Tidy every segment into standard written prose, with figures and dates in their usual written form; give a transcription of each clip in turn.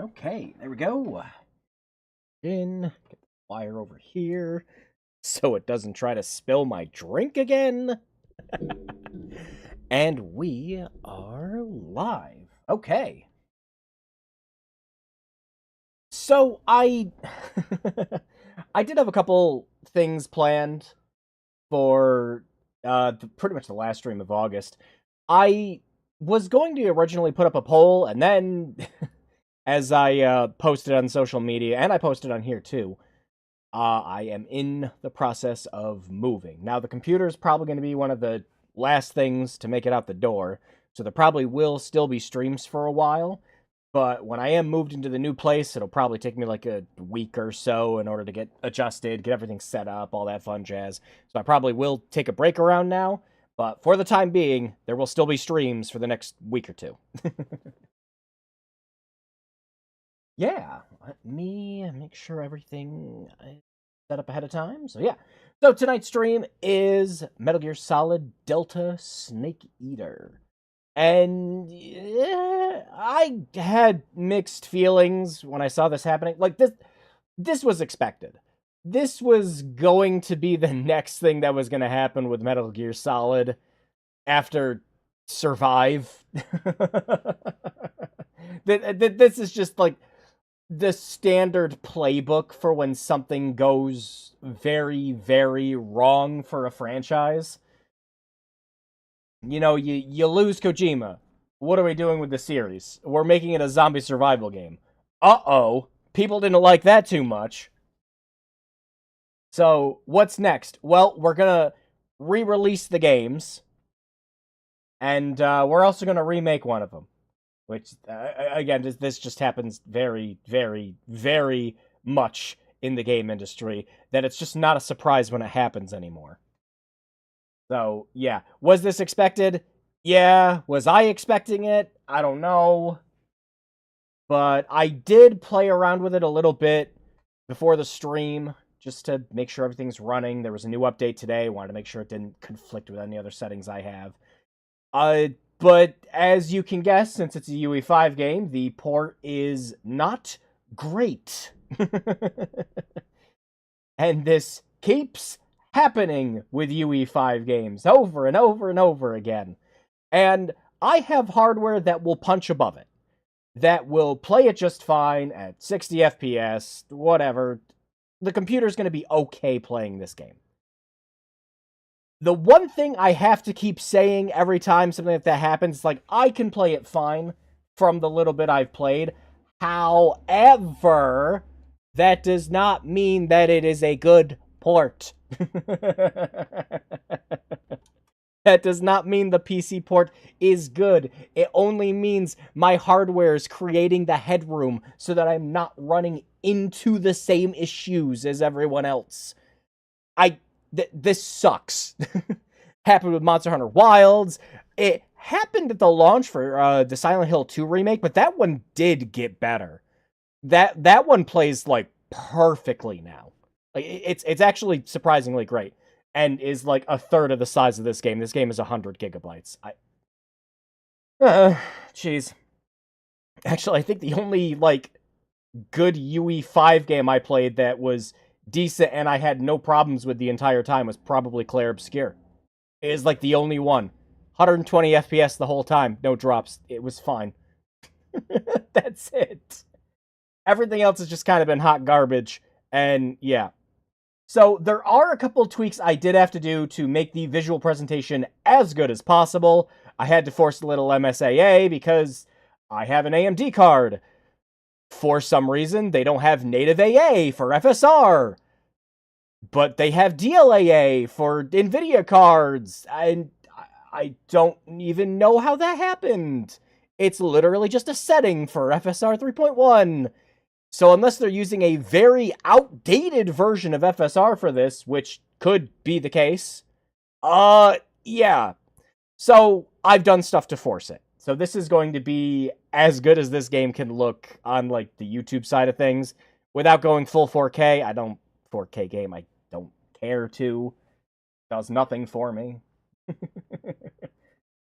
Okay, there we go. Get the wire over here so it doesn't try to spill my drink again. And we are live. Okay. So I did have a couple things planned for pretty much the last stream of August. I was going to originally put up a poll, and then as I posted on social media, and I posted on here too, I am in the process of moving. Now, the computer is probably going to be one of the last things to make it out the door, so there probably will still be streams for a while. But when I am moved into the new place, it'll probably take me like a week or so in order to get adjusted, get everything set up, all that fun jazz. So I probably will take a break around now. But for the time being, there will still be streams for the next week or two. Yeah, let me make sure everything is set up ahead of time. So yeah. So tonight's stream is Metal Gear Solid Delta Snake Eater. And yeah, I had mixed feelings when I saw this happening. Like this was expected. This was going to be the next thing that was going to happen with Metal Gear Solid after Survive. This is just like the standard playbook for when something goes very, very wrong for a franchise. You know, you lose Kojima. What are we doing with the series? We're making it a zombie survival game. Uh-oh. People didn't like that too much. So, what's next? Well, we're gonna re-release the games. And we're also gonna remake one of them. Which, again, this just happens very, very, very much in the game industry, that it's just not a surprise when it happens anymore. So, yeah. Was this expected? Yeah. Was I expecting it? I don't know. But I did play around with it a little bit before the stream, just to make sure everything's running. There was a new update today. Wanted to make sure it didn't conflict with any other settings I have. But as you can guess, since it's a UE5 game, the port is not great. And this keeps happening with UE5 games over and over and over again. And I have hardware that will punch above it, that will play it just fine at 60 FPS, whatever. The computer's going to be okay playing this game. The one thing I have to keep saying every time something like that happens is, like, I can play it fine from the little bit I've played. However, that does not mean that it is a good port. That does not mean the PC port is good. It only means my hardware is creating the headroom so that I'm not running into the same issues as everyone else. This sucks. Happened with Monster Hunter Wilds. It happened at the launch for the Silent Hill 2 remake, but that one did get better. That one plays like perfectly now. Like it's actually surprisingly great, and is like a third of the size of this game. This game is 100 gigabytes. Jeez. Actually, I think the only like good UE5 game I played that was decent and I had no problems with the entire time was probably Claire Obscure. It is like the only one. 120 FPS the whole time, no drops. It was fine. That's it. Everything else has just kind of been hot garbage, and yeah. So there are a couple tweaks I did have to do to make the visual presentation as good as possible. I had to force a little MSAA because I have an AMD card. For some reason, they don't have native AA for FSR. But they have DLAA for NVIDIA cards. And I don't even know how that happened. It's literally just a setting for FSR 3.1. So unless they're using a very outdated version of FSR for this, which could be the case, yeah. So I've done stuff to force it. So this is going to be as good as this game can look on, like, the YouTube side of things. Without going full 4K, I don't... 4K game, I don't care to. Does nothing for me.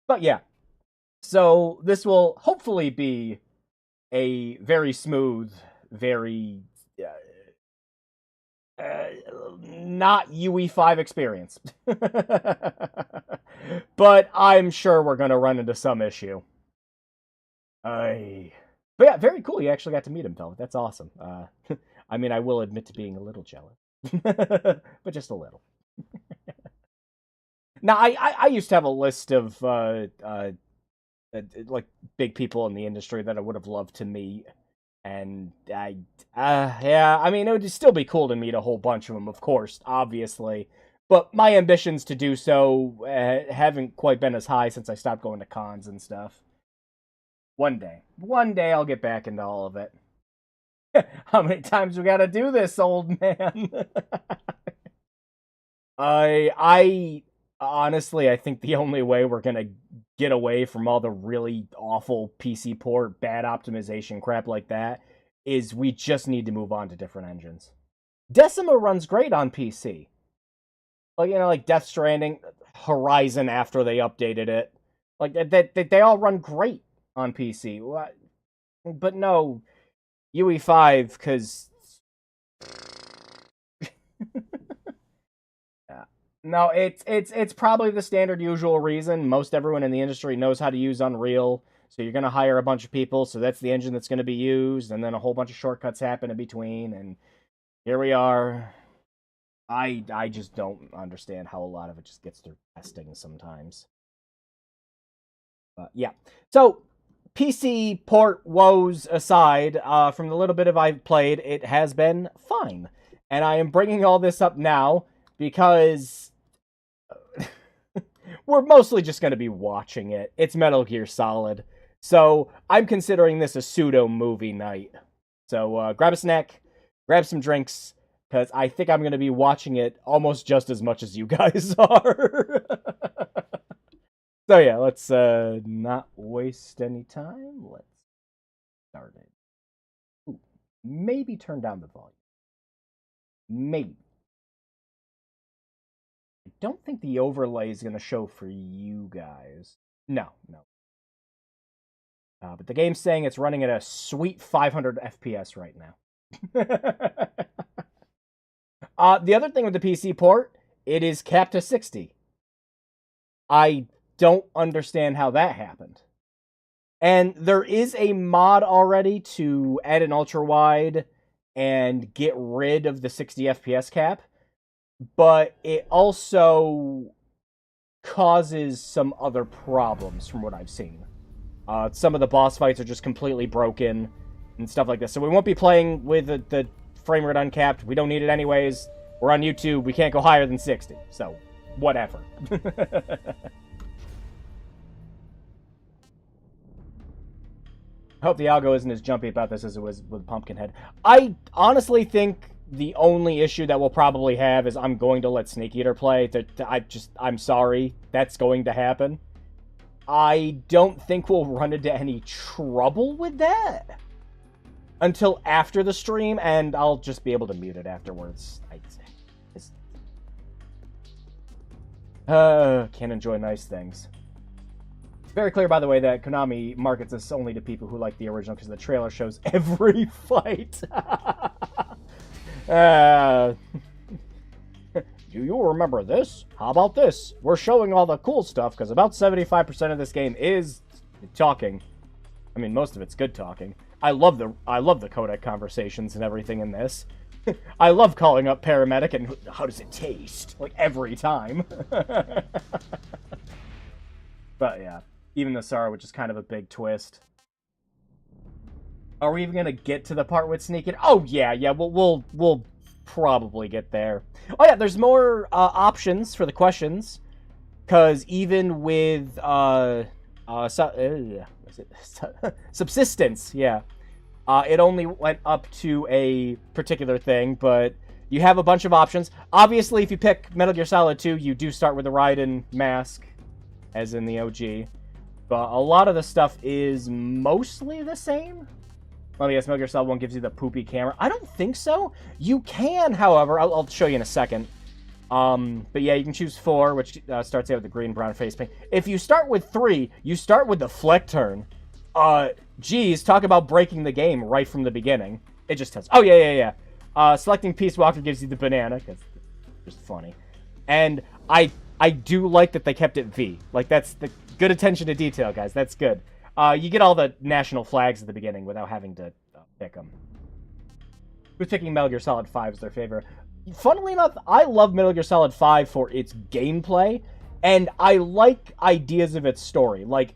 But yeah. So this will hopefully be a very smooth, very not UE5 experience. But I'm sure we're going to run into some issue. But yeah, very cool. You actually got to meet him, though. That's awesome. I mean, I will admit to being a little jealous. But just a little. Now, I used to have a list of like big people in the industry that I would have loved to meet, and yeah, I mean, it would still be cool to meet a whole bunch of them, of course, obviously, but my ambitions to do so haven't quite been as high since I stopped going to cons and stuff. One day I'll get back into all of it. How many times we gotta do this, old man? I honestly, I think the only way we're gonna get away from all the really awful PC port, bad optimization crap like that is we just need to move on to different engines. Decima runs great on PC. Like, you know, like Death Stranding, Horizon after they updated it. Like, they all run great on PC. But no, UE5, because... No, it's probably the standard usual reason. Most everyone in the industry knows how to use Unreal, so you're going to hire a bunch of people, so that's the engine that's going to be used, and then a whole bunch of shortcuts happen in between, and here we are. I just don't understand how a lot of it just gets through testing sometimes. But yeah, so PC port woes aside, from the little bit of I've played, it has been fine, and I am bringing all this up now because we're mostly just going to be watching it. It's Metal Gear Solid. So I'm considering this a pseudo movie night. So grab a snack, grab some drinks, because I think I'm going to be watching it almost just as much as you guys are. So yeah, let's not waste any time. Let's start it. Ooh, maybe turn down the volume. Maybe. I don't think the overlay is going to show for you guys. No. But the game's saying it's running at a sweet 500 FPS right now. The other thing with the PC port, it is capped to 60. I don't understand how that happened. And there is a mod already to add an ultra-wide and get rid of the 60 FPS cap, but it also causes some other problems from what I've seen. Some of the boss fights are just completely broken and stuff like this. So we won't be playing with the frame rate uncapped. We don't need it anyways. We're on YouTube. We can't go higher than 60. So, whatever. I hope the algo isn't as jumpy about this as it was with Pumpkinhead. I honestly think the only issue that we'll probably have is I'm going to let Snake Eater play. I'm sorry. That's going to happen. I don't think we'll run into any trouble with that until after the stream, and I'll just be able to mute it afterwards. Can't enjoy nice things. Very clear, by the way, that Konami markets this only to people who like the original because the trailer shows every fight. Do you remember this? How about this? We're showing all the cool stuff because about 75% of this game is talking. I mean, most of it's good talking. I love the codec conversations and everything in this. I love calling up paramedic and how does it taste? Like every time. But yeah, even the Sarah, which is kind of a big twist. Are we even gonna get to the part with sneaking? Oh yeah, we'll probably get there. Oh yeah, there's more options for the questions, because even with subsistence, yeah, it only went up to a particular thing, but you have a bunch of options. Obviously, if you pick Metal Gear Solid 2, you do start with the Raiden mask, as in the OG. But a lot of the stuff is mostly the same. Let me guess, Metal Gear Solid 1 gives you the poopy camera. I don't think so. You can, however, I'll show you in a second. But yeah, you can choose 4, which starts out with the green-brown face paint. If you start with 3, you start with the flick turn. Geez, talk about breaking the game right from the beginning. It just tells. Oh, yeah. Selecting Peace Walker gives you the banana, because it's just funny. And I do like that they kept it V. Like, that's the good attention to detail, guys. That's good. You get all the national flags at the beginning without having to pick them. Who's picking Metal Gear Solid 5 as their favorite? Funnily enough, I love Metal Gear Solid 5 for its gameplay, and I like ideas of its story. Like,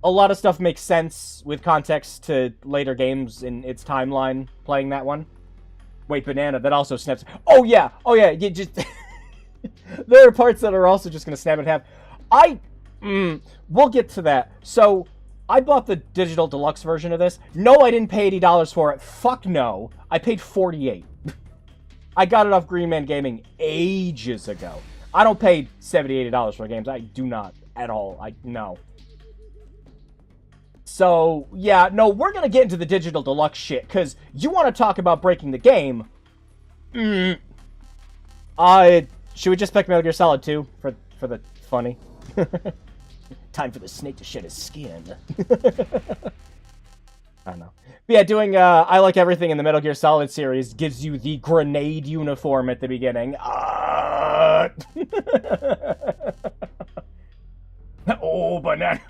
a lot of stuff makes sense with context to later games in its timeline playing that one. Wait, banana, that also snaps. Oh, yeah, you just... There are parts that are also just going to snap in half. We'll get to that. So, I bought the digital deluxe version of this. No, I didn't pay $80 for it. Fuck no. I paid $48. I got it off Green Man Gaming ages ago. I don't pay $70, $80 for games. I do not at all. No. So, yeah, no, we're going to get into the digital deluxe shit, because you want to talk about breaking the game. Should we just pick Metal Gear Solid 2 for the funny? Time for the snake to shed his skin. I don't know. But yeah, doing I Like Everything in the Metal Gear Solid series gives you the grenade uniform at the beginning. Oh, banana.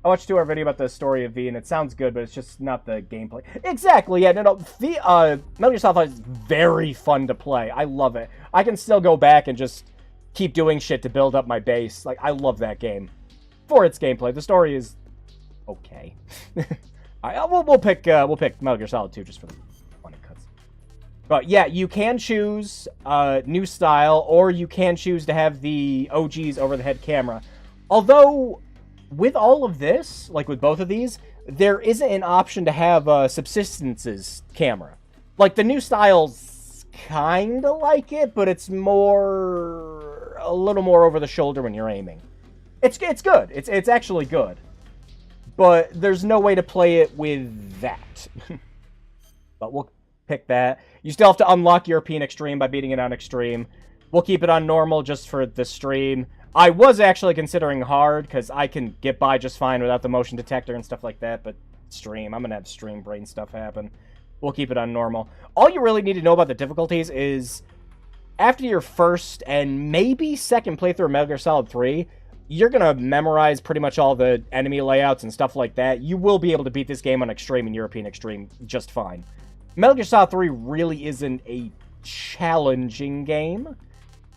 I watched our video about the story of V, and it sounds good, but it's just not the gameplay. Exactly, yeah, no. Metal Gear Solid 5 is very fun to play. I love it. I can still go back and just keep doing shit to build up my base. Like, I love that game. For its gameplay. The story is okay. We'll pick Metal Gear Solid 2 just for the funny cuts. But yeah, you can choose new style, or you can choose to have the OG's over-the-head camera. Although, with all of this, like with both of these, there isn't an option to have Subsistence's camera. Like, the new style's kinda like it, but it's a little more over the shoulder when you're aiming. It's good. It's actually good. But there's no way to play it with that. But we'll pick that. You still have to unlock European Extreme by beating it on Extreme. We'll keep it on normal just for the stream. I was actually considering hard, because I can get by just fine without the motion detector and stuff like that, but stream, I'm going to have stream brain stuff happen. We'll keep it on normal. All you really need to know about the difficulties is, after your first and maybe second playthrough of Metal Gear Solid 3, you're going to memorize pretty much all the enemy layouts and stuff like that. You will be able to beat this game on Extreme and European Extreme just fine. Metal Gear Solid 3 really isn't a challenging game,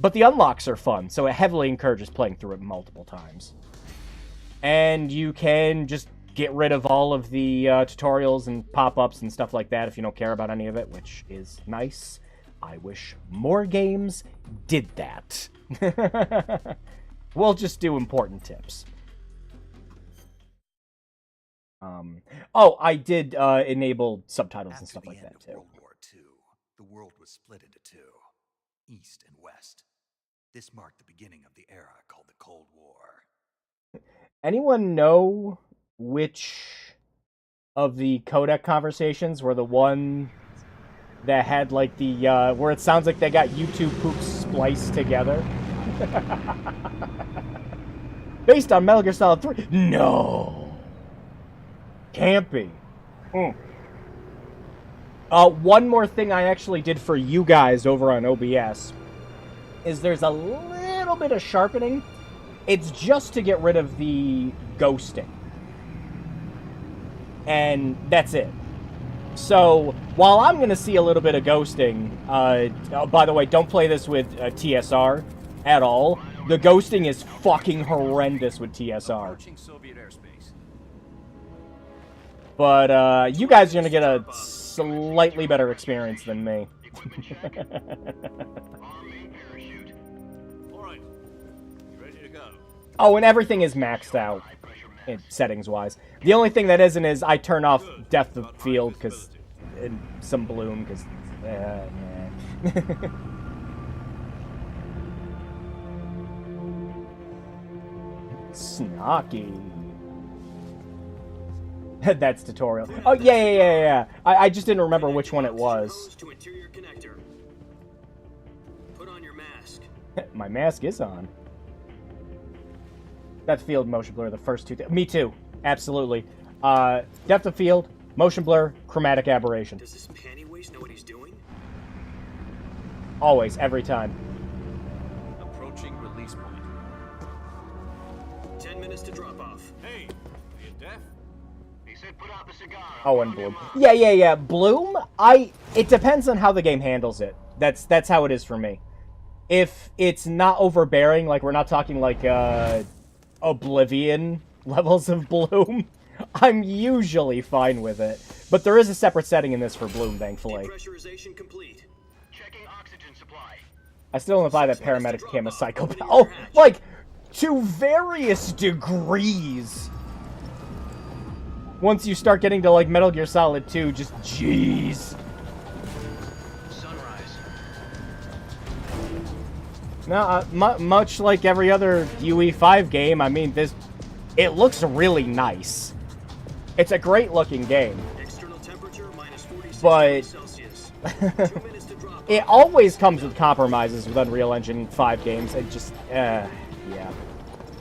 but the unlocks are fun, so it heavily encourages playing through it multiple times. And you can just get rid of all of the tutorials and pop-ups and stuff like that if you don't care about any of it, which is nice. I wish more games did that. We'll just do important tips. Oh, I did enable subtitles and stuff like that, too. World War II, the world was split into two, East and West. This marked the beginning of the era called the Cold War. Anyone know which of the codec conversations were the one that had, like, the, where it sounds like they got YouTube poops spliced together? Based on Metal Gear Solid 3? No! Can't be. One more thing I actually did for you guys over on OBS is there's a little bit of sharpening. It's just to get rid of the ghosting. And that's it. So, while I'm going to see a little bit of ghosting, by the way, don't play this with TSR at all. The ghosting is fucking horrendous with TSR. But, you guys are going to get a slightly better experience than me. Oh, and everything is maxed out, settings-wise. The only thing that isn't is I turn off Depth of Field, because... and some bloom, because... Snarky. That's tutorial. Oh, yeah. I just didn't remember which one it was. Put on your mask. My mask is on. That field motion blur, the first two... Me too. Absolutely. Depth of field, motion blur, chromatic aberration. Does this panty waste know what he's doing? Always, every time. Approaching release point. 10 minutes to drop off. Hey, are you deaf? He said put out the cigar. Oh, and Bloom. Yeah. Bloom, it depends on how the game handles it. That's how it is for me. If it's not overbearing, like we're not talking like Oblivion levels of Bloom, I'm usually fine with it. But there is a separate setting in this for Bloom, thankfully. Depressurization complete. Checking oxygen supply. I still don't buy that paramedic became a psychopath. Oh, like, to various degrees. Once you start getting to, like, Metal Gear Solid 2, just jeez. Sunrise. No, much like every other UE5 game, I mean, it looks really nice. It's a great-looking game. External temperature minus 46 But degrees Celsius. 2 minutes to drop it off. always comes with compromises with Unreal Engine 5 games. It just, yeah.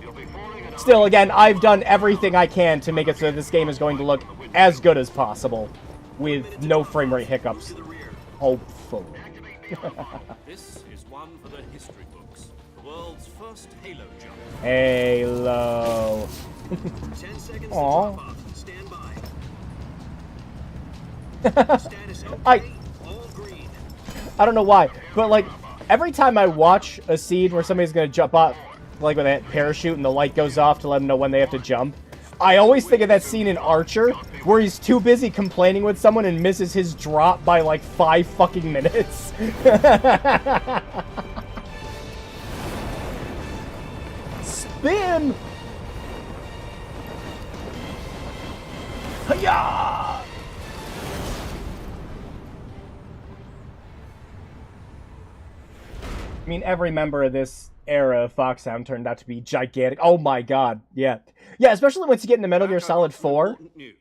You'll be falling in Still, again, I've done everything I can to make it so that this game is going to look as good as possible, with no frame rate hiccups. To the rear. Hopefully. activate the alarm. This is one for the history books. The world's first Halo jump. Halo. 10 seconds Aw. to drop off. Stand by. Status I- okay. All green. I don't know why, but like every time I watch a scene where somebody's gonna jump up, like with a parachute and the light goes off to let them know when they have to jump, I always think of that scene in Archer where he's too busy complaining with someone and misses his drop by like 5 fucking minutes. Spin! Hiya! I mean, every member of this era of Foxhound turned out to be gigantic. Oh my god, yeah. Yeah, especially once you get into Metal Gear Back, I've Solid got some 4, important news.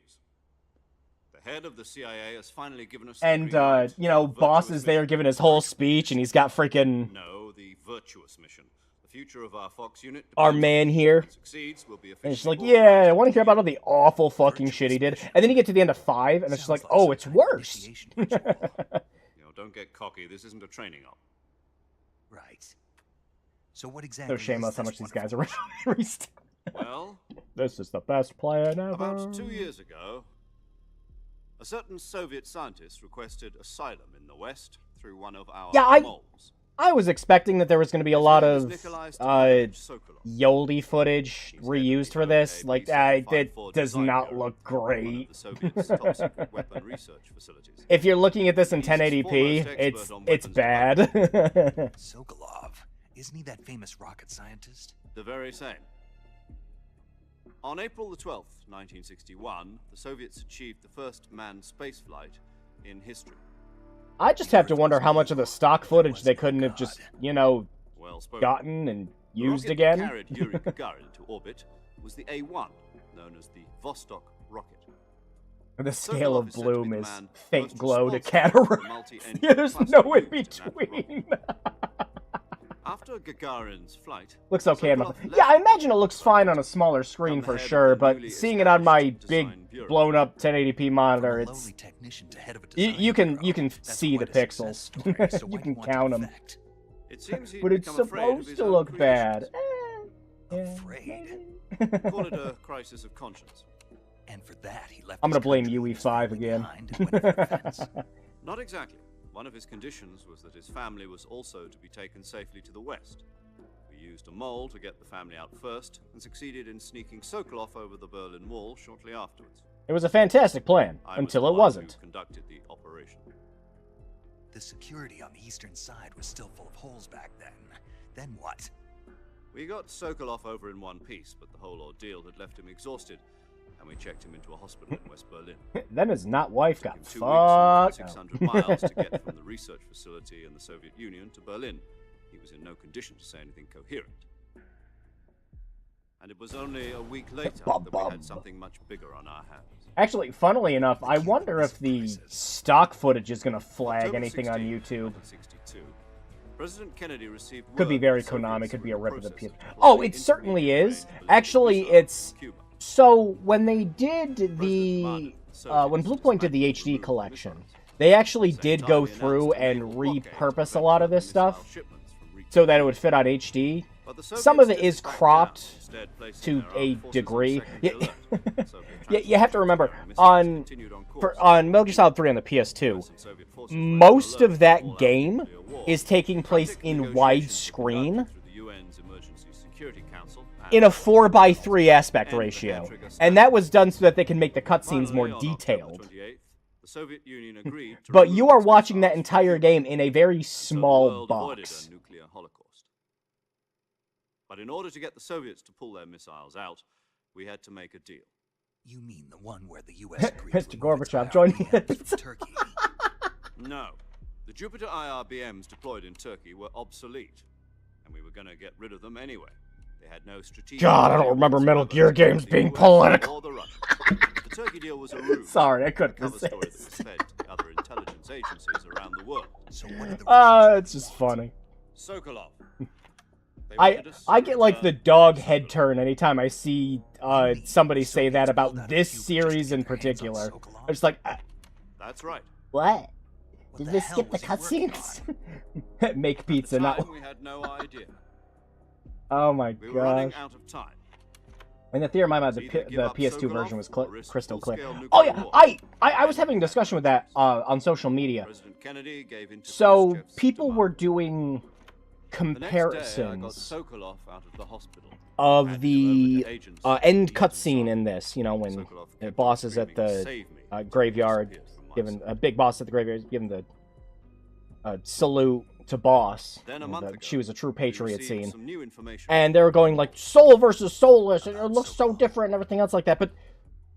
The head of the CIA has finally given us the and, green light you know, for the Boss virtuous is there mission. giving his whole speech, and he's got freaking No, the virtuous mission. The future of our Fox unit. our depends man on it. here. If it succeeds, we'll be And it's officially like, yeah, I authorized want to hear about all be the awful fucking shit he did. And then you get to the end of 5, and it's just like, oh, it's worse. You know, don't get cocky. This isn't a training op. Right. So what exactly? So shameless is how this much these wonderful guys are released. Well, This is the best plan ever. about 2 years ago, a certain Soviet scientist requested asylum in the West through one of our Yeah, moles. I was expecting that there was going to be a His lot name is of Nikolai Stepanovich Sokolov. Yoldi footage He's reused for head of the this. OK Like, it B754 does design not bureau, look one of great. the Soviet's top secret weapon research facilities. If you're looking at this in He's foremost 1080p, expert on it's weapons bad. Sokolov, isn't he that famous rocket scientist? The very same. On April the 12th, 1961, the Soviets achieved the first manned spaceflight in history. I just have to wonder how much of the stock footage they couldn't have just, you know, Well spoken. gotten and The used rocket again. that carried Yuri Gagarin to orbit was the A-1, known as the Vostok rocket. The scale Sokolov of is said to be Bloom the is man faint most glow to responsible for the cataract. multi-engine Yeah, there's cluster no in used in that between. After Gagarin's flight, Looks okay on my... Sokolov Yeah, I left imagine it looks fine on a smaller screen the for head of sure, the but newly seeing it on my established big, design bureau. blown-up 1080p monitor, From a it's... lowly technician to head of a You, design you can bureau. That's see the quite a success pixels. story, so You why do can want to count them. defect? It seems he'd But it's become afraid of supposed his to own look bad. creations. Afraid. Call it a crisis of conscience. And for that, he left. I'm his gonna blame country and his UE5 family again. behind and went for defense. Not exactly. One of his conditions was that his family was also to be taken safely to the west. We used a mole to get the family out first, and succeeded in sneaking Sokolov over the Berlin Wall shortly afterwards. It was a fantastic plan, I was until the it one wasn't. who conducted the operation. The security on the eastern side was still full of holes back then. Then what? We got Sokolov over in one piece, but the whole ordeal had left him exhausted, and we checked him into a hospital in West Berlin. Then his not wife Took got him 2 weeks and fucked. 600 miles to get from the research facility in the Soviet Union to Berlin. He was in no condition to say anything coherent. And it was only a week later that we had something much bigger on our hands. Actually, funnily enough, I wonder if the stock footage is gonna flag October anything on 16, YouTube. 1962, President Kennedy received Could be word very that the Konami, Soviets could were be in a the rip of the process PS. of Oh, deploying it certainly intermediate is. range ballistic Actually, missiles it's to Cuba. So when they did the when Bluepoint did the HD collection, they actually did go through and repurpose a lot of this stuff so that it would fit on HD. Some of it is cropped to a degree. You have to remember, on Metal Gear Solid 3 on the PS2, most of that game is taking place in widescreen in a 4:3 aspect ratio. And that was done so that they can make the cutscenes more detailed. But you are watching that entire game in a very small box. But in order to get the Soviets to pull their missiles out, we had to make a deal. You mean the one where the U.S. agreed Mr. to remove its Gorbachev, join me. IRBMs from Turkey? No. The Jupiter IRBMs deployed in Turkey were obsolete, and we were going to get rid of them anyway. They had no strategic... God, I don't remember Metal Gear games being political. The Turkey deal was a ruse. Sorry, I couldn't Cover story that was resist. fed to the other intelligence agencies around the world. So what did the It's just funny. Sokolov. They I wanted us I to get like the return dog to head Sokolov. turn anytime I see somebody say that about this series in particular. I'm just like, That's right. what? What Did the they hell skip the was he working cutscenes? Make At the pizza, not. time, we had no idea. Oh my We were running gosh. out of time. In the theory of my mind, It's either give the up PS2 Sokolov version was or risk crystal clear. full-scale Oh nuclear yeah, war. I was having a discussion with that on social media. President Kennedy gave in to So Khrushchev's people demand. were doing The next day, I got comparisons Sokolov out of the hospital. of Handed him the over to agents end he cutscene assigned. in this. You know, when Sokolov the kept boss on is at screaming, the "Save me," graveyard, disappeared from my giving sight. a big boss at the graveyard, giving the salute to boss. Then a and month the ago, she was a true we patriot received scene. some new information And they were going like soul versus soulless, and it looks so different and everything else like that. But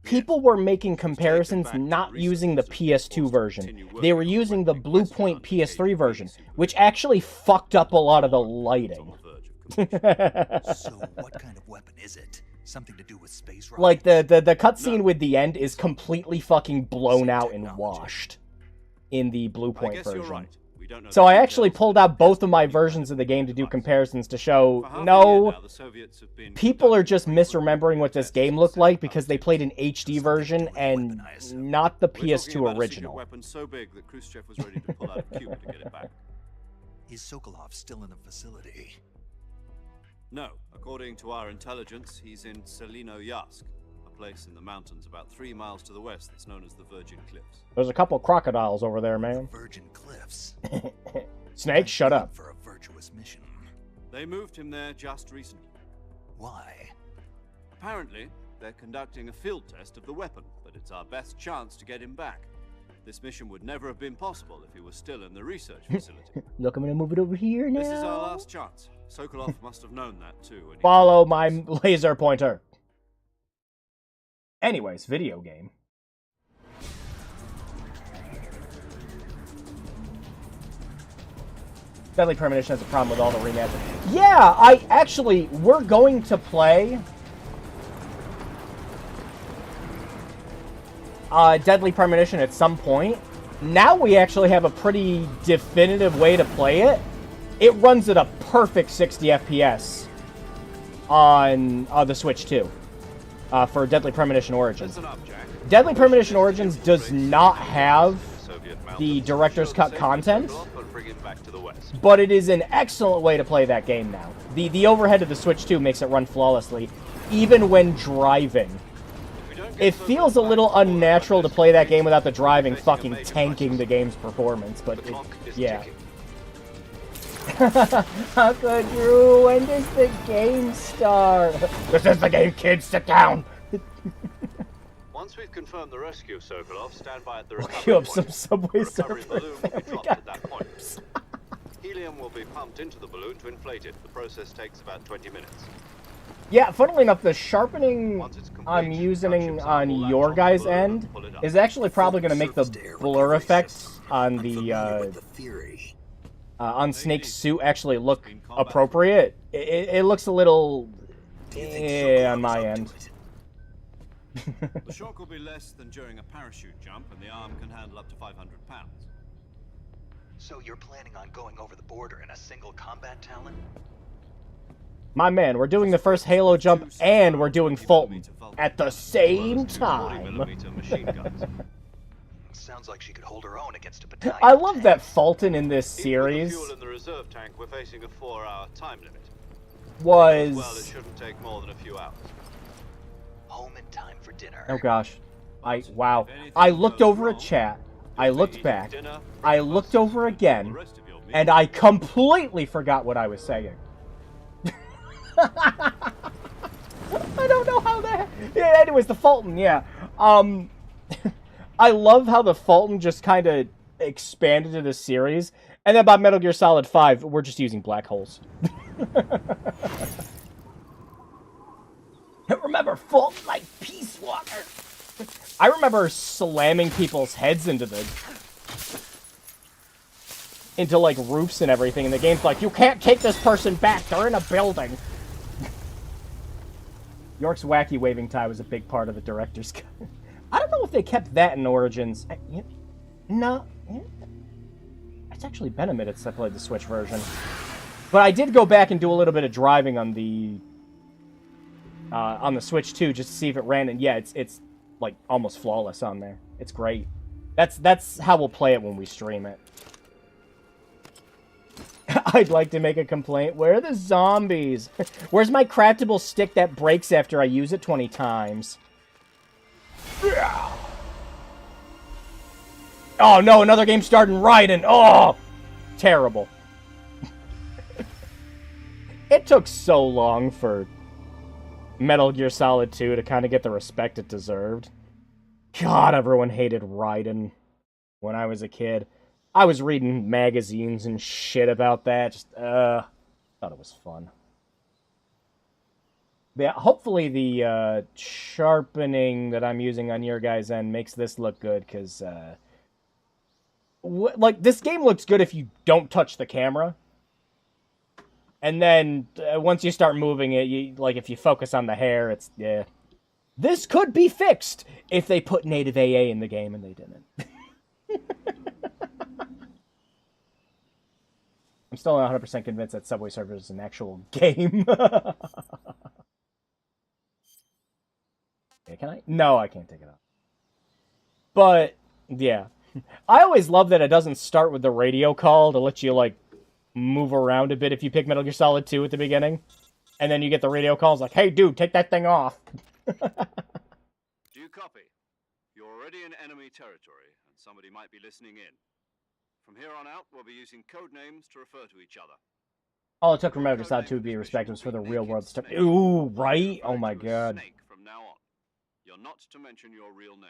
people were making comparisons back to not recent using the research PS2 forced to version. continue They working were on using the correcting questions Bluepoint on PS3 version, KGB which actually fucked up a lot of the It's on lighting. the verge of completion. So what kind of weapon is it? Something to do with space rockets? Like the cutscene No. with the end is completely fucking blown Same out and technology. washed in the I Bluepoint guess version. you're right. We don't know So the I actually details pulled of out both of my the versions of the game to do device. comparisons to show For half a year no, now, the Soviets have been people are conducting just frequent misremembering what this tests game to looked set like up because they outages. played an HD version and not the We're talking PS2 about a secret original. weapon so big that Khrushchev was ready to pull out of Cuba to get it back. Is Sokolov still in the facility? No, according to our intelligence, he's in Selino Yask, a place in the mountains about 3 miles to the west that's known as the Virgin Cliffs. There's a couple crocodiles over there, man. Virgin Cliffs. Snake, shut up. For a virtuous mission. They moved him there just recently. Why? Apparently, they're conducting a field test of the weapon, but it's our best chance to get him back. This mission would never have been possible if he was still in the research facility. Look, I'm gonna move it over here now. This is our last chance. Sokolov must have known that too. When he Follow my laser pointer. Anyways, video game. Deadly Premonition has a problem with all the remasters. Yeah, we're going to play Deadly Premonition at some point. Now we actually have a pretty definitive way to play it. It runs at a perfect 60 FPS on the Switch 2 for Deadly Premonition Origins. Listen up, Jack. Deadly Premonition Origins does not have the director's cut content, but it is an excellent way to play that game now. The overhead of the Switch 2 makes it run flawlessly, even when driving. It feels a little unnatural to play that game without the driving fucking tanking the game's performance, but yeah. How could you? When does the game start? This is the game, kids. Sit down. Once we've confirmed the rescue, Sokolov, stand by at the We'll recovery queue up point. some Subway The recovery Surfers. balloon will be We dropped got at that point. Helium will be pumped into the balloon to inflate it. The process takes about 20 minutes. Yeah, funnily enough, the sharpening Once it's complete, I'm using gunships on will latch your onto the guys' balloon end and pull it up. is actually probably going to make the Surface-to-air blur recovery effects system. on I'm the familiar with the theory. on Snake's suit actually look appropriate. It looks a little Do you think on Sokolov my is up end. to it? The shock will be less than during a parachute jump, and the arm can handle up to 500 pounds. So you're planning on going over the border in a single combat Talon? My man, we're doing the first Halo jump and we're doing Fulton at the same time. machine guns. Sounds like she could hold her own against a battalion. I love that Fulton in this Even with the series fuel in the reserve tank, we're facing a 4-hour time limit. Well, it was... shouldn't take more than a few hours. Home in time for dinner. Oh gosh. Wow. I looked over at chat. I looked back. I looked over again. And I completely forgot what I was saying. I don't know how that... Yeah, anyways, the Fulton, yeah. I love how the Fulton just kind of expanded to the series. And then by Metal Gear Solid 5, we're just using black holes. Remember, Fulton like Peace Walker. I remember slamming people's heads into like roofs and everything, and the game's like, you can't take this person back, they're in a building. York's wacky waving tie was a big part of the director's cut. I don't know if they kept that in Origins. No. It's actually been a minute since I played the Switch version. But I did go back and do a little bit of driving on the Switch too, just to see if it ran, and yeah, it's like almost flawless on there. It's great. That's how we'll play it when we stream it. I'd like to make a complaint. Where are the zombies? Where's my craftable stick that breaks after I use it 20 times? Oh no, another game starting Raiden. Oh, terrible. It took so long for Metal Gear Solid 2 to kind of get the respect it deserved. God, everyone hated Raiden when I was a kid. I was reading magazines and shit about that. Just, thought it was fun. Yeah, hopefully the sharpening that I'm using on your guys' end makes this look good, because, like, this game looks good if you don't touch the camera. And then, once you start moving it, like, if you focus on the hair, it's, yeah. This could be fixed if they put native AA in the game, and they didn't. I'm still not 100% convinced that Subway Surfers is an actual game. Yeah, can I? No, I can't take it off. But, yeah. I always love that it doesn't start with the radio call to let you, like, move around a bit if you pick Metal Gear Solid 2 at the beginning. And then you get the radio calls like, hey, dude, take that thing off. Do you copy? You're already in enemy territory, and somebody might be listening in. From here on out, we'll be using code names to refer to each other. All it took for Metal Gear Solid 2 to be respected was for the real world stuff. Ooh, right? Oh my god. Snake from now on. You're not to mention your real name.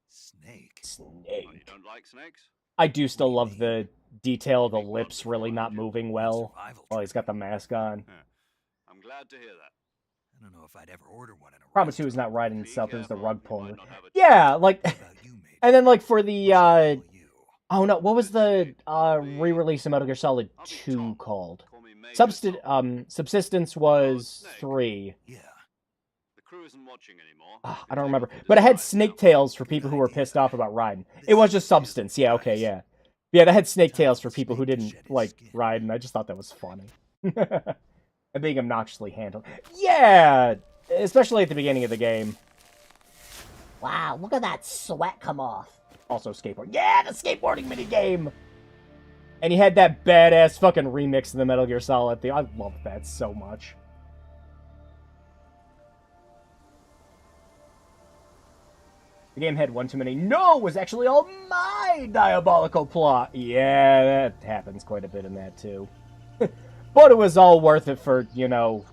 Snake. Oh, you don't like snakes? I do still love the detail of the lips really not moving well while he's got the mask on. I'm glad to hear that. I don't know if I'd ever order one in a Problem 2 is not riding itself, it was the rug puller. Might not have a Yeah, like, What about you, Major? and then like for the, You. oh no, what was the, re-release of Metal Gear Solid 2 called? Call me Major Tom. Subsistence was 3. Yeah. The crew isn't watching anymore. I don't remember. But it had snake tails for people who were pissed off about Raiden. It was just Substance, yeah, okay, yeah. Yeah, that had snake tails for people who didn't like Raiden. I just thought that was funny. And being obnoxiously handled. Yeah! Especially at the beginning of the game. Wow, look at that sweat come off. Also skateboard. Yeah, the skateboarding minigame! And he had that badass fucking remix of the Metal Gear Solid thing. I love that so much. The game had one too many. No, it was actually all my diabolical plot. Yeah, that happens quite a bit in that too. But it was all worth it for, you know,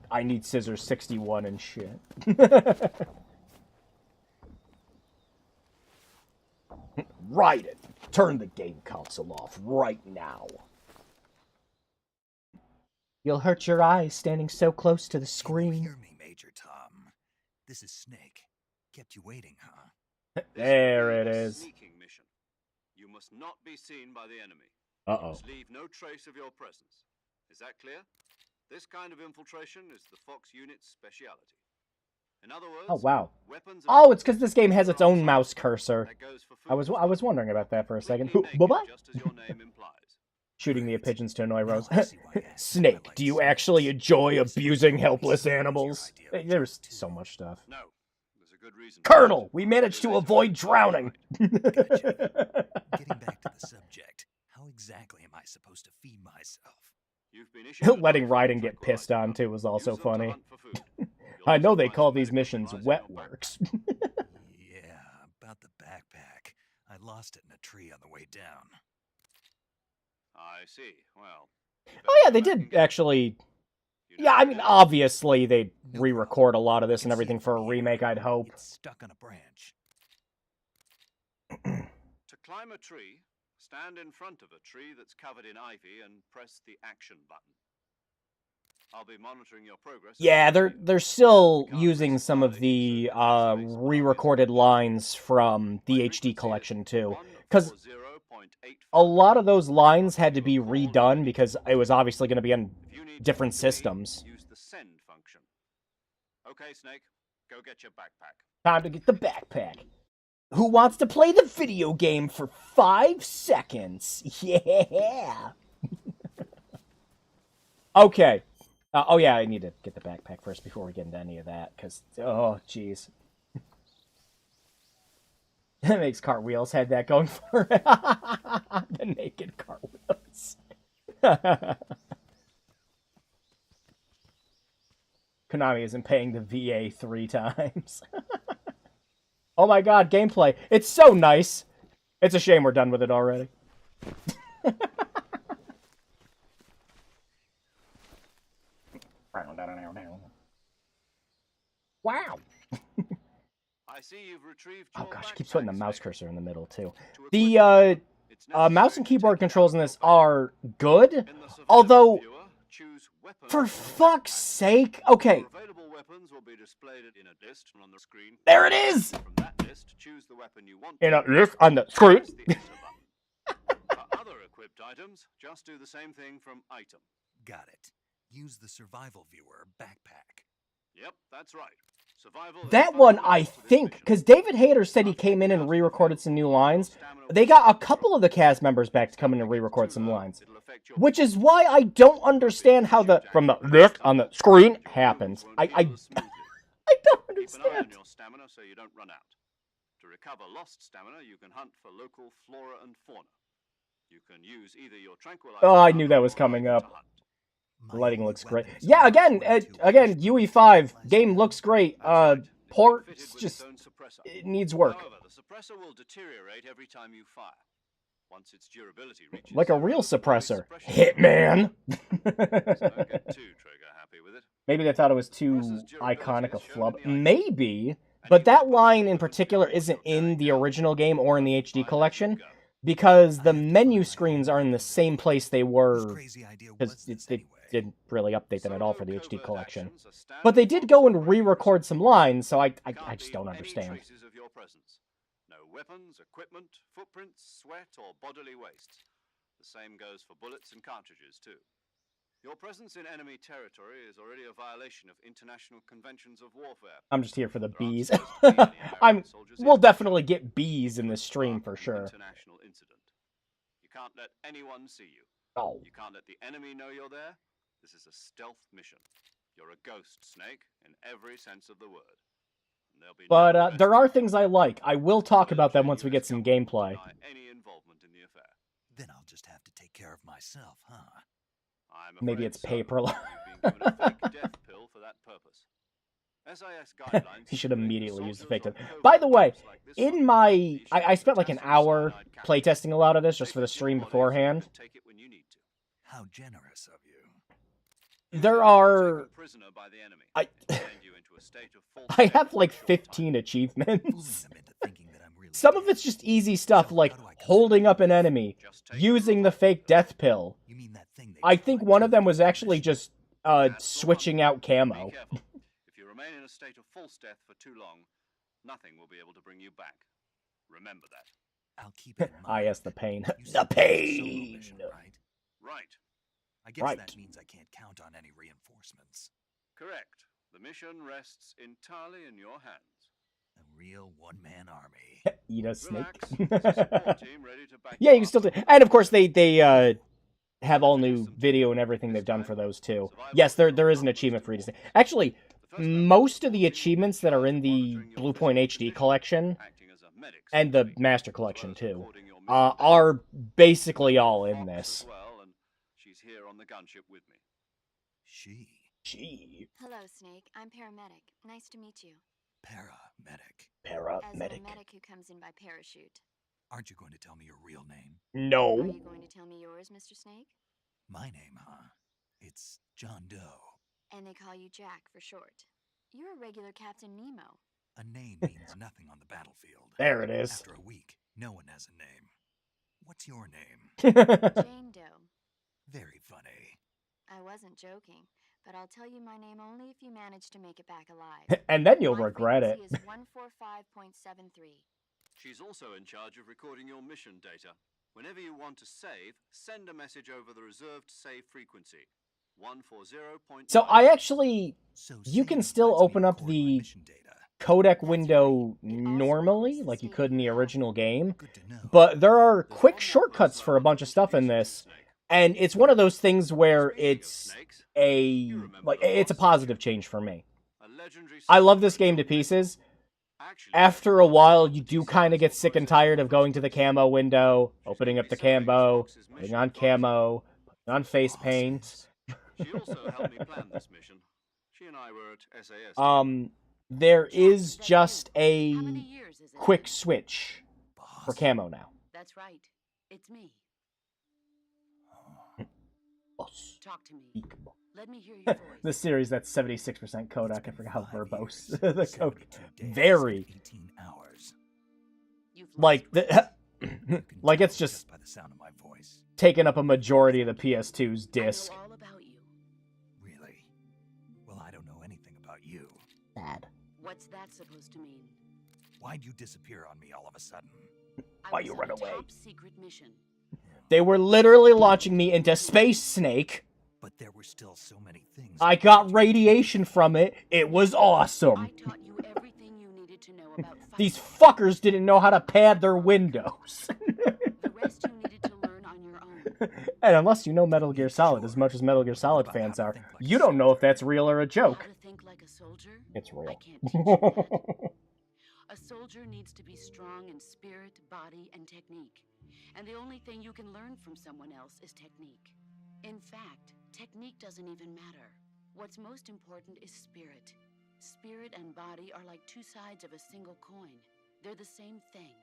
I Need Scissors 61 and shit. Right it. Turn the game console off right now. You'll hurt your eyes standing so close to the screen. Hear me, Major Tom. This is Snake. Kept you waiting, huh? There it This is. Sneaking mission. You must not be seen by the enemy. Uh-oh. Must leave no trace of your presence. Is that clear? This kind of infiltration is the Fox unit's speciality. In other words, Oh, wow. weapons. Oh, it's because this game has its own mouse cursor. That goes for I was food as well. wondering about that for a second. Completely naked, Bye-bye. just as your name implies. Shooting the pigeons to annoy Rose. Now I see why you asked me Snake, why do you lights actually seem enjoy to abusing be helpless your animals? idea of There's too. so much stuff. No, there's a good reason. Colonel, we managed to avoid drowning. Getting back to the subject, how exactly am I supposed to feed myself? You've been issued a Letting knife Raiden and get pissed tranquilizer on too gun. was also Use them to funny. hunt for food. You'll I also know they find call some these medical missions supplies in wet your works. Yeah, about the backpack. I lost it in a tree on the way down. I see. Well. you Oh better yeah, go they back did and get it. actually. You know Yeah, I where mean, it is? obviously they No re-record a problem. lot of I this can and see everything it for a from here. remake, I'd hope. It's stuck on a branch. To climb a tree, stand in front of a tree that's covered in ivy and press the action button. I'll be monitoring your progress. Yeah, accordingly. they're still We can't using risk some of violating the certain airspace re-recorded boundaries. lines from the My HD frequency collection is too, because 140.85. a lot of those lines had to be Your call redone ready. because it was obviously going to be on If you need to different speak to me, systems. use the send function. Okay, Snake, go get your backpack. Time to get the backpack. Who wants to play the video game for 5 seconds? Yeah. Okay. Oh yeah, I need to get the backpack first before we get into any of that, because, oh, jeez. That makes cartwheels had that going for it. The naked cartwheels. Konami isn't paying the VA 3 times. Oh my god, gameplay. It's so nice. It's a shame we're done with it already. Wow. I see you've retrieved Oh your gosh, it keeps putting the backpack, mouse Snake. cursor in the middle too. To equip The it, it's mouse necessary and to keyboard take it controls out in of this your backpack. are good, In the survival although, viewer, choose weapons for from the fuck's backpack. sake, okay, Your available weapons will be displayed in a list on the screen. there it is! From that list, choose the weapon you want In to, a list on the screen. press the enter button. For other equipped items, just do the same thing from item. Got it. Use the survival viewer backpack. Yep, that's right. Survival is That one, fundamental I to this think, mission. because David Hayter said he After came in getting and out of the re-recorded field, some new your lines. stamina They will got a be couple of the cast members back to come in and If it gets re-record too some low, lines. it'll affect your Which is performance. why I don't understand how the, from the list on the screen happens. Your I movements won't heal as smoothly. don't Keep an eye on understand. your stamina so you don't run out. To recover lost stamina, you can hunt for local flora and fauna. You can use either your tranquilizer Oh, I gun knew that or was your coming rifle up. to hunt. The lighting My looks only great. weapons Yeah, are again, 22 again, inch UE5 tranquilizer game gun. looks great. That's right. It's been Port fitted with just its own suppressor. it needs work. However, the suppressor will deteriorate every time you fire. Once its durability reaches Like a zero, real the suppressor. suppression Hitman. So don't get too trigger happy with it. Maybe they thought it was too Suppressor's durability iconic a is shown flub. in the icon. Maybe, And but you that can post line the in weapons particular count what isn't you're in carrying the now. original game or in the Find HD as you collection go. because I the have to menu find my screens own are in the weapons same anyway. place they Whose were crazy idea because was this they anyway? didn't really update them at all for the Solo HD covert collection. actions are standard But they did Fox go and operating re-record procedure. some lines, so I Can't just leave don't any understand. traces of your presence. No weapons, equipment, footprints, sweat, or bodily waste. The same goes for bullets and cartridges, too. Your presence in enemy territory is already a violation of international conventions of warfare. I'm just here for the There aren't bees. supposed to be any American soldiers We'll here. definitely get bees in Could this stream spark for an sure. International incident. You can't let anyone see you. Oh. You can't let the enemy know you're there. This is a stealth mission. You're a ghost, Snake, in every sense of the word. And there'll be But no there are investigation. things I like. I will talk about them once we Military get some US government gameplay. deny any involvement in the affair. Then I'll just have to take care of myself, huh? I'm Maybe afraid it's so. paper. You've been given a fake death pill for that purpose. SIS guidelines He should stipulate immediately use the fake soldiers test. on By covert the way, trips like this one in my be I issued spent like an potassium hour cyanide capsules. playtesting a lot of this just They for the fit your stream body so you beforehand. can take it when you need to. How generous of you. There Usually you're are taken prisoner by the enemy I and send you into a state of false I death have for like a short 15 time. Fooling achievements. them into thinking that I'm really Some of dead. it's just easy stuff So, like how do I come holding back? up an enemy, Just take using the the fake death pill. You mean that thing they I took think my one of tooth them was for actually mission? just That's the switching one. out Be camo. careful. If you remain in a state of false death for too long, nothing will be able to bring you back. Remember that. I'll keep it in mind. Ah, yes, the pain. You The said this is a solo pain. mission, right? Right. I guess Right. that means I can't count on any reinforcements. Correct. The mission rests entirely in your hands. A real one-man army. Eat a snake. Relax. There's a support team ready to back Yeah, you can up still do. when And of course, they have all new video and everything they've done for those too. Yes, there is an achievement for you to say. Actually, most of the achievements that are in the Blue Point HD collection and the Master Collection too are basically all in this. She's here on the gunship with me. Gee. Hello, Snake. I'm paramedic. Nice to meet you. Paramedic. As Paramedic. a medic who comes in by parachute. Aren't you going to tell me your real name? Are No. you going to tell me yours, Mr. Snake? My name, huh? It's John Doe. And they call you Jack for short. You're a regular Captain Nemo. A name means nothing on the battlefield. There it is. After a week, no one has a name. What's your name? Jane Doe. Very funny. I wasn't joking, but I'll tell you my name only if you manage to make it back alive. And then you'll My regret it. frequency is 145.73. She's also in charge of recording your mission data. Whenever you want to save, send a message over the reserved save frequency. 140. So I actually, So you can saving still lets me open up record my the mission data. codec window normally, like you could in the original game, Good to know. but there are quick shortcuts for a bunch of stuff in this, and it's one of those things where it's a positive change for me. I love this game to pieces. After a while, you do kind of get sick and tired of going to the camo window, opening up the camo, putting on camo, putting on face paint. She also helped me plan this mission. She and I were at SAS. There is just a How many years is it? quick switch for camo now. That's right. It's me. Boss. Talk to me. Eek boss. Let me hear your voice. This series, that's 76% Kodak. I forgot how 5 verbose years, the code. 72 days, Very. 18 hours. You've Like, lost You can like tell it's just by the sound of my voice. taking up a majority of the PS2's I know disc. all about you. Really? Well, I don't know anything about you. Bad. What's that supposed to mean? Why'd you disappear on me all of a sudden? Why I was you on run a away? top secret mission. They were literally launching me into space, Snake. But there were still so many things. I got radiation from it. It was awesome. I taught you everything you needed to know about These fighting. fuckers didn't know how to pad their windows. The rest you needed to learn on your own. And unless you know Metal Gear Solid as much as Metal Gear Solid fans are, you don't know if that's real or a How joke. to think like a soldier? It's I real. can't teach you that. A soldier needs to be strong in spirit, body, and technique. And the only thing you can learn from someone else is technique. In fact, technique doesn't even matter. What's most important is spirit. Spirit and body are like two sides of a single coin. They're the same thing.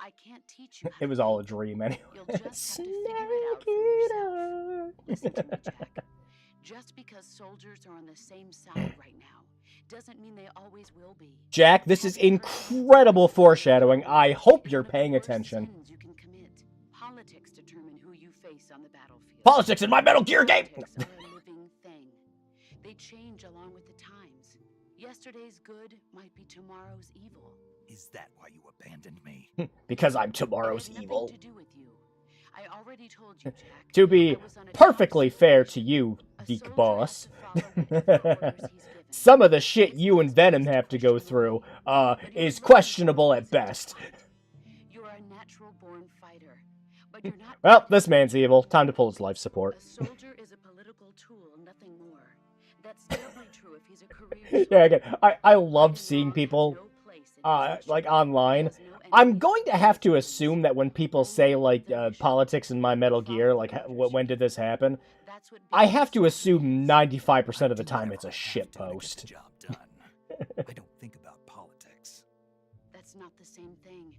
I can't teach you how It was to all a think. dream anyway. You'll just have to figure it out for yourself. Listen to me, Jack. Just because soldiers are on the same side right now doesn't mean they always will be. Jack, this is incredible foreshadowing. I hope you're paying attention. Sins you can commit. Politics determine who you face on the battlefield. Politics in my Metal Gear game! Politics are a living thing. They change along with the times. Yesterday's good might be tomorrow's evil. Is that why you abandoned me? Because I'm It tomorrow's has nothing evil. to do with you. I already told you, Jack. To be I was on a perfectly top fair secret to you, mission. A Geek soldier Boss, has to follow whatever orders he's given. some of the shit you and Venom have to go through, is questionable at best. You are a natural-born fighter, but you're not. Well, this man's evil. Time to pull his life support. A soldier is a political tool, nothing more. That's doubly true if he's a career Yeah, again, soldier. I love Writing seeing law people, has no place in his like mission. online. He has no I'm enemies. going to have to assume that when people say, like, politics in my Metal Gear, like, when did this happen? That's what I being a have to soldier assume is. 95% of the I do time whatever it's a I have shit to get post. the job done. I don't think about politics. That's not the same thing.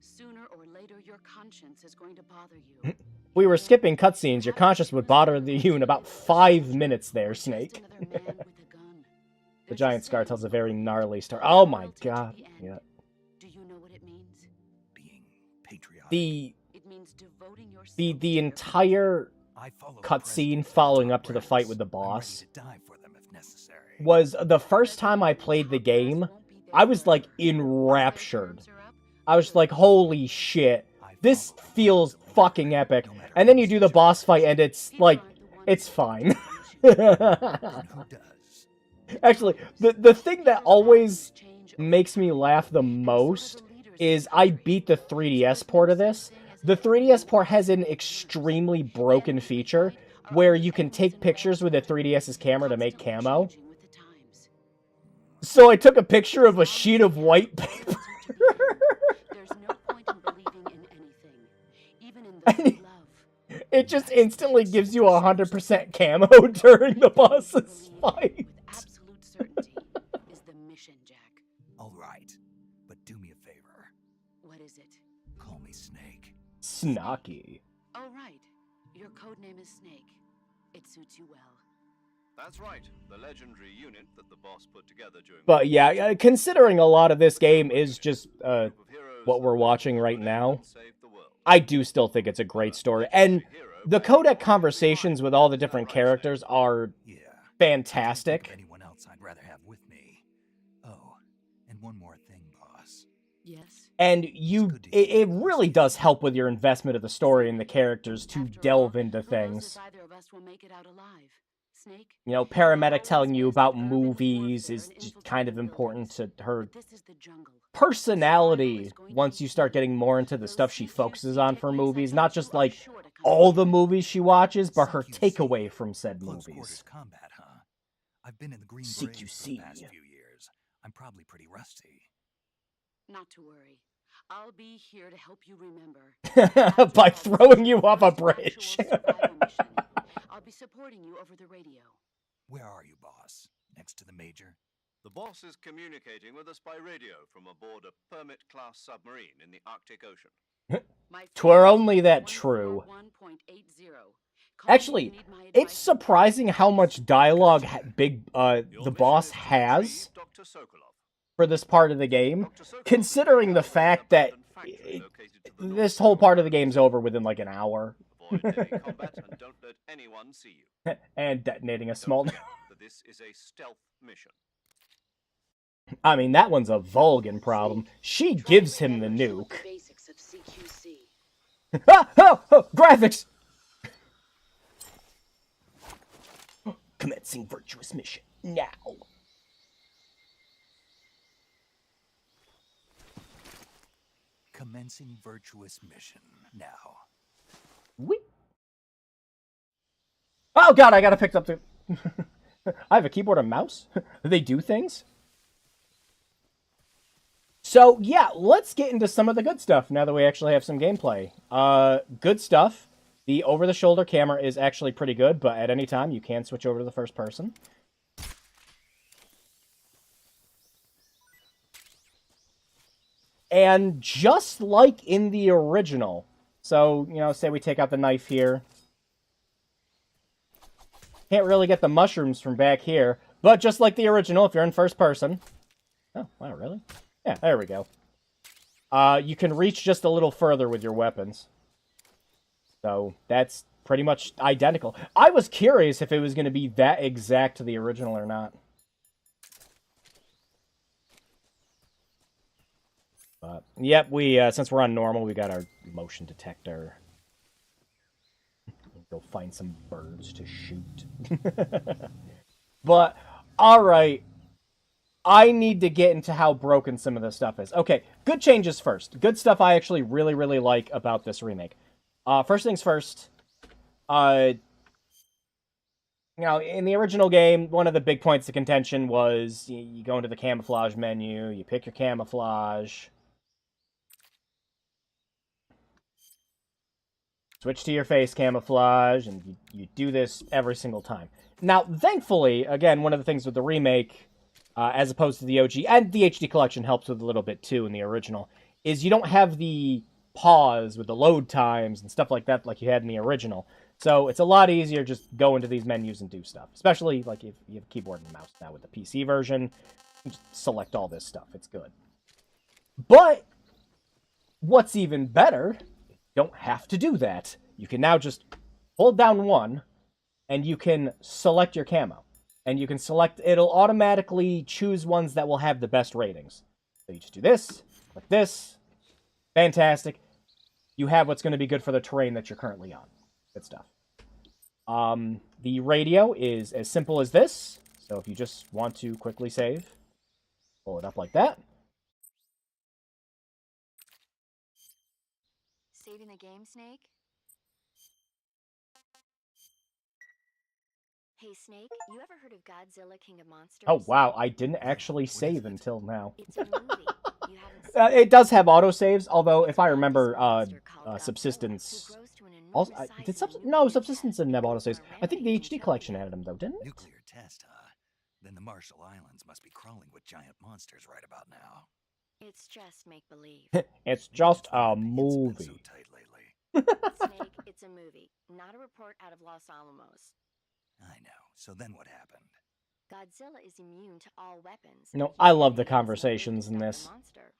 Sooner or later, your conscience is going to bother you. We were skipping cutscenes. Your conscience would bother you in about 5 minutes there, Just Snake. another man with a gun. The There's giant scar saying tells a called very gnarly story. Oh my loyalty to god. the end. Yeah. Do you know what it means? Being patriotic. The It means devoting yourself the to the your entire I follow the cutscene president following top up to the ranks. fight with the I'm ready boss to die for them if necessary. was the first time I played the game. I was like enraptured. I was like, holy shit, this feels fucking epic. And then you do the boss fight and it's like, it's fine. Then who does? Actually, the thing that always makes me laugh the most is I beat the 3DS port of this, the 3DS port has an extremely broken feature where you can take pictures with the 3DS's camera to make camo. So I took a picture of a sheet of white paper. There's no point in believing in anything, even in those you love. It just instantly gives you 100% camo during the boss's fight. With absolute certainty is the mission, Jack. All right, but do me a favor. What is it? Call me Snake. Snacky. Oh, right. Your code name is Snake. It suits you well. That's right, the legendary unit that the boss put together during... But yeah, considering a lot of this game is just what we're watching right now, I do still think it's a great story. And the codec conversations with all the different characters are fantastic. Anyone else I'd rather have with me. Oh, and one more thing, boss. Yes. And it really does help with your investment of the story and the characters to delve into things. Either of us will make it out alive. Snake? You know, paramedic telling you about movies is just kind of important to her personality once you start getting more into the stuff she focuses on for movies. Not just like all the movies she watches, but her takeaway from said movies. Combat, huh? I've been in the Green Berets for the past few years. I'm probably pretty rusty. Not to worry. I'll be here to help you remember. By throwing you off a bridge. I'll be supporting you over the radio. Where are you, boss? Next to the Major? The boss is communicating with us by radio from aboard a Permit-class submarine in the Arctic Ocean. 'Twere only that true. Actually, it's surprising how much dialogue the boss has for this part of the game, considering the fact that this whole part of the game's over within like an hour. And don't let anyone see you. And detonating a small... This is a stealth mission. I mean, that one's a Vulcan problem. She gives him the nuke. Graphics! Commencing virtuous mission now. Commencing virtuous mission now. Whee! Oh god, I gotta pick up the... I have a keyboard and mouse? They do things? So, yeah, let's get into some of the good stuff now that we actually have some gameplay. Good stuff. The over-the-shoulder camera is actually pretty good, but at any time you can switch over to the first person. And just like in the original, so, you know, say we take out the knife here. Can't really get the mushrooms from back here, but just like the original, if you're in first person... Oh, wow, really? Yeah, there we go. You can reach just a little further with your weapons. So, that's pretty much identical. I was curious if it was going to be that exact to the original or not. But, yep, since we're on normal, we got our motion detector. Go find some birds to shoot. But, alright. I need to get into how broken some of this stuff is. Okay, good changes first. Good stuff I actually really, really like about this remake. First things first. You know, in the original game, one of the big points of contention was you go into the camouflage menu, you pick your camouflage. Switch to your face camouflage, and you do this every single time. Now, thankfully, again, one of the things with the remake, as opposed to the OG, and the HD collection helps with a little bit too in the original, is you don't have the pause with the load times and stuff like that like you had in the original. So it's a lot easier just go into these menus and do stuff. Especially like if you have a keyboard and mouse now with the PC version. You just select all this stuff. It's good. But what's even better... don't have to do that. You can now just hold down 1, and you can select your camo. And you can select, it'll automatically choose ones that will have the best ratings. So you just do this, click this, fantastic. You have what's going to be good for the terrain that you're currently on. Good stuff. The radio is as simple as this. So if you just want to quickly save, pull it up like that. saving the game, Snake? Hey, Snake, you ever heard of Godzilla King of Monsters? Oh, wow. I didn't actually What is save it? until now. It's a movie. You haven't seen It does have autosaves, although It's if I about this remember, monster called Godzilla, Subsistence... who grows to an Also, enormous did size in a No, nuclear Subsistence test didn't have and goes on autosaves. a I think the rampage in HD collection Tokyo. added them, though, didn't it? Nuclear test, huh? Then the Marshall Islands must be crawling with giant monsters right about now. It's just make-believe. It's Maybe just that's why a my pants have been so movie. tight lately. Snake, it's a movie, not a report out of Los Alamos. I know. So then what happened? Godzilla is immune to all weapons. No, and I love humanity the has no way to conversations in stop the this. monster.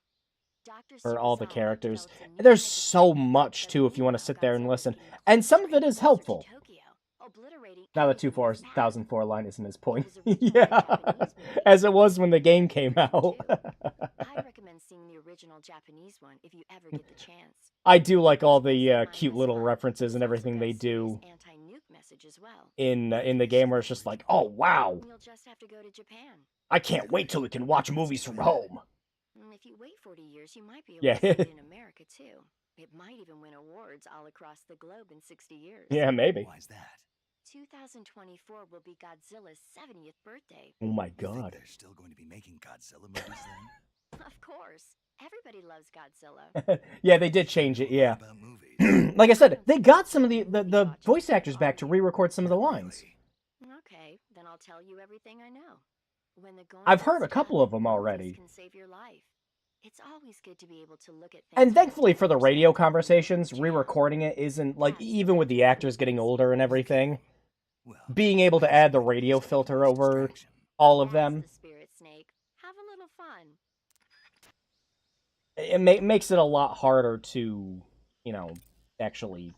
Dr. For all the Serizawa characters. develops a new There's type of so weapon much, that too, if you want to meanwhile sit there and Godzilla listen. can And some of infiltrate it is closer to helpful. Tokyo, obliterating Now the anything in his path. 2004 line isn't his point. It was originally a Yeah, Japanese movie. as it was when the game came out. I recommend seeing the original Japanese one if you ever get the chance. I do like all It's the plus-minus cute little fun. references and It's also everything got they a serious do anti-nuke message as well. in the game, where it's just like, oh wow, You'll just have to go to Japan. I can't wait till we can watch movies from home. If you wait 40 years, you might be able Yeah. to see it in America too. It might even win awards all across the globe in 60 years. Yeah, maybe. Why's that? 2024 will be Godzilla's 70th birthday. Oh my You think god. they're still going to be making Godzilla movies then? Of course. Everybody loves Godzilla. Yeah, they did change it, yeah. About movies. Like I said, they got some of the voice actors back to re-record some of the lines. Really? Okay, then I'll tell you everything I know. When the going I've gets heard a couple tough, of them movies already. Can save your life. It's always good to be able to look at things And from a thankfully for the different radio perspective. conversations, Yeah. re-recording it isn't, like, That's even with the way actors getting older and everything, Well, being able to I guess add the maybe radio this filter was over distraction. all of That's them, the spirit, Snake. Have a little fun. it makes it a lot harder to, you know, actually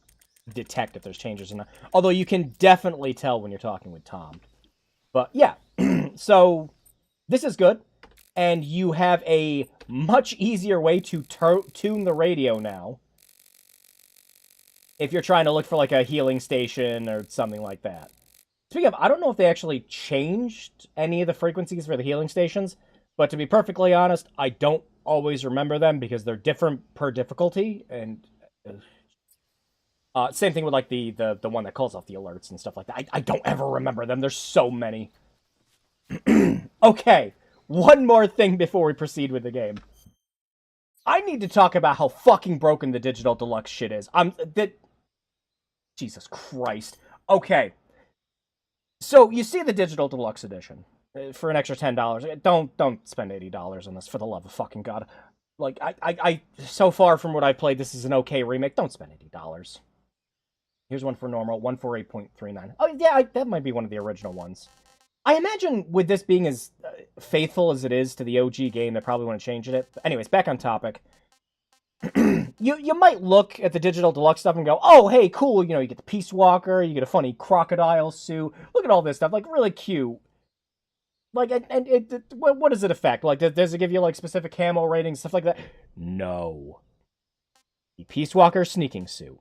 detect if there's changes or not. Although you can definitely tell when you're talking with Tom. But yeah, so this is good. And you have a much easier way to tune the radio now. If you're trying to look for like a healing station or something like that. Speaking of, I don't know if they actually changed any of the frequencies for the healing stations. But to be perfectly honest, I don't always remember them because they're different per difficulty. And same thing with like the one that calls off the alerts and stuff like that. I don't ever remember them. There's so many. Okay. One more thing before we proceed with the game. I need to talk about how fucking broken the Digital Deluxe shit is. Jesus Christ. Okay. So, you see the Digital Deluxe Edition. For an extra $10. Don't spend $80 on this, for the love of fucking God. Like, I so far from what I've played, this is an okay remake. Don't spend $80. Here's one for normal, one for 8.39. Oh, yeah, that might be one of the original ones. I imagine with this being as faithful as it is to the OG game, they probably wouldn't change it. But anyways, back on topic. you might look at the Digital Deluxe stuff and go, oh, hey, cool, you know, you get the Peace Walker, you get a funny crocodile suit. Look at all this stuff, like, really cute. Like, and what does it affect? Like, does it give you, like, specific camo ratings, stuff like that? No. The Peace Walker sneaking suit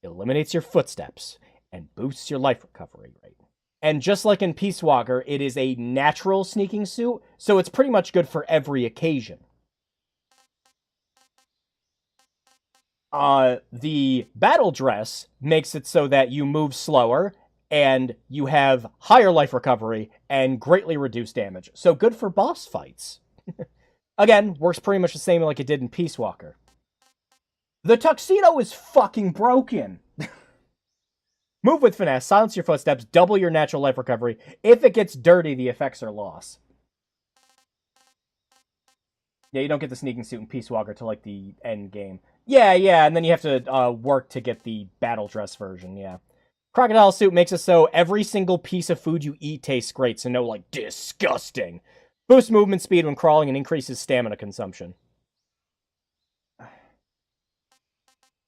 eliminates your footsteps and boosts your life recovery rate. And just like in Peace Walker, it is a natural sneaking suit, so it's pretty much good for every occasion. The battle dress makes it so that you move slower, and you have higher life recovery, and greatly reduced damage. So good for boss fights. Again, works pretty much the same like it did in Peace Walker. The tuxedo is fucking broken. Move with finesse, silence your footsteps, double your natural life recovery. If it gets dirty, the effects are lost. Yeah, you don't get the sneaking suit in Peace Walker till, like, the end game. Yeah, and then you have to work to get the battle dress version, yeah. Crocodile suit makes it so every single piece of food you eat tastes great, so no, like, disgusting. Boosts movement speed when crawling and increases stamina consumption.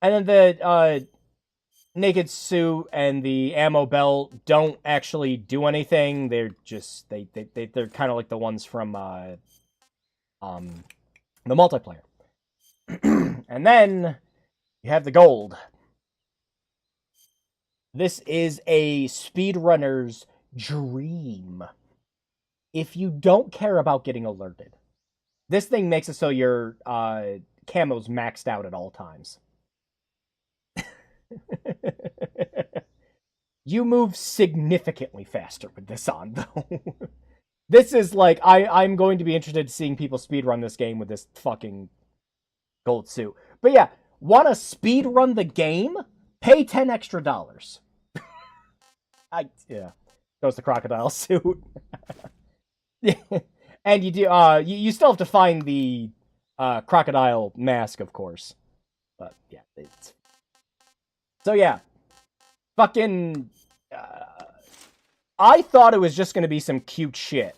And then the, naked suit and the ammo belt don't actually do anything. They're just they're kind of like the ones from the multiplayer. And then you have the gold. This is a speedrunner's dream. If you don't care about getting alerted, this thing makes it so your camo's maxed out at all times. You move significantly faster with this on, though. This is like, I'm going to be interested in seeing people speedrun this game with this fucking gold suit. But yeah, want to speedrun the game? Pay $10 extra. Yeah. Goes the crocodile suit. And you do, you still have to find the crocodile mask, of course. But yeah, it's... So yeah. Fucking... I thought it was just going to be some cute shit.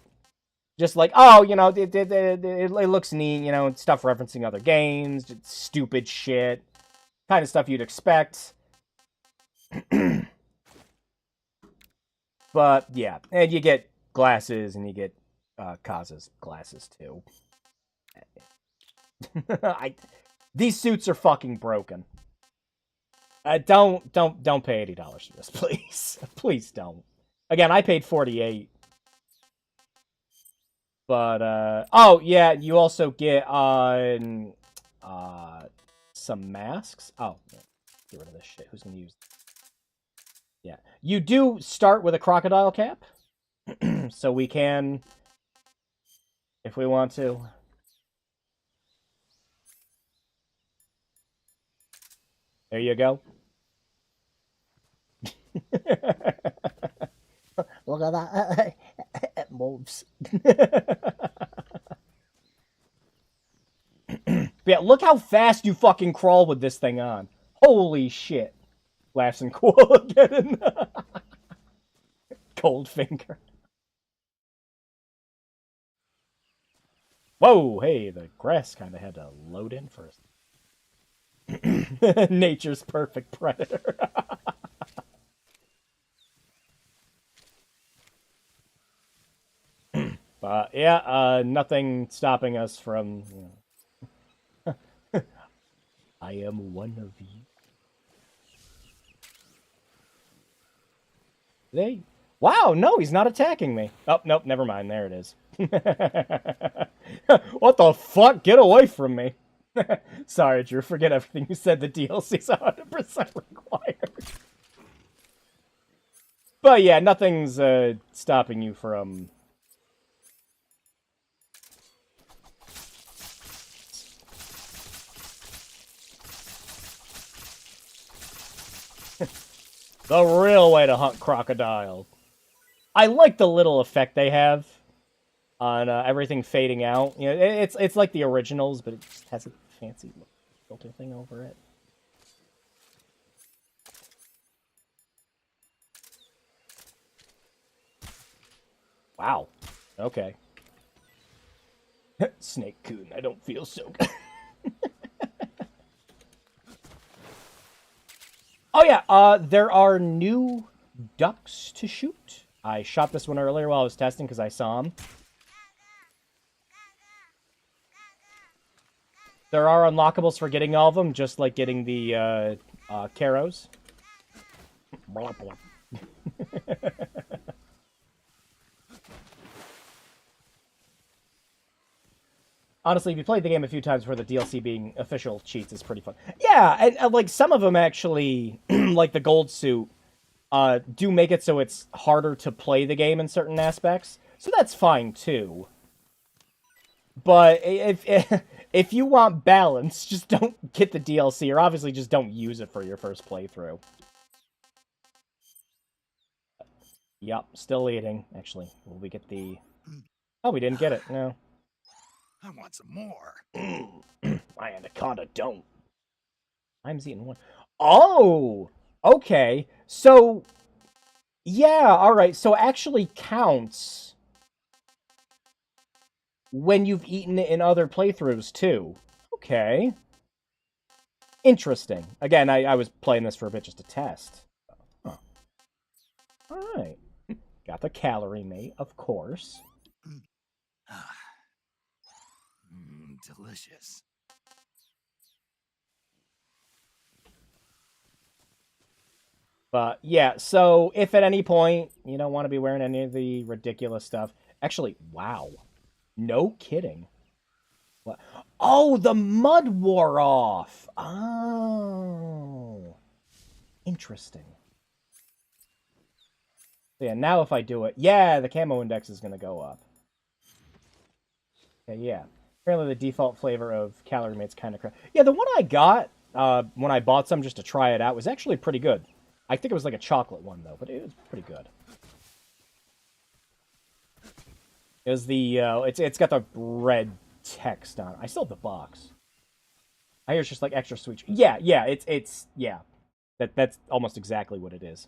Just like, oh, you know, it looks neat, you know, stuff referencing other games, just stupid shit. Kind of stuff you'd expect. But, yeah. And you get glasses, and you get Kaza's glasses, too. These suits are fucking broken. Don't pay $80 for this, please. Please don't. Again, I paid $48. But oh yeah, you also get some masks. Oh, get rid of this shit. Who's gonna use? Yeah, you do start with a crocodile cap, so we can, if we want to. There you go. Look at that. It moves. Yeah, look how fast you fucking crawl with this thing on. Holy shit. Laughs and cool again. Cold finger. Whoa, hey, the grass kind of had to load in first. Nature's perfect predator. But yeah, nothing stopping us from, you know. I am one of you. Wow, no, he's not attacking me. Oh, nope, never mind. There it is. What the fuck? Get away from me. Sorry, Drew, forget everything you said. The DLC's 100% required. But yeah, nothing's stopping you from... The real way to hunt crocodile. I like the little effect they have on everything fading out. You know, it's like the originals, but it just has a fancy filter thing over it. Wow. Okay. Snake Coon, I don't feel so good. Oh yeah, there are new ducks to shoot. I shot this one earlier while I was testing because I saw them. There are unlockables for getting all of them, just like getting the Caros. Honestly, if you played the game a few times before, the DLC being official cheats is pretty fun. Yeah, and like some of them actually, like the gold suit, do make it so it's harder to play the game in certain aspects. So that's fine too. But if you want balance, just don't get the DLC, or obviously just don't use it for your first playthrough. Yup, still eating. Actually, will we get the... Oh, we didn't get it. No. I want some more. My anaconda don't. I'm eating one. Oh! Okay. So... Yeah, alright. So actually counts when you've eaten it in other playthroughs, too. Okay. Interesting. Again, I was playing this for a bit just to test. Huh. Alright. Got the calorie mate, of course. Delicious. But yeah, so if at any point you don't want to be wearing any of the ridiculous stuff, actually, wow, no kidding. What? Oh, the mud wore off. Oh, Interesting. So yeah, now if I do it, yeah, the camo index is going to go up. Okay, yeah. Apparently the default flavor of calorie mate's kind of crap. Yeah, the one I got when I bought some just to try it out was actually pretty good. I think it was like a chocolate one, though, but it was pretty good. It was the, it's got the red text on it. I still have the box. I hear it's just like extra sweet. Yeah, yeah. That's almost exactly what it is.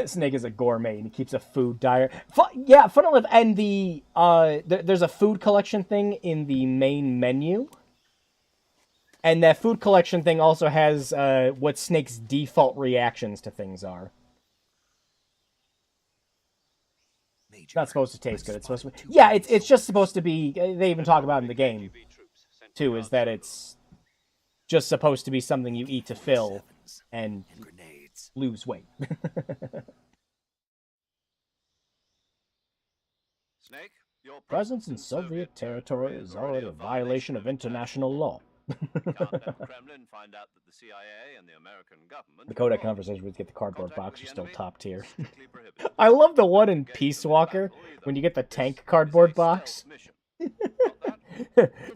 Snake is a gourmet and he keeps a food diary. Yeah, fun enough. And there's a food collection thing in the main menu. And that food collection thing also has what Snake's default reactions to things are. It's not supposed to taste good. It's supposed to be... Yeah, it's just supposed to be... They even talk about it in the game, too, is that it's just supposed to be something you eat to fill and lose weight. Snake, your Presence in Soviet territory is already a violation of international law. Can't let the Kremlin find out that the CIA and the American government. The codec conversations where you get the cardboard box are still enemy top tier. strictly prohibited. I love the one in Peace Walker when you get the tank cardboard box.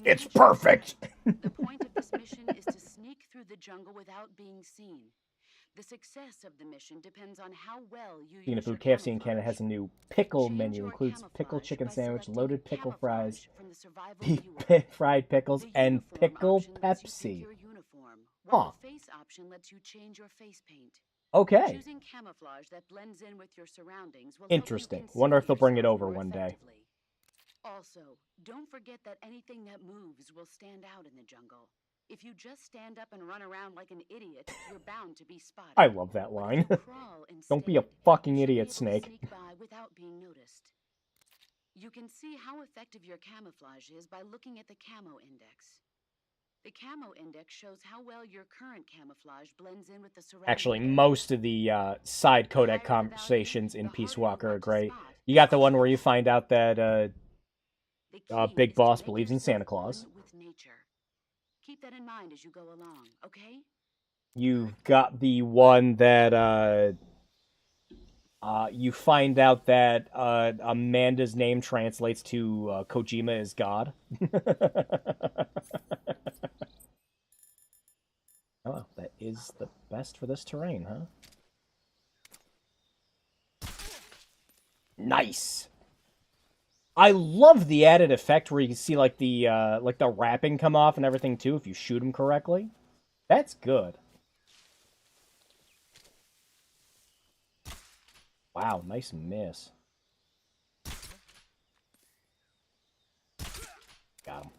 It's perfect! The point of this mission is to sneak through the jungle without being seen. The success of the mission depends on how well you Speaking of use food, your KFC in Canada camouflage. has a new pickle Change menu. your Includes pickle camouflage chicken by sandwich, selecting loaded pickle camouflage fries, from the survival viewer. fried pickles, The and uniform pickle option lets you pick Pepsi. your uniform, while Huh. the face option lets you change your face paint. Okay. Choosing camouflage that blends in with your surroundings will help you Interesting. conceal Wonder if they'll bring it yourself over more one day. effectively. Also, don't forget that anything that moves will stand out in the jungle. If you just stand up and run around like an idiot, you're bound to be spotted. I love that But line. if you crawl Don't be a instead, fucking you should be idiot, able to Snake. sneak by without being noticed. You can see how effective your camouflage is by looking at the camo index. The camo index shows how well your current camouflage blends in with the surrounding Actually, area. most of the side The higher codec the conversations value, in the Peace harder you'll Walker are want to great. spot. You got the one where you find out that The key Big is to Boss make believes in yourself Santa Claus. one with nature. Keep that in mind as you go along, okay? You've got the one that you find out that Amanda's name translates to Kojima is God. Oh, that is the best for this terrain, huh? Nice. I love the added effect where you can see like the wrapping come off and everything too if you shoot him correctly. That's good. Wow, nice miss. Got him.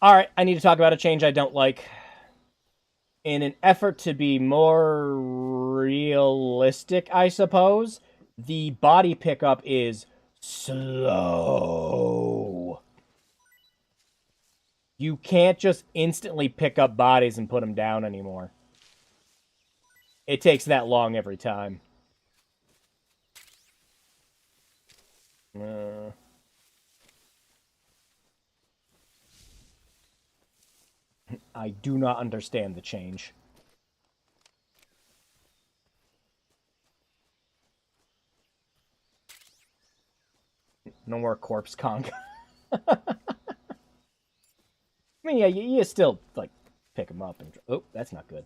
Alright, I need to talk about a change I don't like. In an effort to be more realistic, I suppose, the body pickup is slow. You can't just instantly pick up bodies and put them down anymore. It takes that long every time. I do not understand the change. No more corpse conk. I mean, yeah, you still, like, pick them up and... Oh, that's not good.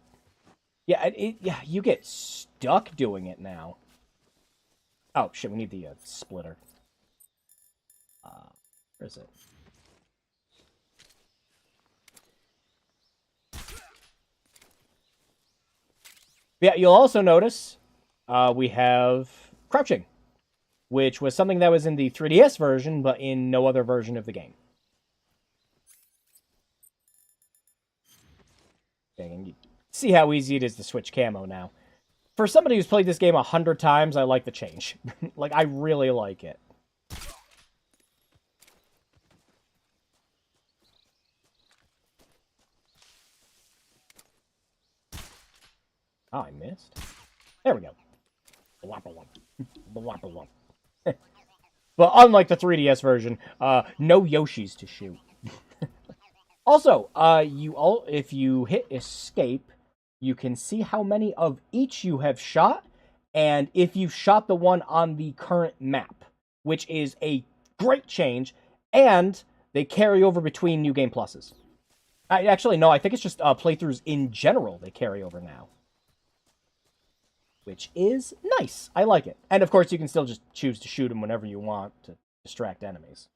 Yeah, yeah, you get stuck doing it now. Oh, shit, we need the splitter. Where is it? Yeah, you'll also notice we have crouching, which was something that was in the 3DS version, but in no other version of the game. Okay, see how easy it is to switch camo now. For somebody who's played this game 100 times, I like the change. Like, I really like it. Oh, I missed. There we go. But unlike the 3DS version, no Yoshis to shoot. Also, if you hit escape, you can see how many of each you have shot, and if you've shot the one on the current map, which is a great change, and they carry over between New Game Pluses. Actually, no, I think it's just playthroughs in general they carry over now. Which is nice. I like it. And of course, you can still just choose to shoot them whenever you want to distract enemies.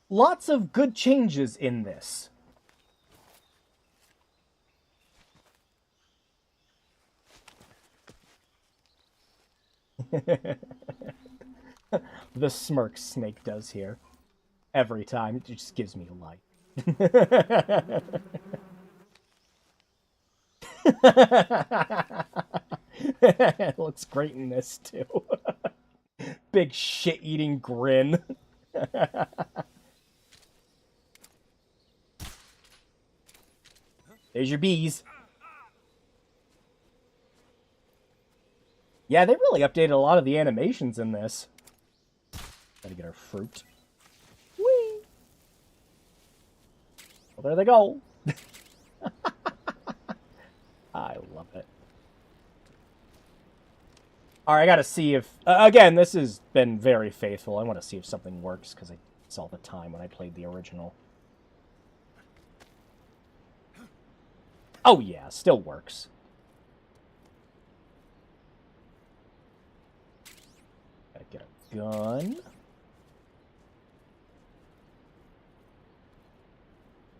Lots of good changes in this. The smirk Snake does here. Every time. It just gives me a light. It looks great in this, too. Big shit-eating grin. There's your bees. Yeah, they really updated a lot of the animations in this. Gotta get our fruit. Whee! Well, there they go. I love it. Alright, I gotta see if... again, this has been very faithful. I want to see if something works, because I saw the time when I played the original. Oh yeah, still works. Gotta get a gun.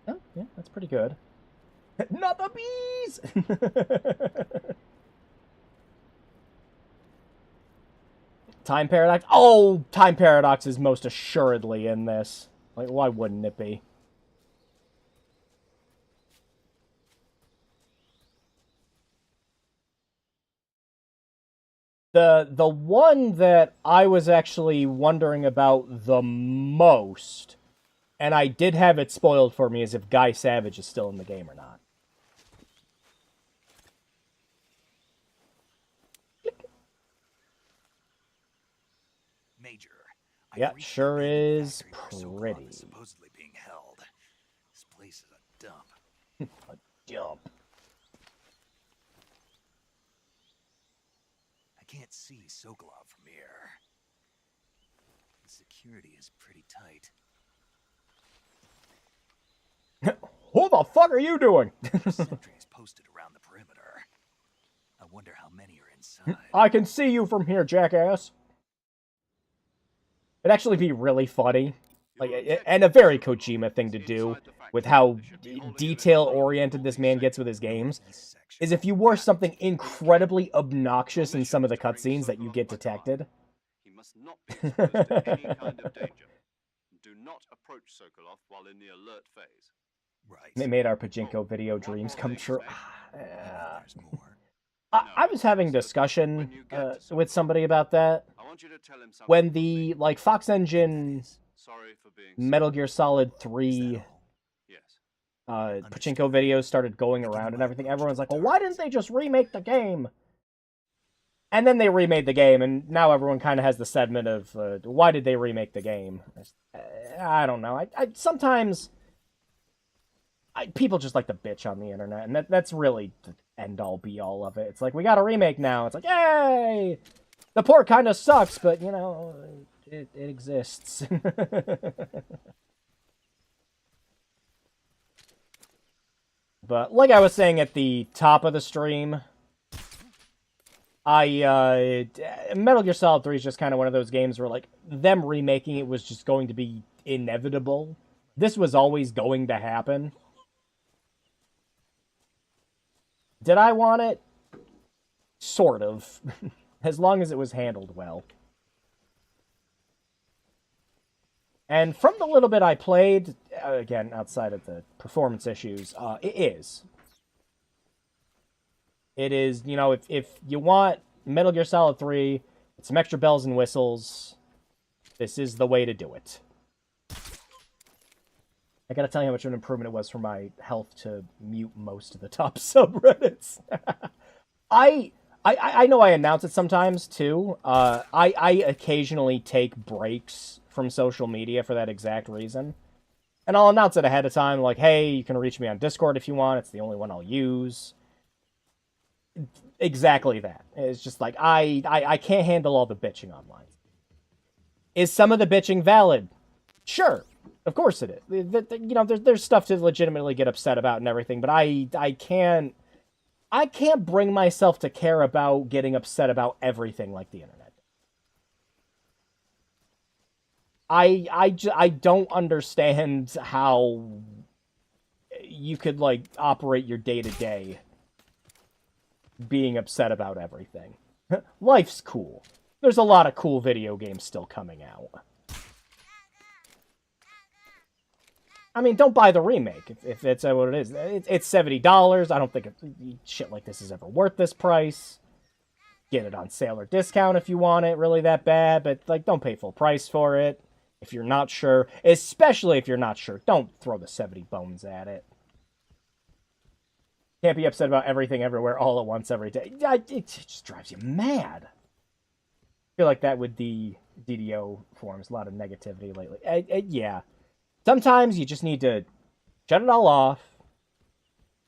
Oh, yeah, that's pretty good. Not the bees! Time Paradox? Oh, Time Paradox is most assuredly in this. Like, why wouldn't it be? The one that I was actually wondering about the most, and I did have it spoiled for me, is if Guy Savage is still in the game or not. Major. Yeah, sure is pretty. Supposedly being held. This place is a dump. A dump. I can't see Sokolov from here. The security is pretty tight. Who the fuck are you doing? Sentries posted around the perimeter. I wonder how many are inside. I can see you from here, jackass. It'd actually be really funny, like, and a very Kojima thing to do, with how detail-oriented this man gets with his games, is if you wore something incredibly obnoxious in some of the cutscenes that you get detected. He must not be exposed to any kind of danger. Do not approach Sokolov while in the alert phase. Right. They made our Pachinko video dreams come true. There's more. I was having a discussion with somebody about that. When the, like, Fox Engine Metal Gear Solid 3 Pachinko videos started going around and everything, everyone's like, well, why didn't they just remake the game? And then they remade the game, and now everyone kind of has the sentiment of, why did they remake the game? I don't know. Sometimes people just like to bitch on the internet, and that's really the end-all, be-all of it. It's like, we got a remake now. It's like, yay! The port kind of sucks, but, you know, it exists. But, like I was saying at the top of the stream, Metal Gear Solid 3 is just kind of one of those games where, like, them remaking it was just going to be inevitable. This was always going to happen. Did I want it? Sort of. As long as it was handled well. And from the little bit I played, again, outside of the performance issues, it is. It is, you know, if you want Metal Gear Solid 3, with some extra bells and whistles, this is the way to do it. I gotta tell you how much of an improvement it was for my health to mute most of the top subreddits. I know I announce it sometimes, too. I occasionally take breaks from social media for that exact reason. And I'll announce it ahead of time, like, hey, you can reach me on Discord if you want. It's the only one I'll use. Exactly that. It's just like, I can't handle all the bitching online. Is some of the bitching valid? Sure. Of course it is. You know, there's stuff to legitimately get upset about and everything, but I can't bring myself to care about getting upset about everything like the internet. I don't understand how you could, like, operate your day-to-day being upset about everything. Life's cool. There's a lot of cool video games still coming out. I mean, don't buy the remake if that's what it is. It's $70. I don't think shit like this is ever worth this price. Get it on sale or discount if you want it really that bad, but, like, don't pay full price for it. If you're not sure, especially if you're not sure, don't throw the 70 bones at it. Can't be upset about everything everywhere all at once every day. It just drives you mad. I feel like that with the DDO forums, a lot of negativity lately. Yeah. Sometimes you just need to shut it all off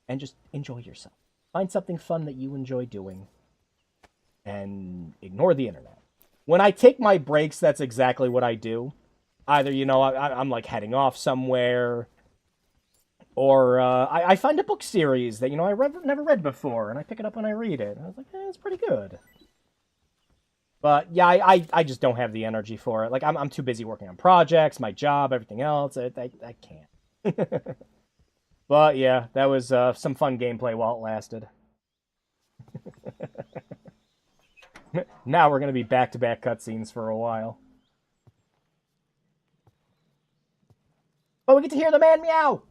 and just enjoy yourself. Find something fun that you enjoy doing and ignore the internet. When I take my breaks, that's exactly what I do. Either, you know, I'm like heading off somewhere, or I find a book series that, you know, never read before, and I pick it up and I read it. And I was like, it's pretty good. But yeah, I just don't have the energy for it. Like, I'm too busy working on projects, my job, everything else. I can't. But yeah, that was some fun gameplay while it lasted. Now we're gonna be back-to-back cutscenes for a while. Oh, we get to hear the man meow!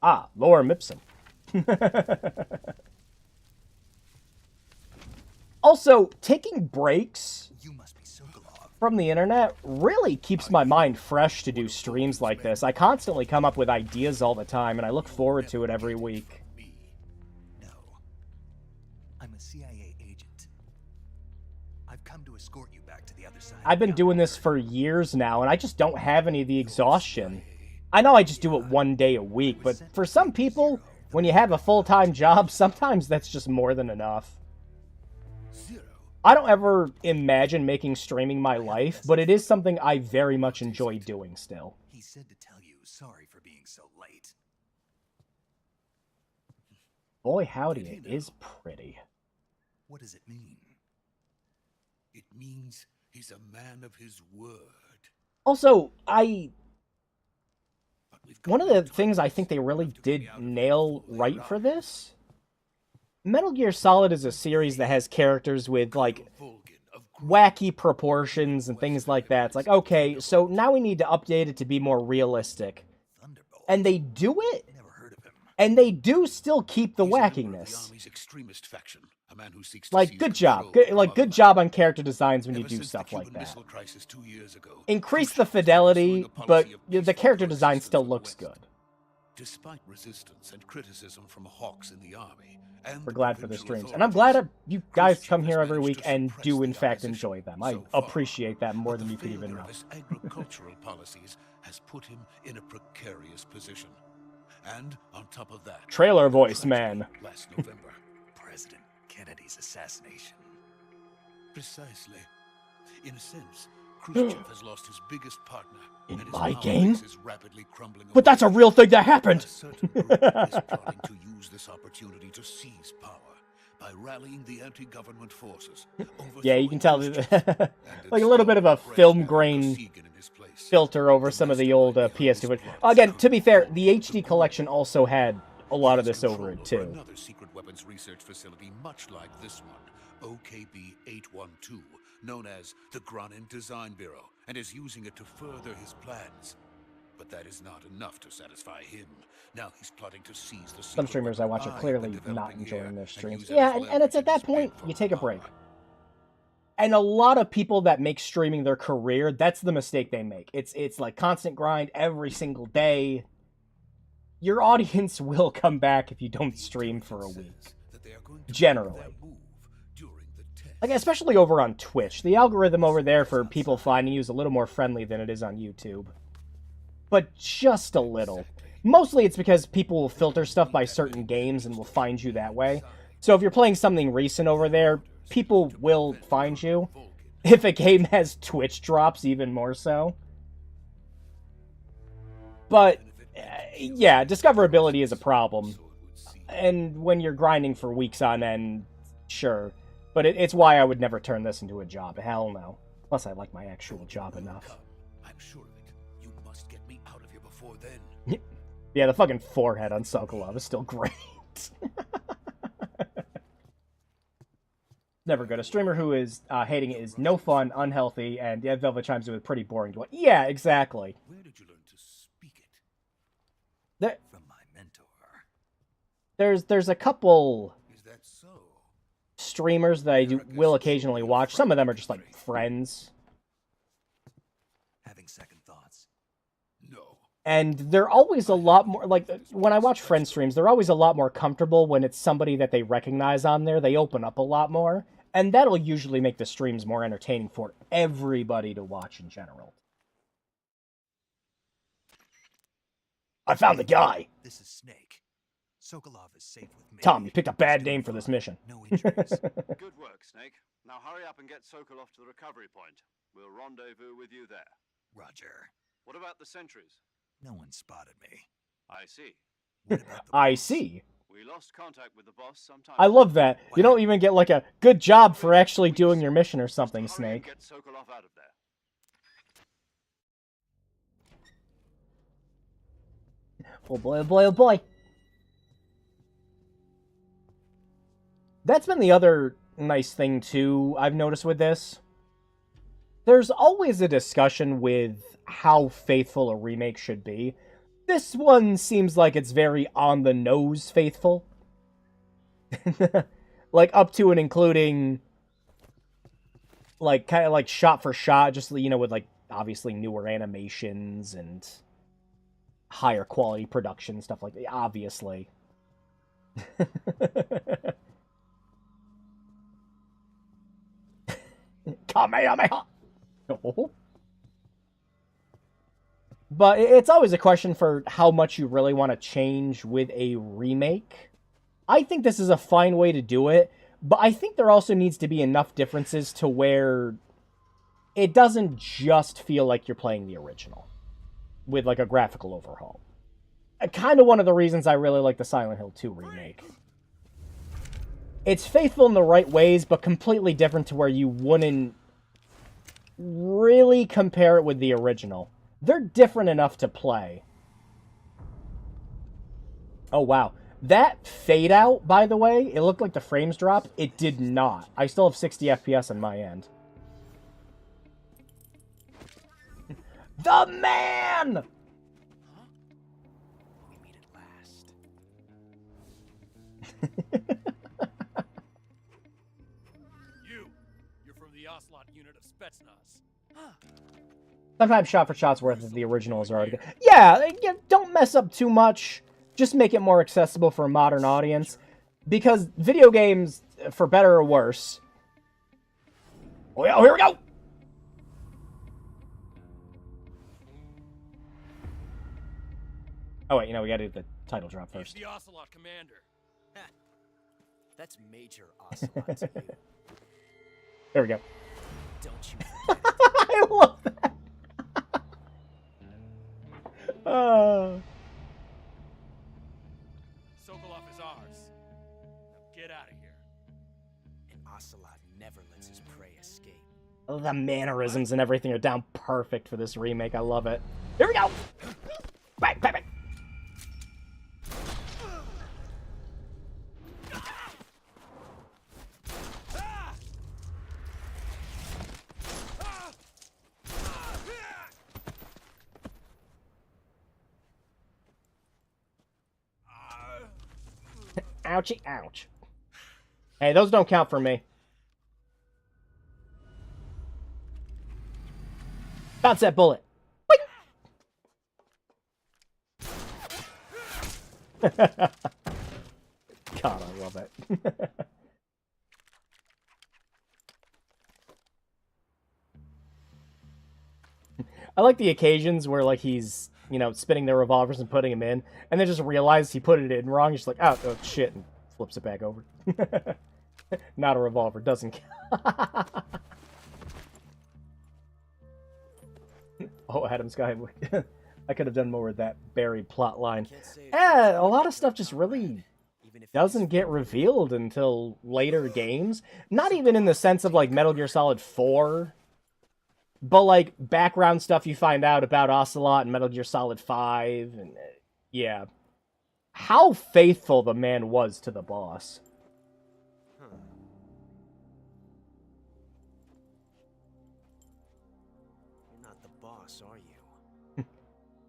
Ah, Laura Mipsum. Also, taking breaks from the internet really keeps my mind fresh to do streams like this. I constantly come up with ideas all the time, and I look forward to it every week. No. I'm a CIA agent. I've come to escort you back to the other side. I've been doing this for years now, and I just don't have any of the exhaustion. I know I just do it one day a week, but for some people, when you have a full-time job, sometimes that's just more than enough. I don't ever imagine making streaming my life, but it is something I very much enjoy doing still. He said to tell you sorry for being so late. Boy, howdy, it is pretty. What does it mean? It means he's a man of his word. Also, one of the things I think they really did nail right for this, Metal Gear Solid is a series that has characters with, like, wacky proportions and things like that. It's like, okay, so now we need to update it to be more realistic. And they do it, and they do still keep the wackiness. Like, good job. Good job on character designs when you do stuff like that. Increase the fidelity, but the character design still looks good. Despite resistance and criticism from hawks in the army, and we're glad for the streams. And I'm glad you guys come here every week and do, in fact, enjoy them. I appreciate that more than you could even know. Agricultural policies has put him in a precarious position. And on top of that, trailer voice man. Last November, President Kennedy's assassination. Precisely. In a sense, Khrushchev has lost his biggest partner. In my game? But but that's a real thing that happened! A certain group is plotting to use this opportunity to seize power by rallying the anti-government forces. Yeah, you can tell like a little bit of a film grain filter over some of the old PS2. But again, to be fair, the HD collection also had a lot of this over it too. Another secret weapons research facility much like this one, OKB 812. Known as the Granin Design Bureau, and is using it to further his plans. But that is not enough to satisfy him. Now he's plotting to seize the some streamers I watch are clearly not enjoying their streams. Yeah, and it's at that point, you take a break. And a lot of people that make streaming their career, that's the mistake they make. It's like constant grind every single day. Your audience will come back if you don't stream for a week. Generally. Like, especially over on Twitch. The algorithm over there for people finding you is a little more friendly than it is on YouTube. But just a little. Mostly it's because people will filter stuff by certain games and will find you that way. So if you're playing something recent over there, people will find you. If a game has Twitch drops, even more so. But, yeah, discoverability is a problem. And when you're grinding for weeks on end, sure. But it's why I would never turn this into a job. Hell no. Plus, I like my actual job enough. I'm sure of it. You must get me out of here before then. Yeah, the fucking forehead on Sokolov is still great. Never good. A streamer who is hating it is no fun, unhealthy, and yeah, Velvet chimes in with pretty boring to it. Yeah, exactly. Where did you learn to speak it? From my mentor. There's a couple Is that so? streamers that I will occasionally watch. Some of them are just like friends. Having second thoughts. No. And they're always a lot more, like, when I watch friend streams, they're always a lot more comfortable when it's somebody that they recognize on there. They open up a lot more. And that'll usually make the streams more entertaining for everybody to watch in general. I found the guy! This is Snake. Sokolov is safe with me. Tom, you picked a bad name for this mission. No injuries. Good work, Snake. Now hurry up and get Sokolov to the recovery point. We'll rendezvous with you there. Roger. What about the sentries? No one spotted me. I see. What about the I boss? see. We lost contact with the boss sometime. I love that. You don't even get like a good job for actually doing your mission or something, Just hurry and Snake. get Sokolov out of there. Oh boy, oh boy, oh boy. That's been the other nice thing, too, I've noticed with this. There's always a discussion with how faithful a remake should be. This one seems like it's very on-the-nose faithful. Like, up to and including, like, kind of like shot for shot, just, you know, with, like, obviously newer animations and higher quality production, stuff like that, obviously. Kamehameha! Oh. But it's always a question for how much you really want to change with a remake. I think this is a fine way to do it, but I think there also needs to be enough differences to where it doesn't just feel like you're playing the original with like a graphical overhaul. Kind of one of the reasons I really like the Silent Hill 2 remake. It's faithful in the right ways, but completely different to where you wouldn't really compare it with the original. They're different enough to play. Oh, wow. That fade out, by the way, it looked like the frames dropped. It did not. I still have 60 FPS on my end. The man! Huh? We meet at last. You're from the Ocelot unit of Spetsnaz. Sometimes shot for shot's worth if the originals are already good. Yeah, don't mess up too much. Just make it more accessible for a modern audience. Because video games, for better or worse... Oh, yeah, here we go! Oh, wait, you know, we gotta do the title drop He's first. the Ocelot commander. That's Major Ocelot to you. There we go. Don't you I love that! Sokolov is ours. Now get out of here. And Ocelot never lets his prey escape. The mannerisms and everything are down perfect for this remake. I love it. Here we go! Bang, bang, bang. Ouchie, ouch. Hey, those don't count for me. Bounce that bullet. God, I love it. I like the occasions where like he's, you know, spinning their revolvers and putting them in, and then just realizes he put it in wrong. He's just like, oh shit, and flips it back over. Not a revolver, doesn't count. Oh, Adam Skyway. I could have done more with that buried plot line. Yeah, a lot of stuff just really doesn't get revealed until later games. Not even in the sense of like Metal Gear Solid 4, but like background stuff you find out about Ocelot and Metal Gear Solid 5. And yeah. How faithful the man was to the boss. You're not the boss, are you?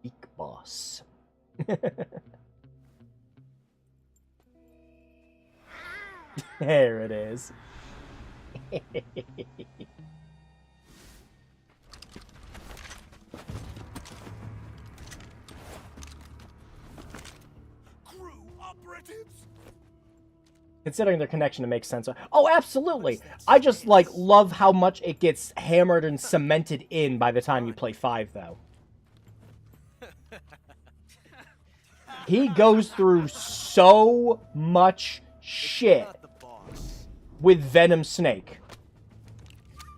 Big boss. There it is. Crew operatives? Considering their connection, it makes sense. Oh, absolutely. I just, like, love how much it gets hammered and cemented in by the time you play 5, though. He goes through so much shit with Venom Snake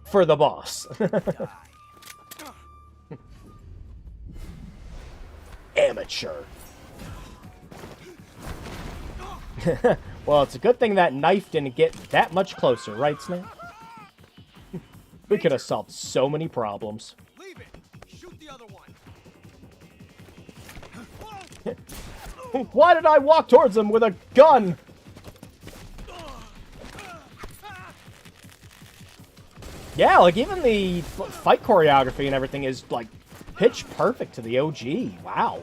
for the boss. Amateur. Well, it's a good thing that knife didn't get that much closer, right, Snake? We could have solved so many problems. Leave it. Shoot the other one. Why did I walk towards him with a gun? Yeah, like, even the fight choreography and everything is, like, pitch perfect to the OG. Wow.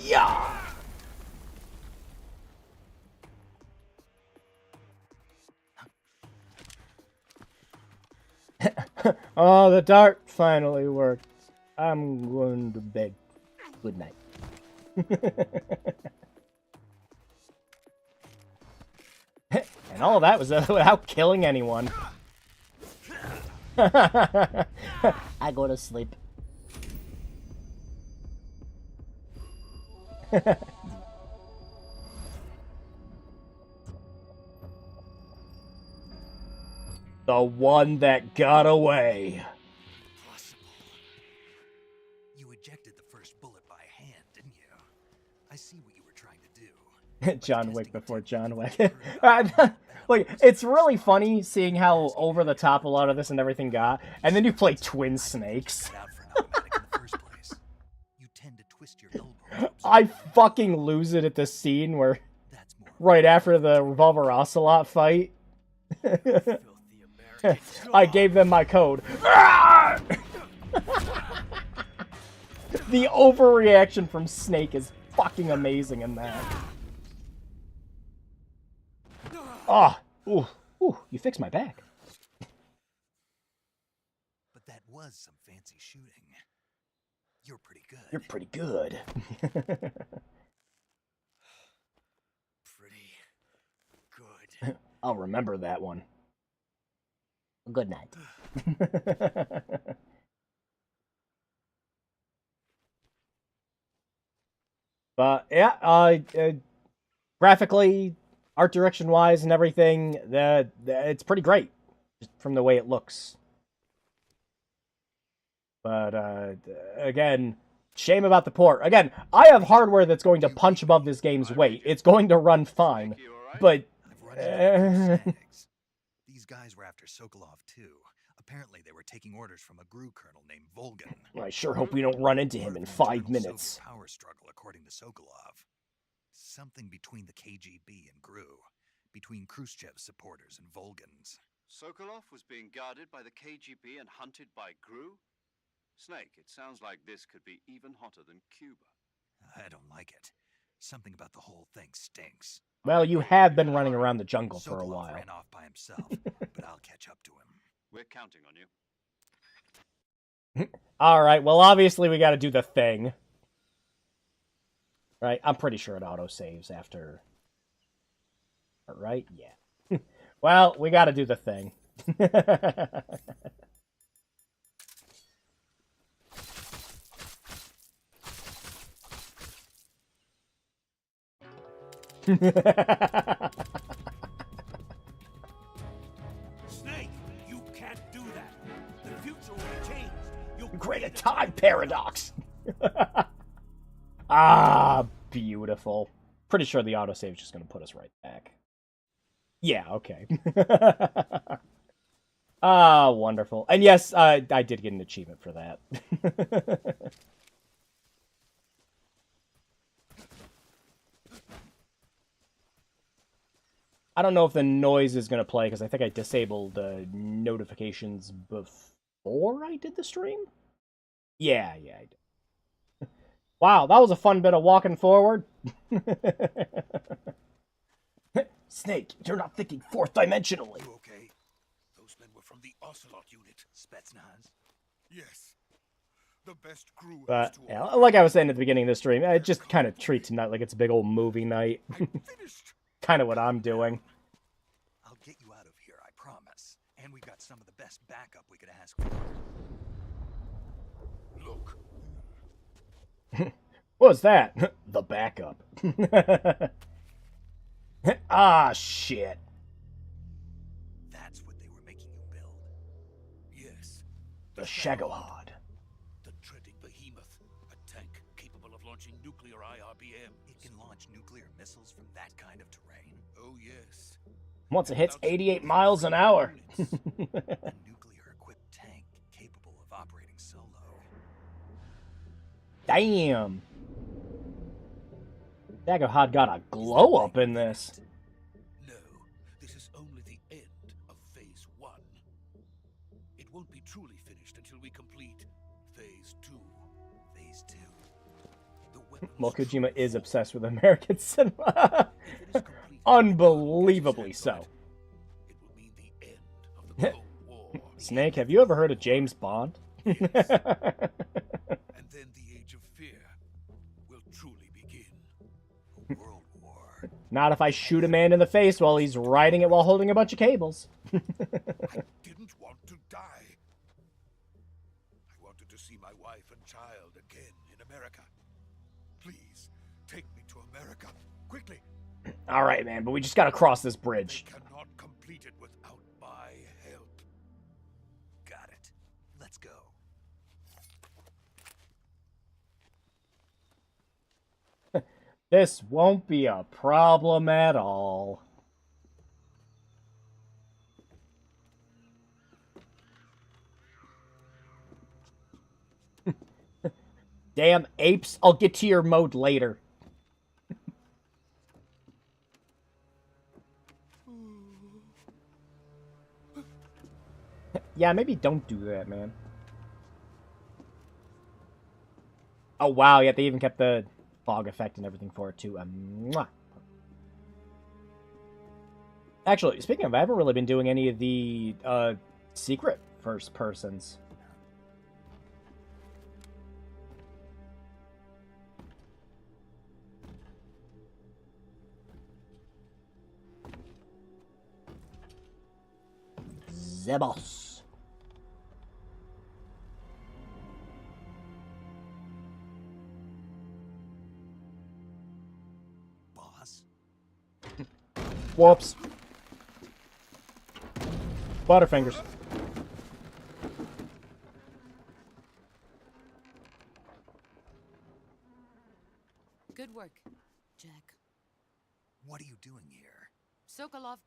Yeah. Oh, the dart finally worked. I'm going to bed. Good night. And all that was without killing anyone. I go to sleep. The one that got away. You ejected the first bullet by hand, didn't you? I see what you were trying to do. John Wick before John Wick. Like, it's really funny seeing how over the top a lot of this and everything got, and then you play Twin Snakes. I fucking lose it at this scene where, right after the Revolver Ocelot fight, I gave them my code. The overreaction from Snake is fucking amazing in that. Ah, ooh, you fixed my back. But that was some fancy shooting. You're pretty good. You're pretty good. Pretty good. I'll remember that one. Good night. But yeah, graphically, art direction wise, and everything, it's pretty great, just from the way it looks. But again, shame about the port. Again, I have hardware that's going to punch above this game's weight. It's going to run fine, but these guys were after Sokolov too. Apparently, they were taking orders from a GRU colonel named Volgan. I sure hope we don't run into him in 5 minutes. Power struggle, according to Sokolov. Something between the KGB and GRU, between Khrushchev's supporters and Volgan's. Sokolov was being guarded by the KGB and hunted by GRU? Snake, it sounds like this could be even hotter than Cuba. I don't like it. Something about the whole thing stinks. Well, you have been running around the jungle for a while. Sokolov ran off by himself, but I'll catch up to him. We're counting on you. Alright, well, obviously we gotta do the thing. Right? I'm pretty sure it auto-saves after... Right? Yeah. Well, we gotta do the thing. Snake, you can't do that. The future will change. You'll Create a time paradox. Ah, beautiful. Pretty sure the autosave is just gonna put us right back. Yeah, okay. Ah, wonderful. And yes, I did get an achievement for that. I don't know if the noise is going to play, because I think I disabled notifications before I did the stream? Yeah, I did. Wow, that was a fun bit of walking forward. Snake, you're not thinking fourth dimensionally. You okay? Those men were from the Ocelot unit. Spetsnaz. Yes. The best crew But, yeah, like I was saying at the beginning of the stream, I just kind of treat tonight like it's a big old movie night. Kind of what I'm doing. I'll get you out of here, I promise. And we got some of the best backup we could ask for. Look. What was that? The backup. Ah, shit. That's what they were making you build. Yes. The Shagohod. The treading behemoth. A tank capable of launching nuclear IRBM. It can launch nuclear missiles from that kind of terrain. Oh, yes. Once it hits 88 miles an hour. A nuclear-equipped tank capable of operating solo. Damn. Shagohod got a glow up in this. No, this is only the end of Phase 1. It won't be truly finished until we complete Phase 2. Phase 2. Well, Kojima is obsessed with American cinema. Unbelievably so. It will mean the end of the Cold War. Snake, have you ever heard of James Bond? Yes. And then the Age of Fear will truly begin. A world war. Not if I shoot a man in the face while he's riding it while holding a bunch of cables. I didn't want to die. I wanted to see my wife and child again in America. Please, take me to America. Quickly. Alright, man, but we just gotta cross this bridge. They cannot complete it without my help. Got it. Let's go. This won't be a problem at all. Damn apes, I'll get to your mode later. Yeah, maybe don't do that, man. Oh, wow, yeah, they even kept the fog effect and everything for it, too. Mwah. Actually, speaking of, I haven't really been doing any of the secret first persons. Zebos. Boss. Whoops. Butterfingers. Good work, Jack. What are you doing here? Sokolov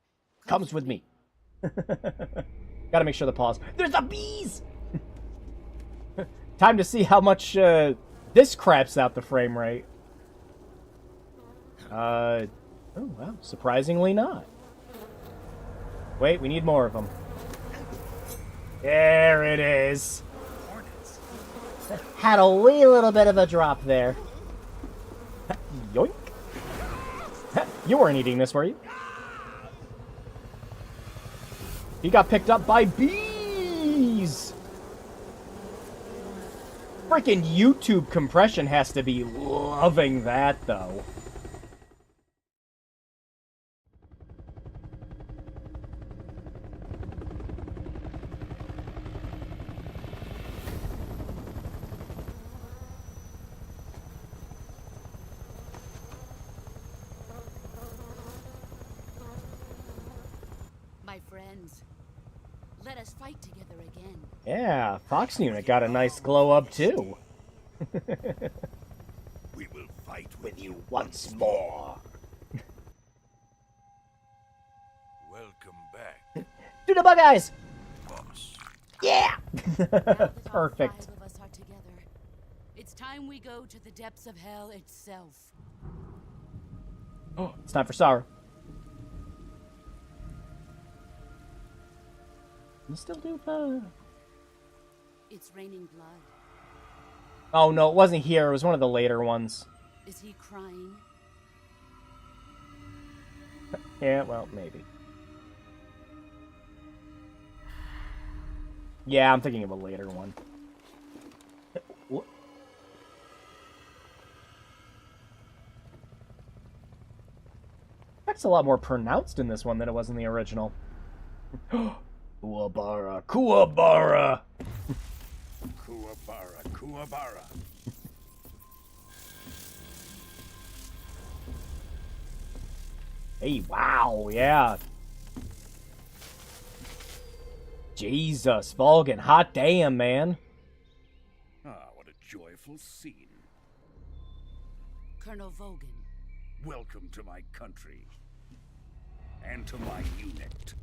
Comes with me. Gotta make sure the pause. There's the bees! Time to see how much this craps out the frame rate. Oh, well, surprisingly not. Wait, we need more of them. There it is. Hornets. Had a wee little bit of a drop there. Yoink. You weren't eating this, were you? He got picked up by bees! Freaking YouTube compression has to be loving that, though. ends. Let us fight together again. Yeah, Fox Unit got a nice glow up too. We will fight With you once more. Welcome back, Do the bug eyes! boss. Yeah! Now that all Perfect. 5 of us are together, it's time we go to the depths of hell itself. Oh, it's time for Sarah. Mr. Lupa. It's raining blood. Oh no, it wasn't here. It was one of the later ones. Is he crying? Yeah, well, maybe. Yeah, I'm thinking of a later one. What? That's a lot more pronounced in this one than it was in the original. Kuwabara, Kuwabara! Kuwabara, Kuwabara. Hey, wow, yeah. Jesus, Vulcan, hot damn, man. Ah, what a joyful scene. Colonel Vogan. Welcome to my country. And to my unit.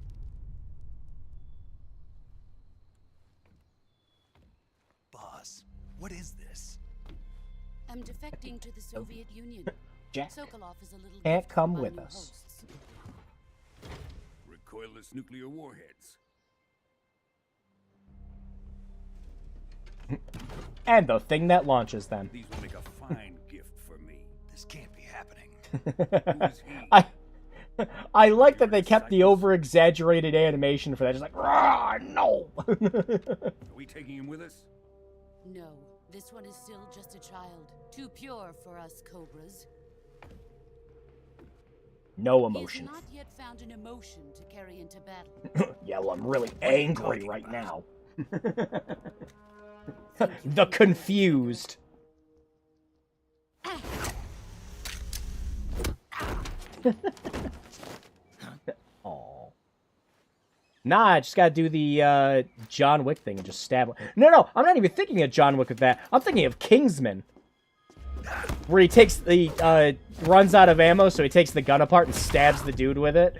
Boss, what is this? I'm defecting to the Soviet Union. Jack Sokolov is a little can't gift come from my with new us. hosts. Recoilless nuclear warheads. And the thing that launches them. These will make a fine gift for me. This can't be happening. Who is he? I like that they kept the over-exaggerated animation for that. Just like, rah, no. Are we taking him with us? No, this one is still just a child. Too pure for us Cobras. No He emotion. has not yet found an emotion to carry into battle. Yeah, well, I'm really angry right now. Thank you The for confused. Aww. Nah, I just gotta do the John Wick thing and just stab him. No, I'm not even thinking of John Wick with that. I'm thinking of Kingsman. Where he takes the, runs out of ammo, so he takes the gun apart and stabs the dude with it.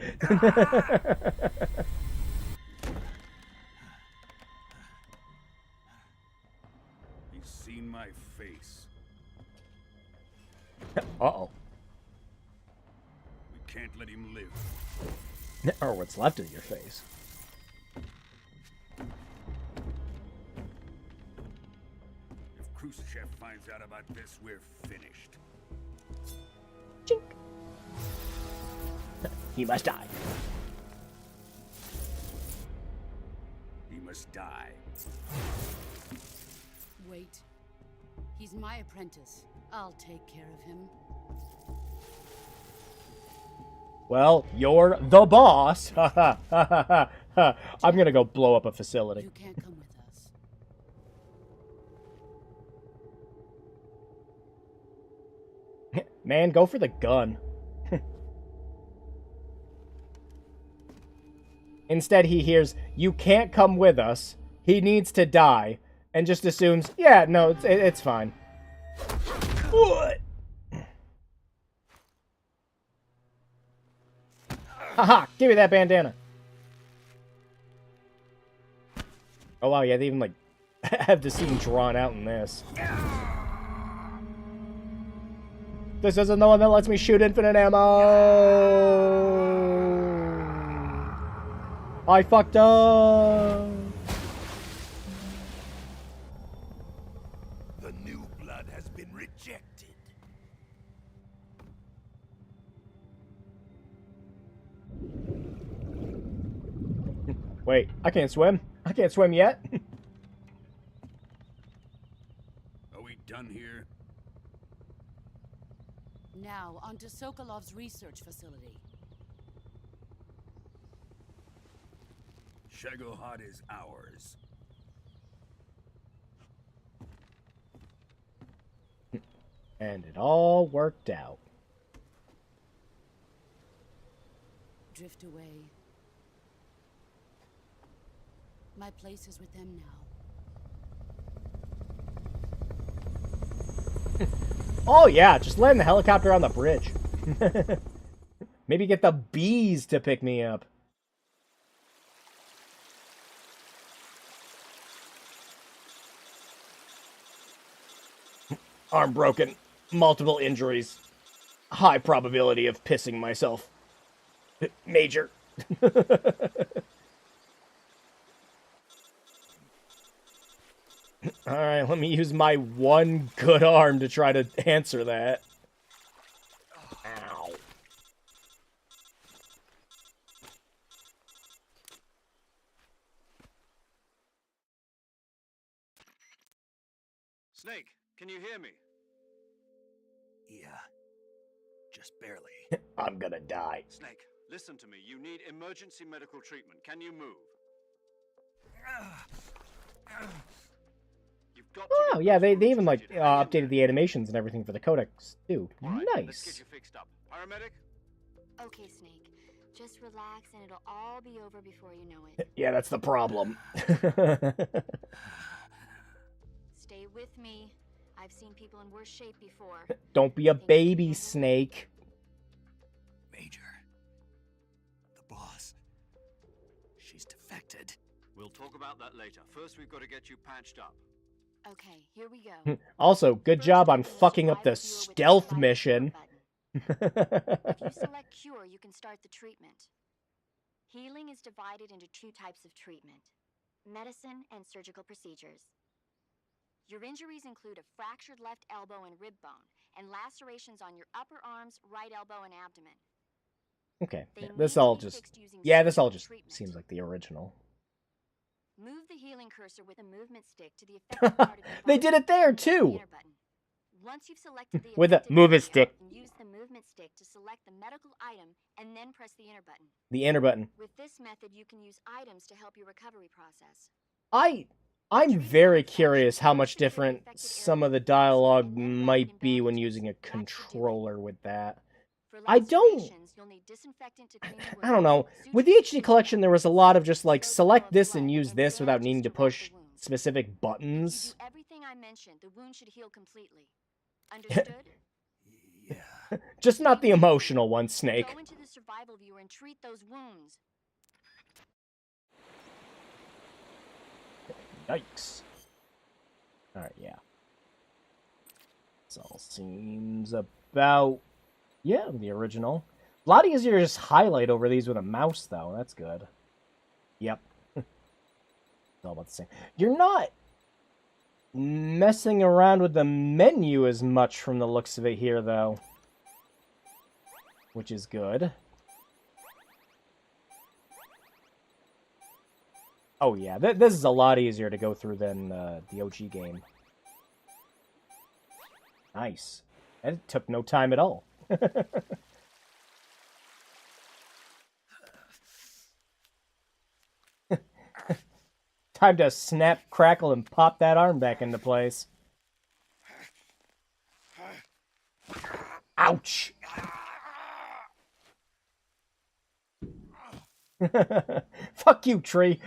He's seen my face. Uh-oh. We can't let him live. Or what's left of your face. If Khrushchev finds out about this, we're finished. Chink. He must die. He must die. Wait. He's my apprentice. I'll take care of him. Well, you're the boss. I'm gonna go blow up a facility. You can't come with us. Man, go for the gun. Instead, he hears, "You can't come with us. He needs to die," and just assumes, "Yeah, no, it's fine." What? Haha! Give me that bandana. Oh wow, yeah, they even like have the scene drawn out in this. This isn't the one that lets me shoot infinite ammo. I fucked up. The new blood has been rejected. Wait, I can't swim. I can't swim yet. Are we done here? Now, onto Sokolov's research facility. Shagohod is ours. And it all worked out. Drift away. My place is with them now. Oh yeah, just land the helicopter on the bridge. Maybe get the bees to pick me up. Arm broken. Multiple injuries. High probability of pissing myself. Major. Alright, let me use my one good arm to try to answer that. Ow. Snake, can you hear me? Yeah. Just barely. I'm gonna die. Snake, listen to me. You need emergency medical treatment. Can you move? You've got to Oh, yeah, they even, like, updated the animations and everything for the codex, too. Right, Nice. let's get you fixed up. Paramedic? Okay, Snake. Just relax and it'll all be over before you know it. Yeah, that's the problem. Stay with me. I've seen people in worse shape before. Don't be a baby, Snake. Major. The boss. She's defected. We'll talk about that later. First, we've got to get you patched up. Okay, here we go. Also, good job on fucking up the stealth mission. If you select Cure, you can start the treatment. Healing is divided into two types of treatment: medicine and surgical procedures. Your injuries include a fractured left elbow and rib bone, and lacerations on your upper arms, right elbow, and abdomen. Okay, yeah, this all just seems like the original. Move the healing cursor with a movement stick to the affected part of your They body. did it there too. Once you've selected the With a affected movement area, stick. use the movement stick to select the medical item and then press the enter button. The enter button. With this method, you can use items to help your recovery process. I'm very curious how much different some of the dialogue might be when using a controller with that. I don't know. With the HD collection, there was a lot of just like select this and use this without needing to push specific buttons. If you do everything I mentioned, the wound should heal completely. Understood? Yeah. Just not the emotional one, Snake. Go into the survival viewer and treat those wounds. Yikes. Alright, yeah. This all seems about... yeah, the original. A lot easier to just highlight over these with a mouse, though. That's good. Yep. It's all about the same. You're not messing around with the menu as much from the looks of it here, though. Which is good. Oh, yeah. This is a lot easier to go through than the OG game. Nice. It took no time at all. Time to snap, crackle, and pop that arm back into place. Ouch! Fuck you, tree!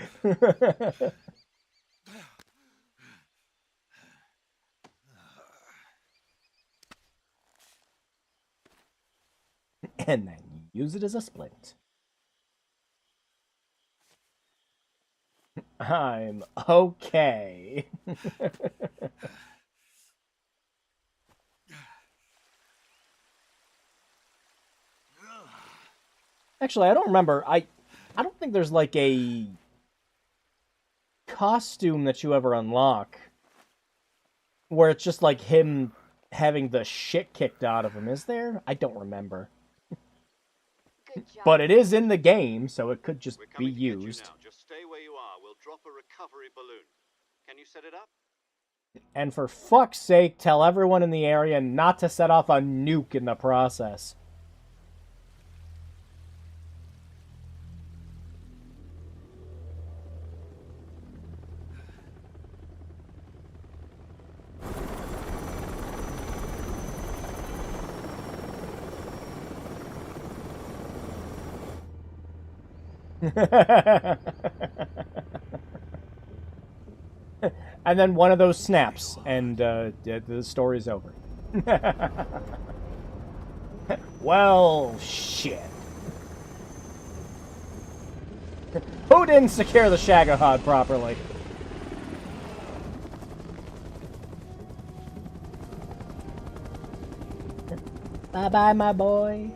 And then use it as a splint. I'm okay. Actually, I don't remember. I don't think there's like a costume that you ever unlock where it's just like him having the shit kicked out of him, is there? I don't remember. But it is in the game, so it could just be used. Just stay where you are. We'll drop a recovery balloon. Can you set it up? And for fuck's sake, tell everyone in the area not to set off a nuke in the process. And then one of those snaps, and the story's over. Well, shit. Who didn't secure the Shagahod properly? Bye-bye, my boy.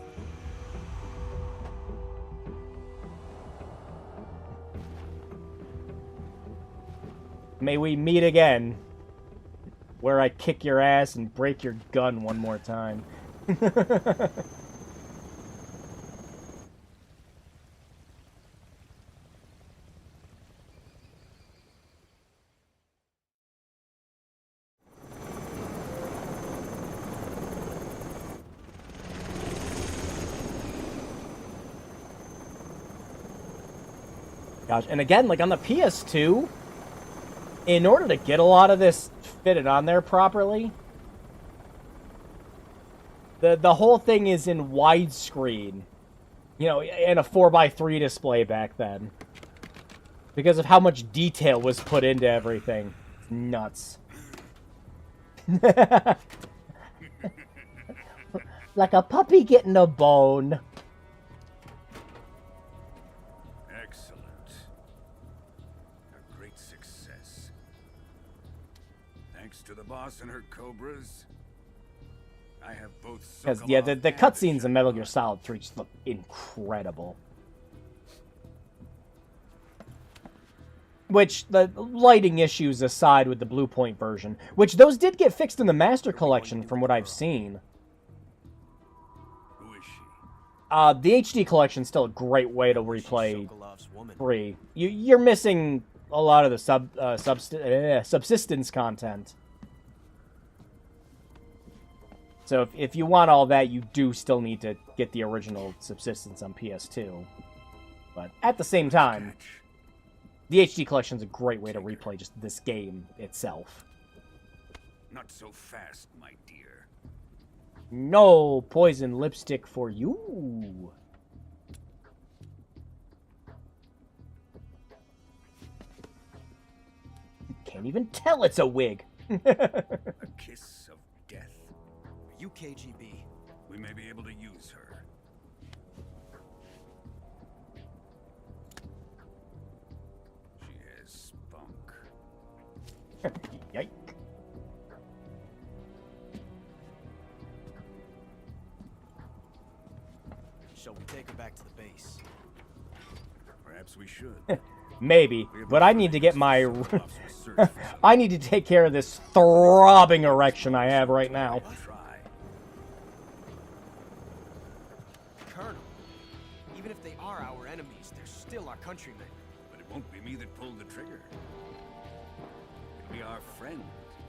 May we meet again, where I kick your ass and break your gun one more time. Gosh, and again, like on the PS2, in order to get a lot of this fitted on there properly, the whole thing is in widescreen, you know, in a 4:3 display back then, because of how much detail was put into everything. Nuts. Like a puppy getting a bone. Excellent. A great success. Thanks to the boss and her cobras, I have both. Because, yeah, the cutscenes in Metal Gear Solid 3 just look incredible. Which, the lighting issues aside with the Blue Point version, which those did get fixed in the Master Collection from what I've seen. Who is she? The HD Collection's still a great way to replay 3. You're missing a lot of the subsistence content. So if you want all that, you do still need to get the original subsistence on PS2. But at the same time, the HD Collection's a great way to replay just this game itself. Not so fast, my dear. No poison lipstick for you. Can't even tell it's a wig. A kiss of death. Are you KGB? We may be able to use her. She has spunk. Yike. Shall we take her back to the base? Perhaps we should. Maybe, but I need to get my... I need to take care of this throbbing erection I have right now. Colonel, even if they are our enemies, they're still our countrymen. But it won't be me that pulled the trigger. It'll be our friend,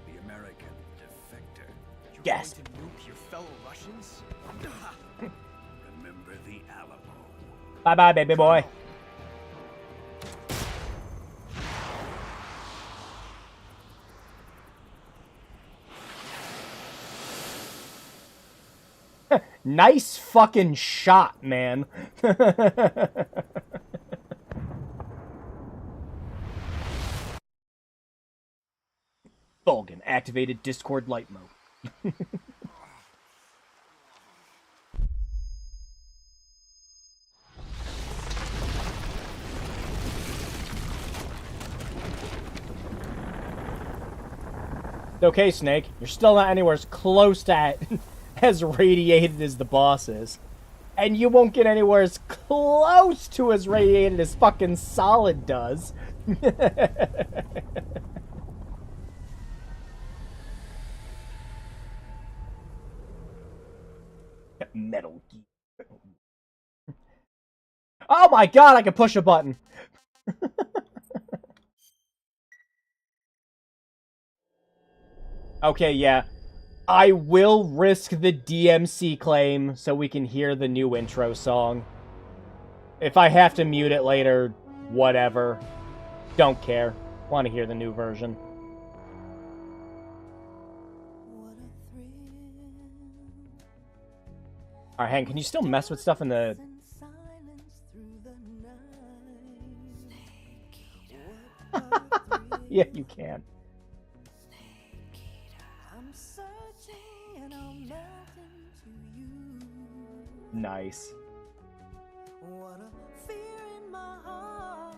the American defector. You're Yes. going to nuke your fellow Russians? Remember the Alamo. Bye-bye, baby boy. Nice fucking shot, man. Vulcan activated Discord light mode. Okay, Snake, you're still not anywhere as close to as radiated as the boss is. And you won't get anywhere as close to as radiated as fucking Solid does. Metal Gear. Oh my god, I can push a button. Okay, yeah. I will risk the DMC claim so we can hear the new intro song. If I have to mute it later, whatever. Don't care. Want to hear the new version. Alright, Hank, can you still mess with stuff in the... Yeah, you can. Nice. What a fear in my heart,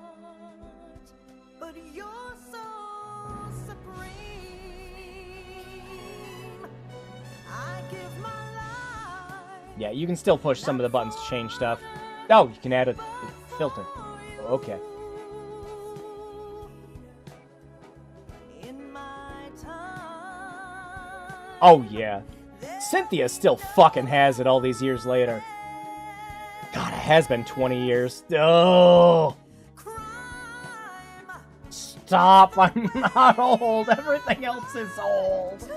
but you're so supreme. I give my life. Yeah, you can still push some of the buttons to change stuff. Oh, you can add a filter. Okay. Oh, yeah. Cynthia still fucking has it all these years later. God, it has been 20 years. Oh! Stop! I'm not old. Everything else is old.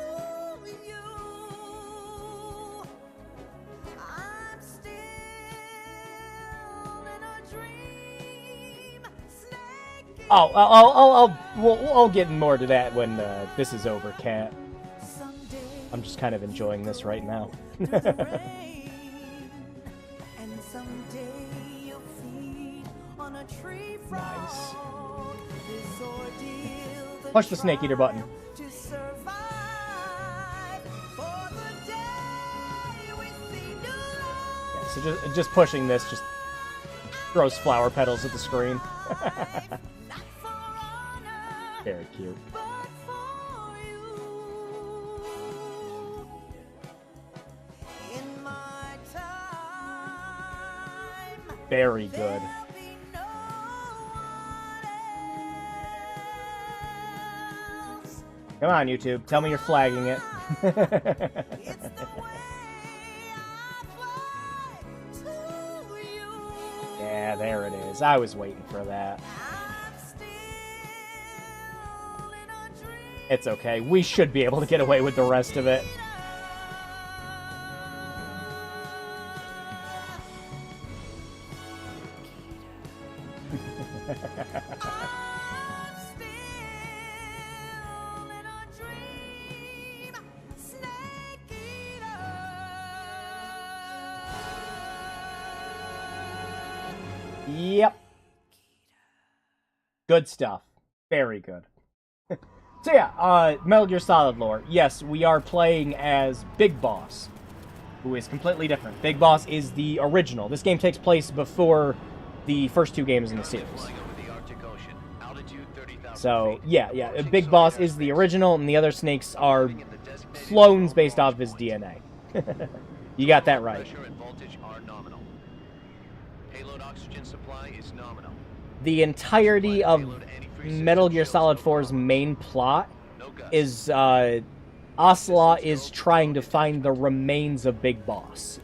I'll get more to that when this is over, Cat. I'm just kind of enjoying this right now. Nice. Push the snake eater button. Yeah, so just pushing this just throws flower petals at the screen. Very cute. Very good. Come on, YouTube. Tell me you're flagging it. Yeah, there it is. I was waiting for that. It's okay. We should be able to get away with the rest of it. Yep. Good stuff. Very good. So yeah, Metal Gear Solid lore. Yes, we are playing as Big Boss, who is completely different. Big Boss is the original. This game takes place before the first two games in the series. So, yeah, Big Boss is the original, and the other snakes are clones based off of his DNA. You got that right. The entirety of Metal Gear Solid 4's main plot is Ocelot is trying to find the remains of Big Boss.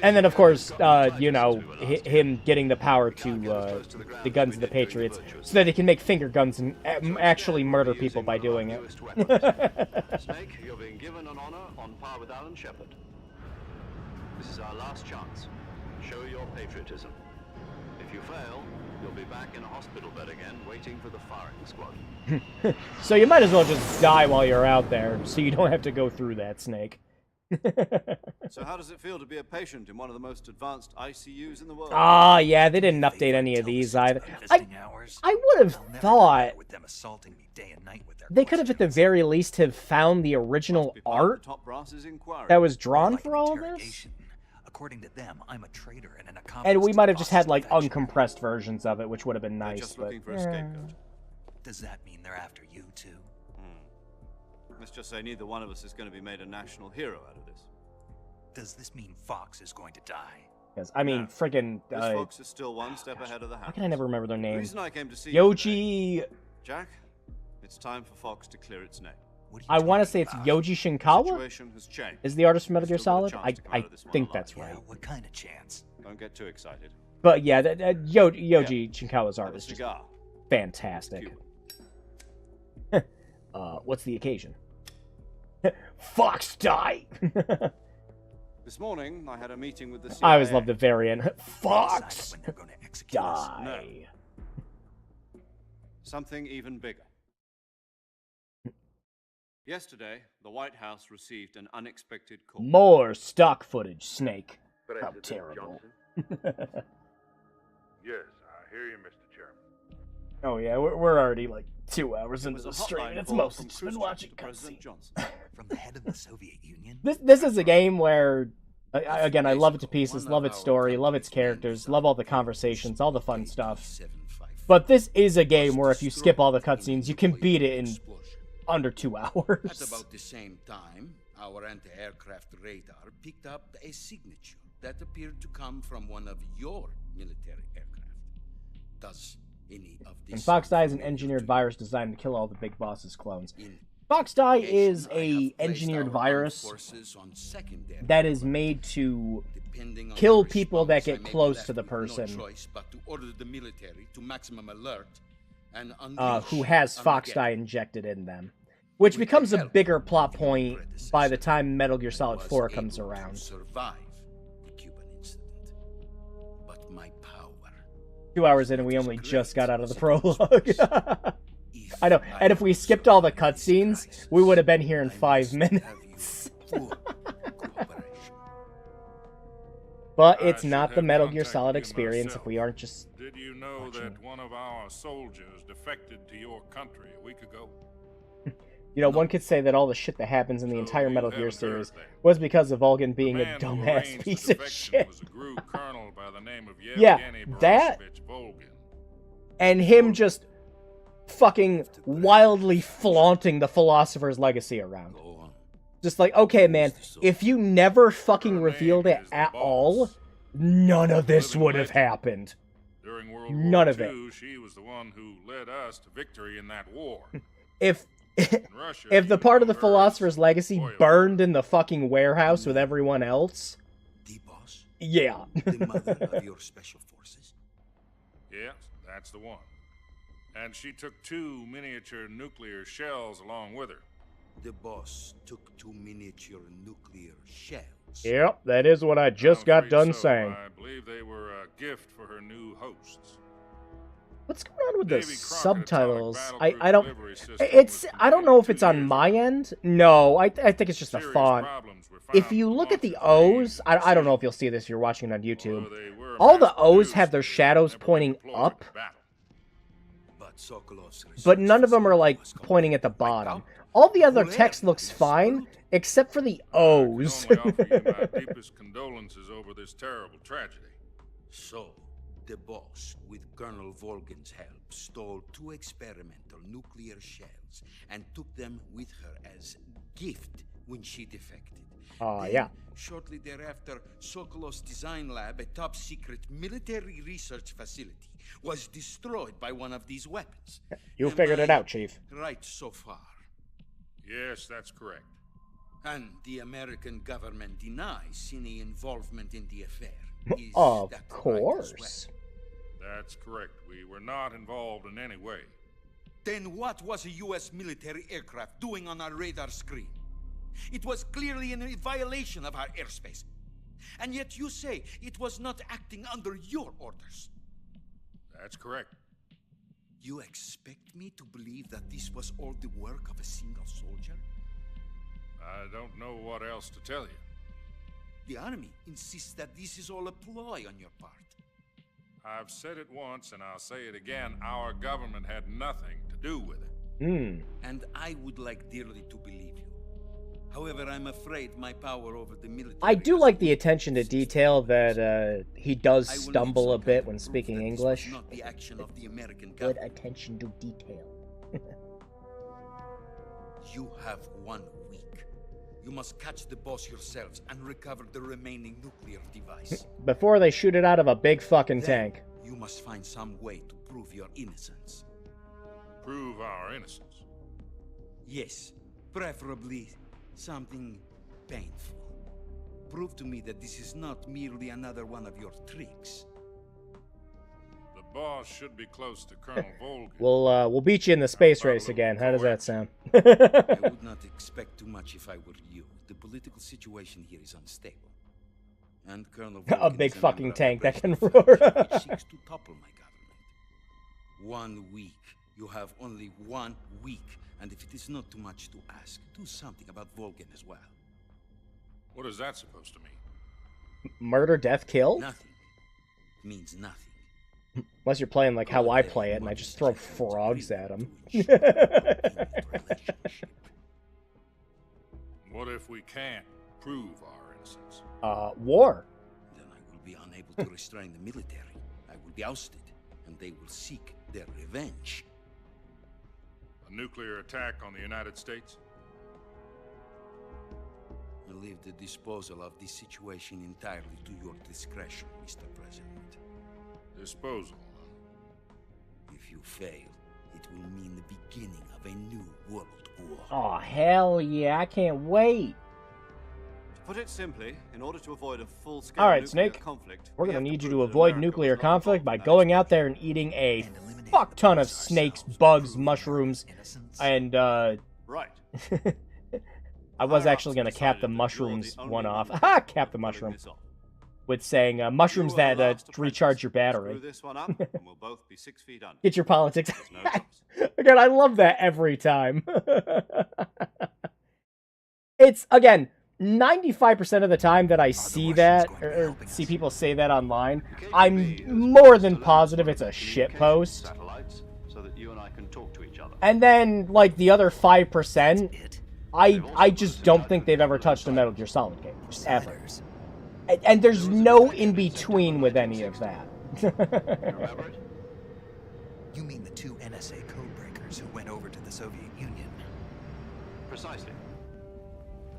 And then, of course, you know, him getting the power to the guns of the Patriots so that he can make finger guns and actually murder people by doing it. Snake, you're being given an honor on par with Alan Shepard. This is our last chance. Show your patriotism. If you fail, you'll be back in a hospital bed again, waiting for the firing squad. So you might as well just die while you're out there, so you don't have to go through that, Snake. So how does it feel to be a patient in one of the most advanced ICUs in the world? Ah, yeah, they didn't update any of these either. I would have thought they could have at the very least have found the original art that was drawn for all of this. According to them, I'm a traitor and an accomplice. And we might have just had like uncompressed versions of it, which would have been nice. Just looking for a scapegoat. Does that mean they're after you too? Let's just say neither one of us is going to be made a national hero out of this. Does this mean Fox is going to die? Yes, I mean, friggin' Fox is still one step ahead of the house. Why can I never remember their name? The reason I came to see Yoji. Jack, it's time for Fox to clear its name. I want to say it's Yoji Shinkawa. Is the artist from Metal Gear Solid? I think that's right. Yeah, what kind of chance? Don't get too excited. But yeah, Yoji Shinkawa's art is just fantastic. What's the occasion? Fox die! This morning, I had a meeting with the CIA. I always love the variant. Fox die. No. Something even bigger. Yesterday, the White House received an unexpected call. More stock footage, Snake. How terrible. Yes, I hear you, Mr. Chairman. Oh yeah, we're already like 2 hours It into was a the stream, hotline and it's call mostly from just been Khrushchev watching to President cutscenes. Johnson. From the head of the Soviet Union? This is a game where, again, I love it to pieces, love its story, love its characters, love all the conversations, all the fun stuff. But this is a game where if you skip all the cutscenes, you can beat it in under 2 hours. At about the same time, our anti-aircraft radar picked up a signature that appeared to come from one of your military aircraft. Does any of this... And Foxdie is an engineered virus designed to kill all the Big Boss's clones. Foxdie is a engineered virus that is made to kill people that get close to the person who has Foxdie injected in them, which becomes a bigger plot point by the time Metal Gear Solid 4 comes around. 2 hours in and we only just got out of the prologue. I know, and if we skipped all the cutscenes, we would have been here in 5 minutes. But it's not the Metal Gear Solid experience if we aren't just... Did you know that one of our soldiers defected to your country a week ago? You know, one could say that all the shit that happens in the entire Metal Gear series was because of Vulcan being a dumbass piece of shit. Yeah, that... and him just fucking wildly flaunting the Philosopher's Legacy around. Just like, okay, man, if you never fucking revealed it at all, none of this would have happened. During World None War of it. II, she was the one who led us to victory in that war. If the part of the Philosopher's Legacy burned in the fucking warehouse with everyone else, yeah. The mother of your special forces? Yes, that's the one. And she took 2 miniature nuclear shells along with her. The boss took 2 miniature nuclear shells. Yep, that is what I just got done saying. I believe they were a gift for her new hosts. What's going on with the subtitles? I don't... I don't know if it's on my end. No, I think it's just a font. If you look at the O's, I don't know if you'll see this if you're watching it on YouTube. All the O's have their shadows pointing up, but none of them are, like, pointing at the bottom. All the other text looks fine, except for the O's. I can only offer you my deepest condolences over this terrible tragedy. So, the boss, with Colonel Volgin's help, stole 2 experimental nuclear shells and took them with her as gift when she defected. Yeah. Shortly thereafter, Sokolov's design lab, a top-secret military research facility, was destroyed by one of these weapons. You figured it out, Chief. Right so far. Yes, that's correct. And the American government denies any involvement in the affair. Of course. That's correct. We were not involved in any way. Then what was a U.S. military aircraft doing on our radar screen? It was clearly in a violation of our airspace. And yet you say it was not acting under your orders. That's correct. You expect me to believe that this was all the work of a single soldier? I don't know what else to tell you. The army insists that this is all a ploy on your part. I've said it once and I'll say it again. Our government had nothing to do with it. And I would like dearly to believe you. However, I'm afraid my power over the military... I do like the attention to detail that he does stumble a bit when speaking English. Not the action of the American Good government. attention to detail. You have 1 week. You must catch the boss yourselves and recover the remaining nuclear device. Before they shoot it out of a big fucking tank. You must find some way to prove your innocence. Prove our innocence? Yes, preferably something painful. Prove to me that this is not merely another one of your tricks. The boss should be close to Colonel Volgin. We'll beat you in the space race again. How does that sound? I would not expect too much if I were you. The political situation here is unstable. And Colonel Volgin a big is fucking member of tank the that can British roar. Federation which seeks to topple my government. 1 week. You have only 1 week. And if it is not too much to ask, do something about Volgin as well. What is that supposed to mean? Murder, death, kill? Nothing. It means nothing. Unless you're playing like how I play it, and I just throw frogs at them. What if we can't prove our innocence? War. Then I will be unable to restrain the military. I will be ousted, and they will seek their revenge. A nuclear attack on the United States? I leave the disposal of this situation entirely to your discretion, Mr. President. Disposal. If you fail, it will mean the beginning of a new world war. Oh, hell yeah, I can't wait. To put it simply, in order to avoid a full-scale All right, nuclear Snake. conflict, We're we going to have need you prove to that avoid America nuclear was not conflict by involved in that going out there and eating a fuck ton of snakes, bugs, mushrooms, and, Right. I was actually going to cap the mushrooms one off. Ha! Cap the mushroom. With saying, mushrooms that recharge your battery. Screw this one up, and we'll both be 6 feet under. Get your politics. There's no choice. Again, I love that every time. It's, again, 95% of the time that I see that, or see people say that online, I'm more than positive it's a shit post. So that you and I can talk to each other. And then, like, the other 5%, I just don't think they've ever touched a Metal Gear Solid game. Just ever. And there's no in-between with any of that. Remember it? You mean the 2 NSA codebreakers who went over to the Soviet Union? Precisely.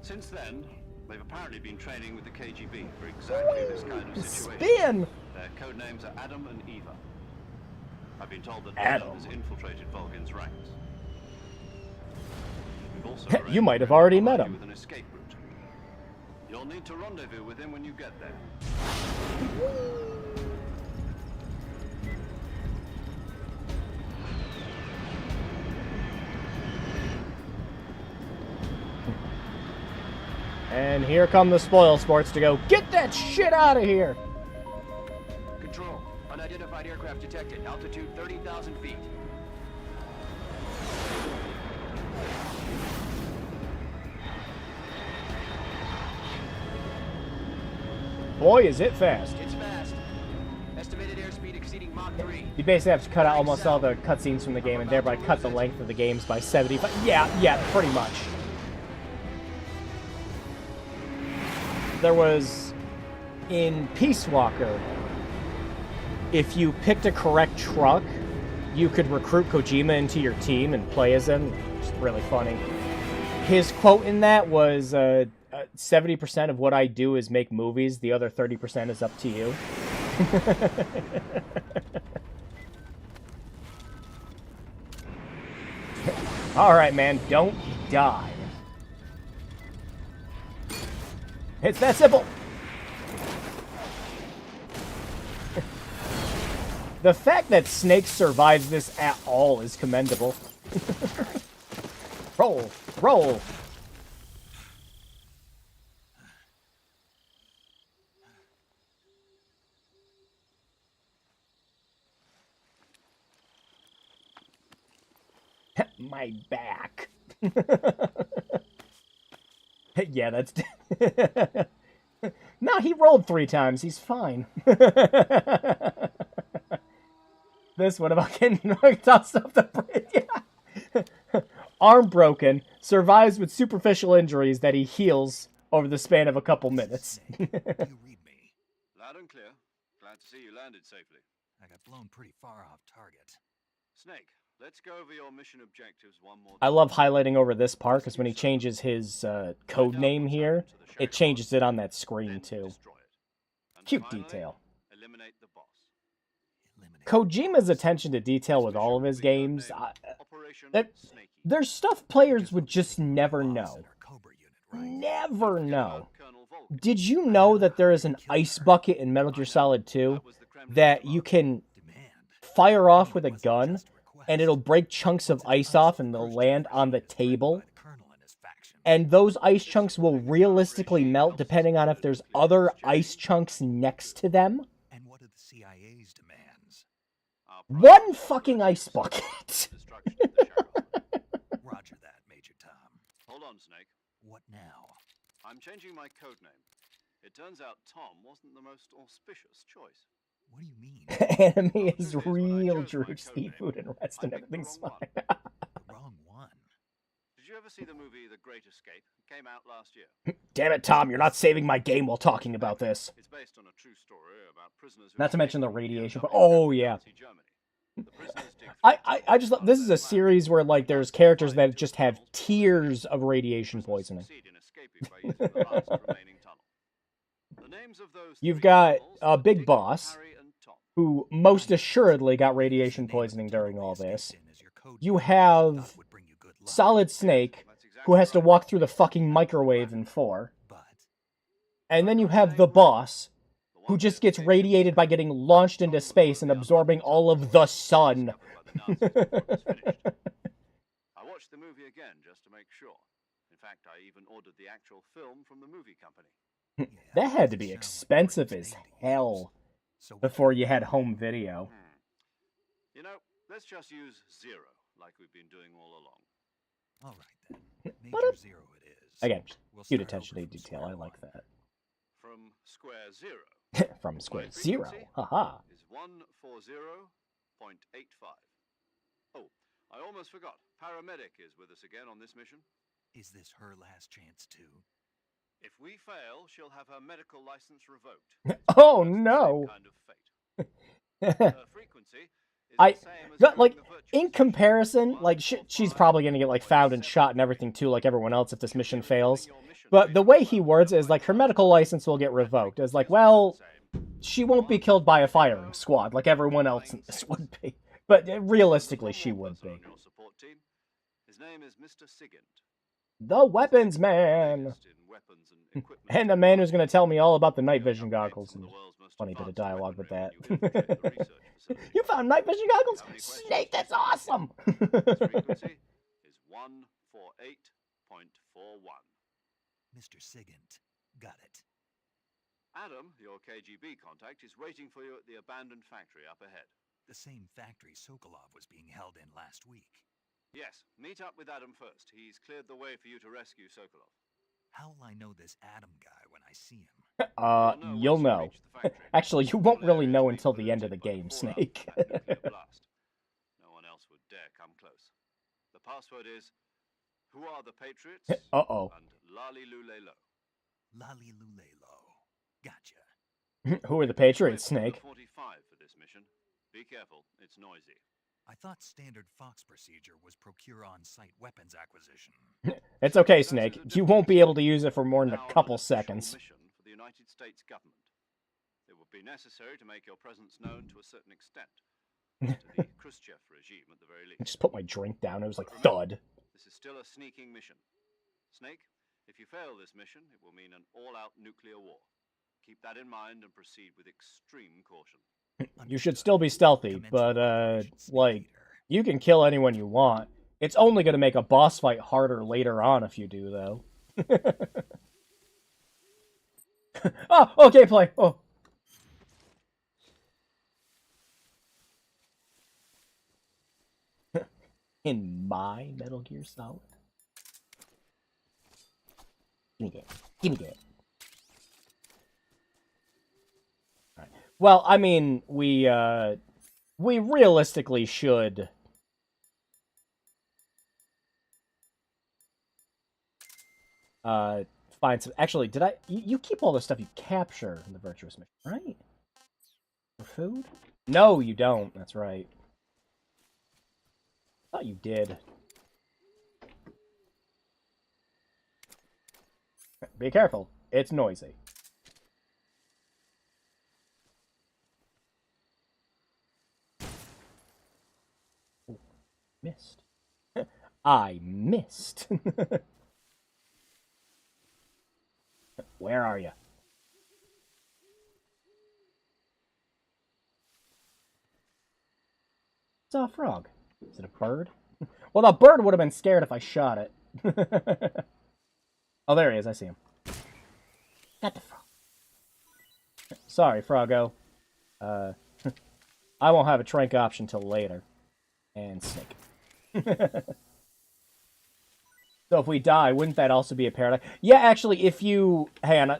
Since then, they've apparently been training with the KGB for exactly this kind of situation. Spin! Their code names are Adam and Eva. I've been told that Adam has infiltrated Vulcan's ranks. We've also You might have already met him. with an escape route. You'll need to rendezvous with him when you get there. And here come the spoil sports to go, get that shit out of here! Control. Unidentified aircraft detected. Altitude 30,000 feet. Boy, is it fast. It's fast. Estimated airspeed exceeding Mach 3. You basically have to cut out almost all the cutscenes from the game and thereby cut the length of the games by 75. Yeah, pretty much. There was, in Peace Walker, if you picked a correct truck, you could recruit Kojima into your team and play as him. It's really funny. His quote in that was, 70% of what I do is make movies, the other 30% is up to you. Alright, man, don't die. It's that simple! The fact that Snake survives this at all is commendable. Roll! Roll! My back. Yeah, that's... No, he rolled 3 times. He's fine. This one about getting tossed off the bridge. Yeah. Arm broken. Survives with superficial injuries that he heals over the span of a couple minutes. Loud and clear. Glad to see you landed safely. I got blown pretty far off target. Snake, let's go over your mission objectives one more time. I love highlighting over this part because when he changes his code name here, it changes it on that screen too. Cute detail. Eliminate the boss. Kojima's attention to detail with all of his games, there's stuff players would just never know. Never know. Did you know that there is an ice bucket in Metal Gear Solid 2 that you can fire off with a gun and it'll break chunks of ice off and they'll land on the table? And those ice chunks will realistically melt depending on if there's other ice chunks next to them? And what are the CIA's demands? One fucking ice bucket. Roger that, Major Tom. Hold on, Snake. What now? I'm changing my code name. It turns out Tom wasn't the most auspicious choice. What do you mean? Anime is real, Drew. Just eat food and rest and everything's fine. The wrong one. Did you ever see the movie The Great Escape? It came out last year. Damn it, Tom, you're not saving my game while talking about this. It's based on a true story about prisoners who Not to mention the escaped from radiation, but Vietnam oh and yeah. Nazi Germany. The prisoners dig I just this is a series where like there's characters that just have tears of radiation poisoning. succeed in escaping by using the last remaining tunnel. The names of those You've three got tunnels a are big Dick, boss Harry, and Tom. who most assuredly got radiation poisoning during all this. You have Solid Snake, who has to walk through the fucking microwave in 4. And then you have the boss, who just gets radiated by getting launched into space and absorbing all of the sun. I watched the movie again just to make sure. In fact, I even ordered the actual film from the movie company. That had to be expensive as hell before you had home video. You know, let's just use 0 like we've been doing all along. All right then. Major 0 it is. Again, We'll cute start attention to over from detail. I like that. From square 0. From square My 0. frequency Haha. is 140.85. Oh, I almost forgot. Paramedic is with us again on this mission. Is this her last chance too? If we fail, she'll have her medical license revoked. Oh That's the same no. kind of fate. Her frequency is I the same as got, like, during the virtual in comparison, like she's probably gonna get like found and shot and everything too, like everyone else if this mission fails. But the way he words it is like her medical license will get revoked. It's like, well, she won't be killed by a firing squad like everyone else in this would be. But realistically, she would be. on your support team. His name is Mr. Sigint. The weapons man, Latest in weapons and equipment. and the man who's gonna tell me all about the night vision goggles. And funny bit of dialogue with that. You found night vision goggles, Snake. That's awesome. Frequency is 148.41. Mr. Sigint. Got it. Adam, your KGB contact, is waiting for you at the abandoned factory up ahead. The same factory Sokolov was being held in last week. Yes, meet up with Adam first. He's cleared the way for you to rescue Sokolov. How will I know this Adam guy when I see him? You'll know. Actually, you won't really know until the end of the game, Snake. No one else would dare come close. The password is, who are the Patriots? Uh-oh. And Lali Lulelo. Lali Lulelo. Gotcha. Who are the Patriots, Snake? 45 for this mission. Be careful, it's noisy. I thought standard Fox procedure was procure on-site weapons acquisition. It's okay, Snake. You won't be able to use it for more than a couple seconds. Mission for the United States government. It would be necessary to make your presence known to a certain extent. To the Khrushchev regime, at the very I least. just put my drink down. It was like thud. This is still a sneaking mission. Snake, if you fail this mission, it will mean an all-out nuclear war. Keep that in mind and proceed with extreme caution. You should still be stealthy, but, like, you can kill anyone you want. It's only going to make a boss fight harder later on if you do, though. Oh, okay, play. Oh. In my Metal Gear Solid. Give me that. Give me that. Alright. Well, I mean, we realistically should find some. Actually, did I? You keep all the stuff you capture in the virtuous mission, right? For food? No, you don't. That's right. I thought you did. Be careful. It's noisy. Ooh, missed. I missed. Where are you? It's a frog. Is it a bird? Well, the bird would have been scared if I shot it. Oh, there he is. I see him. Got the frog. Sorry, Froggo. I won't have a trank option till later. And Snake. So if we die, wouldn't that also be a paradox? Yeah, actually, if you... Hang on.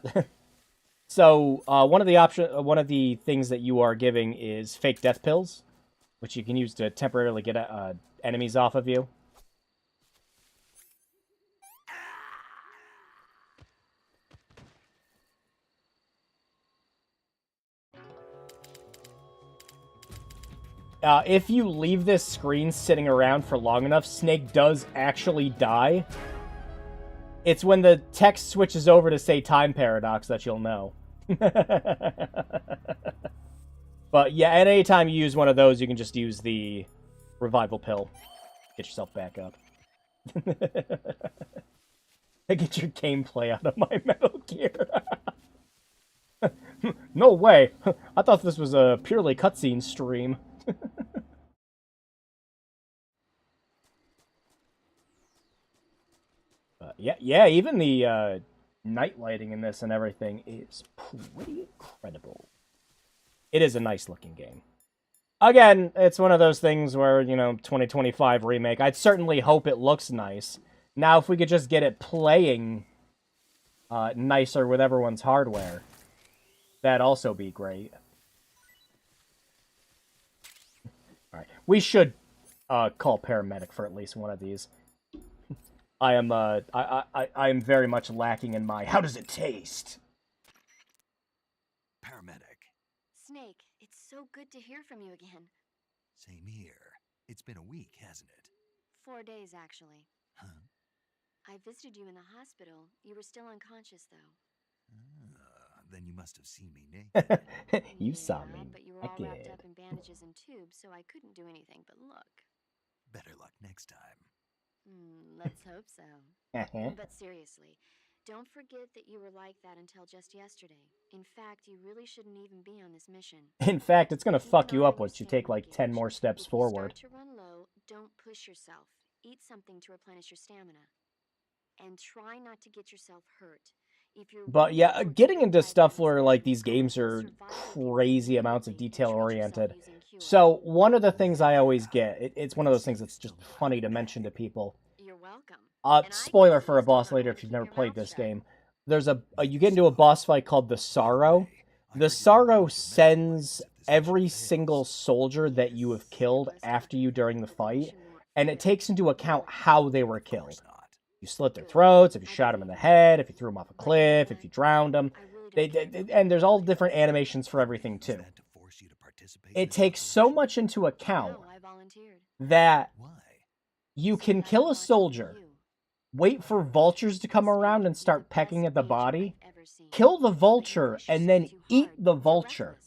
So one of the things that you are giving is fake death pills, which you can use to temporarily get enemies off of you. If you leave this screen sitting around for long enough, Snake does actually die. It's when the text switches over to say time paradox that you'll know. But yeah, at any time you use one of those, you can just use the revival pill. Get yourself back up. Get your gameplay out of my Metal Gear. No way. I thought this was a purely cutscene stream. Yeah, even the night lighting in this and everything is pretty incredible. It is a nice looking game. Again, it's one of those things where, 2025 remake, I'd certainly hope it looks nice. Now, if we could just get it playing nicer with everyone's hardware, that'd also be great. Alright, we should call paramedic for at least one of these. I am very much lacking in my, how does it taste? Paramedic. Snake, it's so good to hear from you again. Same here. It's been a week, hasn't it? 4 days, actually. Huh? I visited you in the hospital. You were still unconscious, though. Then you must have seen me naked. You saw me but you were all wrapped up in bandages and tubes, so I couldn't do anything but look. Better luck next time. Let's hope so. But seriously, don't forget that you were like that until just yesterday. In fact, you really shouldn't even be on this mission. In fact, it's gonna fuck you up once you take like 10 more steps forward. If you start to run low, don't push yourself. Eat something to replenish your stamina. And try not to get yourself hurt. But yeah, getting into stuff where like these games are crazy amounts of detail oriented. So one of the things I always get, it's one of those things that's just funny to mention to people. You're welcome. Spoiler for a boss later if you've never played this game. There's you get into a boss fight called the Sorrow. The Sorrow sends every single soldier that you have killed after you during the fight, and it takes into account how they were killed. You slit their throats, if you shot them in the head, if you threw them off a cliff, if you drowned them. And there's all different animations for everything, too. It takes so much into account that you can kill a soldier, wait for vultures to come around and start pecking at the body, kill the vulture, and then eat the vulture.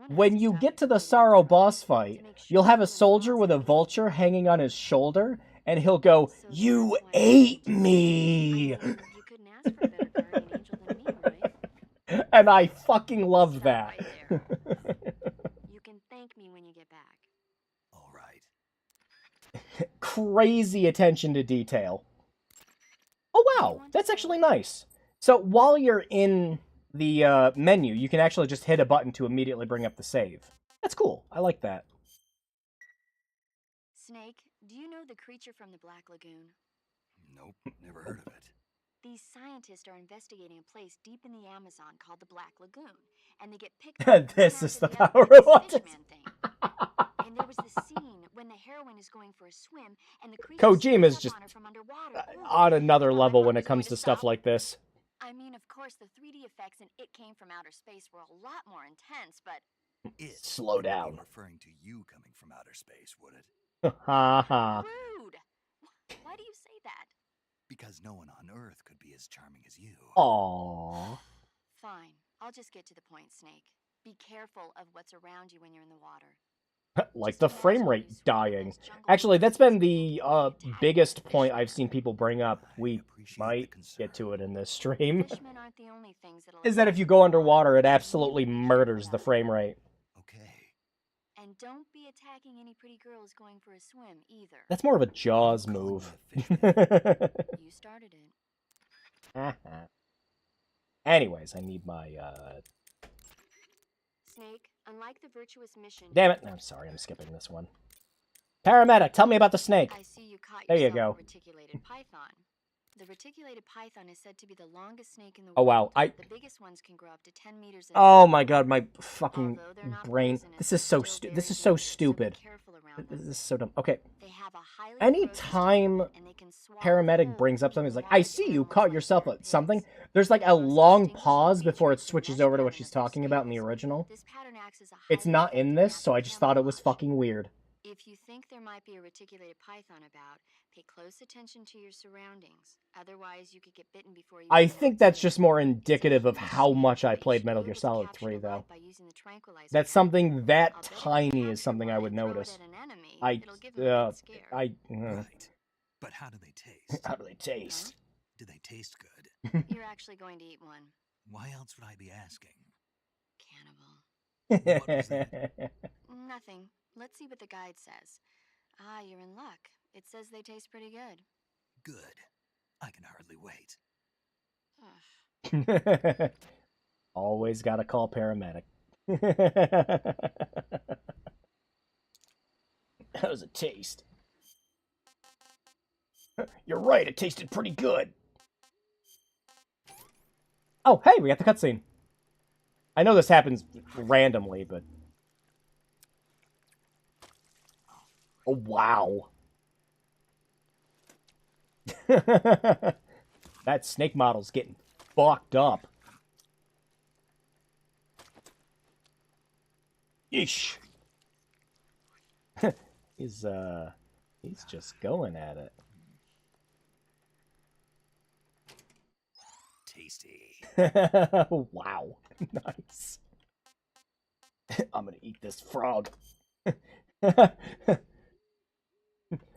When you get to the Sorrow boss fight, you'll have a soldier with a vulture hanging on his shoulder, and he'll go, "You ate me!" And I fucking love that. You can thank me when you get back. All right. Crazy attention to detail. Oh wow, that's actually nice. So while you're in the menu, you can actually just hit a button to immediately bring up the save. That's cool. I like that. Snake, do you know the creature from the Black Lagoon? Nope, never heard of it. These scientists are investigating a place deep in the Amazon called the Black Lagoon, and they get picked up. This is the power of autism. And there was this scene when the heroine is going for a swim, and the creature Kojima's just on her from underwater. on another level when it comes to stuff like this. I mean, of course, the 3D effects in It Came from Outer Space were a lot more intense, but Slow down. Referring to you coming from outer space, would it? Ha ha. rude. Why do you say that? Because no one on Earth could be as charming as you. Aww. Fine. I'll just get to the point, Snake. Be careful of what's around you when you're in the water. Like the frame rate dying. Actually, that's been the biggest point I've seen people bring up. We might get to it in this stream. Fishmen aren't the only things that'll Is that if you go underwater, it absolutely murders the frame rate. And don't be attacking any pretty girls going for a swim either. That's more of a Jaws move. You started it. Anyways, I need my Snake, unlike the virtuous mission. Damn it! I'm sorry, I'm skipping this one. Paramedic, tell me about the snake. I see you caught there you yourself go. a reticulated python. The reticulated python is said to be the longest snake in the Oh world. wow, The biggest ones can grow up to 10 meters in oh length. my god, my fucking Although they're not brain. poisonous, This is so they're still this very is so dangerous, so be stupid. careful around This them. is so dumb. Okay. They have a highly corrosive Anytime treatment, and they can swallow paramedic whole brings up something, it's like, I large see you animals caught like yourself bear at and something. pigs. There's like The a most long distinguishing pause before it feature is the switches mesh over to what pattern she's of their talking about in the scales. original. This pattern acts as a It's highly not in effective this, map so of I just thought it was camouflage. fucking weird. If you think there might be a reticulated python about, pay close attention to your surroundings. Otherwise, you could get bitten before you I even know think it's that's there. just more It's a indicative of huge how snake, much I but you played should Metal be Gear able to Solid capture 3, it though. alive by using the tranquilizer That's gun. something that I'll bet if you tiny is capture something I one would and throw it notice. at an enemy, I, it'll give him a good scare. Right. But how do they taste? How do they taste? Do they taste good? You're actually going to eat one. Why else would I be asking? Cannibal. What was that? Nothing. Let's see what the guide says. Ah, you're in luck. It says they taste pretty good. Good. I can hardly wait. Ugh. Always gotta call paramedic. How does it taste? You're right, it tasted pretty good. Oh, hey, we got the cutscene. I know this happens randomly, but... Oh, wow. That snake model's getting fucked up. Yeesh. He's just going at it. Tasty. Wow. Nice. I'm gonna eat this frog.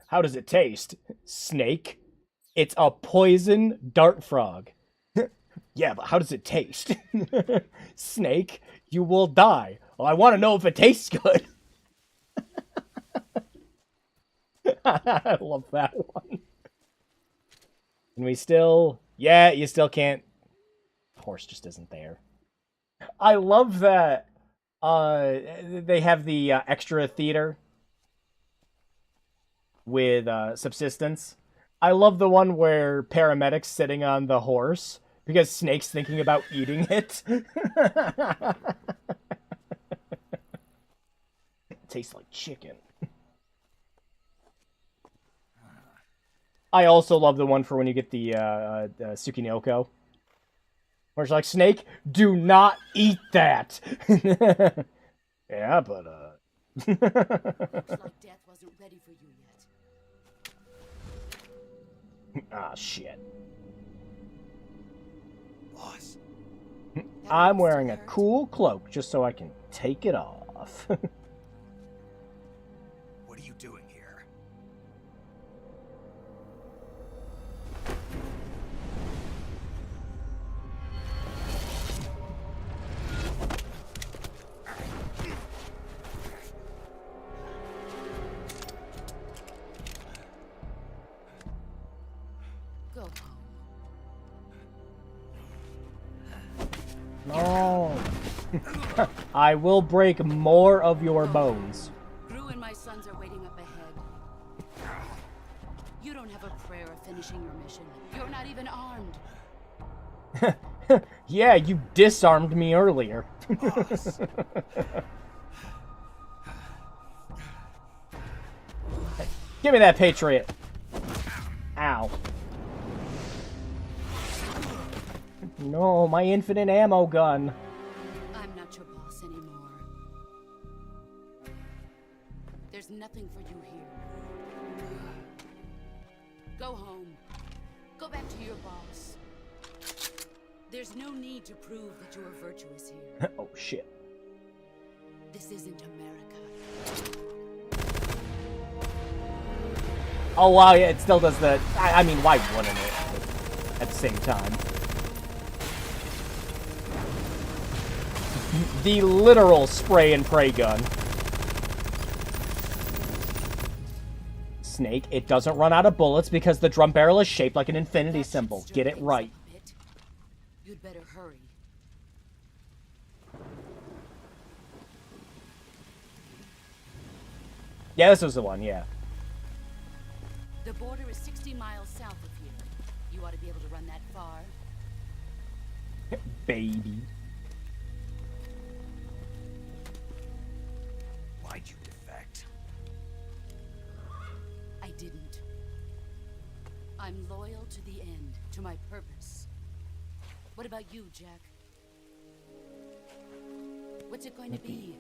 How does it taste? Snake? It's a poison dart frog. Yeah, but how does it taste? Snake? You will die. Well, I want to know if it tastes good. I love that one. Can we still... Yeah, you still can't... Horse just isn't there. I love that they have the extra theater with subsistence. I love the one where paramedics sitting on the horse because Snake's thinking about eating it. It tastes like chicken. I also love the one for when you get the Tsukinoko. Where it's like, Snake, do not eat that! Yeah, but, Looks like death wasn't ready for you yet. Ah, shit. Boss. I'm wearing a cool cloak just so I can take it off. What are you doing here? Go home. No. I will break more of your bones. Gru and my sons are waiting up ahead. You don't have a prayer of finishing your mission. You're not even armed. Yeah, you disarmed me earlier. Give me that Patriot. Ow. No, my infinite ammo gun. I'm not your boss anymore. There's nothing for you here. Go home. Go back to your boss. There's no need to prove that you are virtuous here. Oh, shit. This isn't America. Oh, wow, yeah, it still does the... I mean, why wouldn't it? At the same time. The literal spray and pray gun. Snake, it doesn't run out of bullets because the drum barrel is shaped like an infinity symbol. Get it right. You'd better hurry. Yeah, this was the one, yeah. The border is 60 miles south of here. You ought to be able to run that far. Baby. Why'd you defect? I didn't. I'm loyal to the end, to my purpose. What about you, Jack? What's it going to be?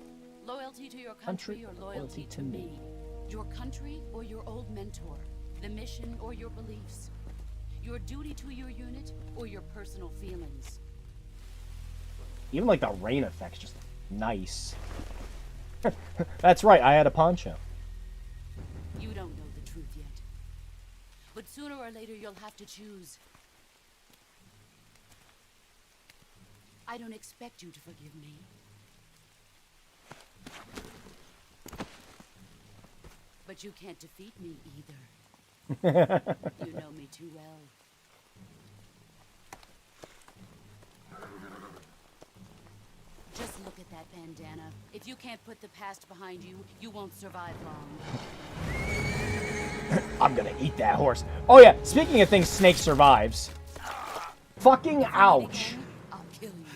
Loyalty to your country or loyalty to me? Your country or your old mentor? The mission or your beliefs? Your duty to your unit or your personal feelings? Even like the rain effect's just nice. That's right, I had a poncho. You don't know the truth yet. But sooner or later you'll have to choose. I don't expect you to forgive me. But you can't defeat me either. You know me too well. Just look at that bandana. If you can't put the past behind you, you won't survive long. I'm gonna eat that horse. Oh yeah, speaking of things Snake survives. Fucking ouch. I'll kill you.